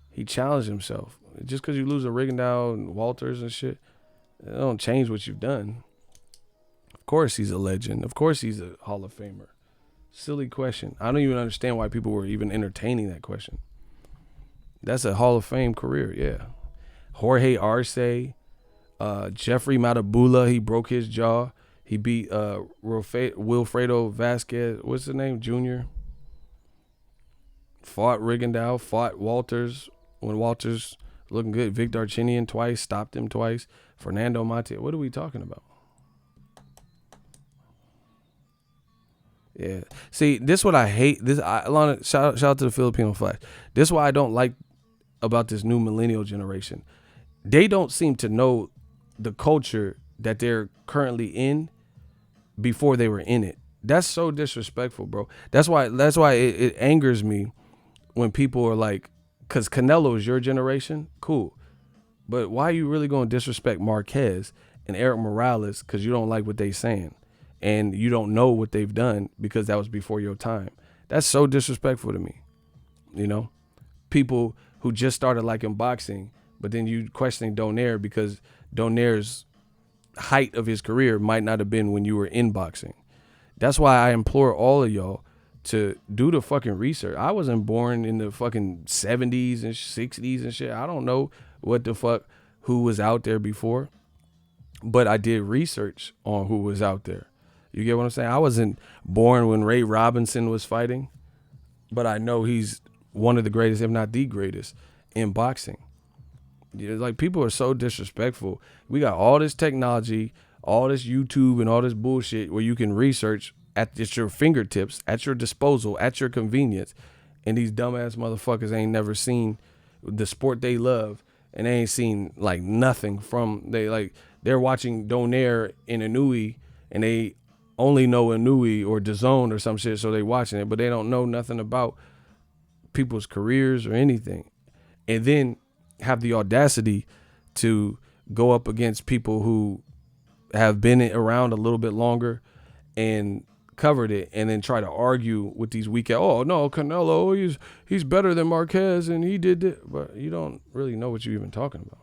He challenged himself. Just because you lose a Rigondeaux and Walters and shit, it don't change what you've done. Of course he's a legend. Of course he's a Hall of Famer. Silly question. I don't even understand why people were even entertaining that question. That's a Hall of Fame career, yeah. Jorge Arce, Jeffrey Matabula, he broke his jaw. He beat Wilfredo Vasquez, what's the name, Jr.? Fought Rigondeaux, fought Walters when Walters looking good. Vic Darchinyan twice, stopped him twice. Fernando Mate. What are we talking about? Yeah. See, this is what I hate. Alana, shout out to the Filipino Flash. This is why I don't like about this new millennial generation. They don't seem to know the culture that they're currently in before they were in it. That's so disrespectful, bro. That's why it angers me when people are like, because Canelo is your generation, cool. But why are you really going to disrespect Marquez and Eric Morales because you don't like what they saying and you don't know what they've done because that was before your time? That's so disrespectful to me. You know, people who just started liking boxing, but then you questioning Donaire because Donaire's height of his career might not have been when you were in boxing. That's why I implore all of y'all to do the fucking research. I wasn't born in the fucking 70s and 60s and shit. I don't know what the fuck who was out there before, but I did research on who was out there. You get what I'm saying? I wasn't born when Ray Robinson was fighting, but I know he's one of the greatest, if not the greatest, in boxing. Like, people are so disrespectful. We got all this technology, all this YouTube and all this bullshit where you can research at your fingertips, at your disposal, at your convenience. And these dumbass motherfuckers ain't never seen the sport they love, and they ain't seen like nothing from they're watching Donaire in Inoue, and they only know Inoue or Dazn or some shit, so they watching it, but they don't know nothing about people's careers or anything. And then have the audacity to go up against people who have been around a little bit longer and covered it, and then try to argue with these weak, oh no, Canelo, he's better than Marquez and he did it. But you don't really know what you're even talking about.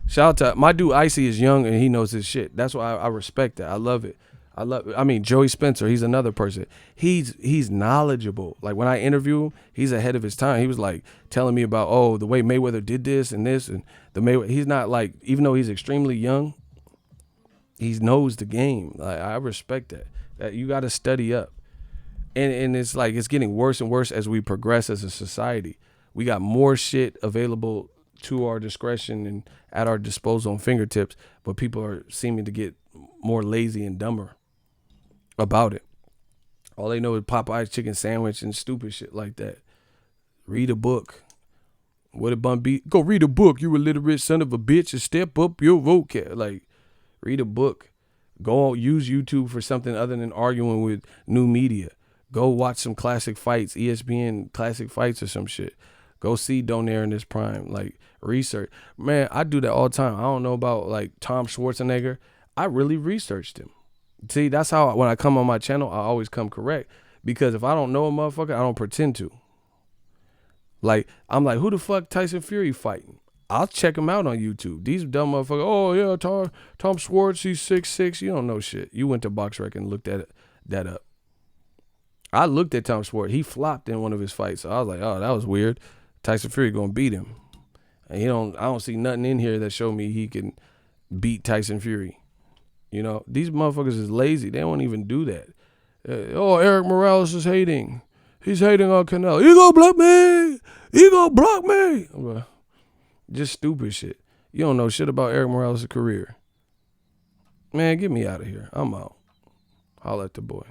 Shout out to my dude Icy is young and he knows his shit. That's why I respect that. I love it. I mean, Joey Spencer, he's another person. He's knowledgeable. Like, when I interview him, he's ahead of his time. He was like telling me about, oh, the way Mayweather did this and this, and the Mayweather. He's not like, even though he's extremely young, he knows the game. Like, I respect that. That you got to study up. And it's like, it's getting worse and worse as we progress as a society. We got more shit available to our discretion and at our disposal on fingertips, but people are seeming to get more lazy and dumber about it. All they know is Popeye's chicken sandwich and stupid shit like that. Read a book. What did Bun B? Go read a book, you illiterate son of a bitch, and step up your vocab. Like, read a book. Go use YouTube for something other than arguing with new media. Go watch some classic fights, ESPN classic fights or some shit. Go see Donaire in his prime. Like, research. Man, I do that all the time. I don't know about like Tom Schwarzenegger. I really researched him. See, that's how when I come on my channel, I always come correct. Because if I don't know a motherfucker, I don't pretend to. Like, I'm like, who the fuck Tyson Fury fighting? I'll check him out on YouTube. These dumb motherfuckers, oh yeah, Tom Schwartz, he's 6'6". You don't know shit. You went to BoxRec and looked at that up. I looked at Tom Schwartz. He flopped in one of his fights. So I was like, oh, that was weird. Tyson Fury gonna beat him. And I don't see nothing in here that show me he can beat Tyson Fury. You know, these motherfuckers is lazy. They won't even do that. Oh, Eric Morales is hating. He's hating on Canelo. You gonna block me? You gonna block me? Well, just stupid shit. You don't know shit about Eric Morales' career. Man, get me out of here. I'm out. Holla at the boy.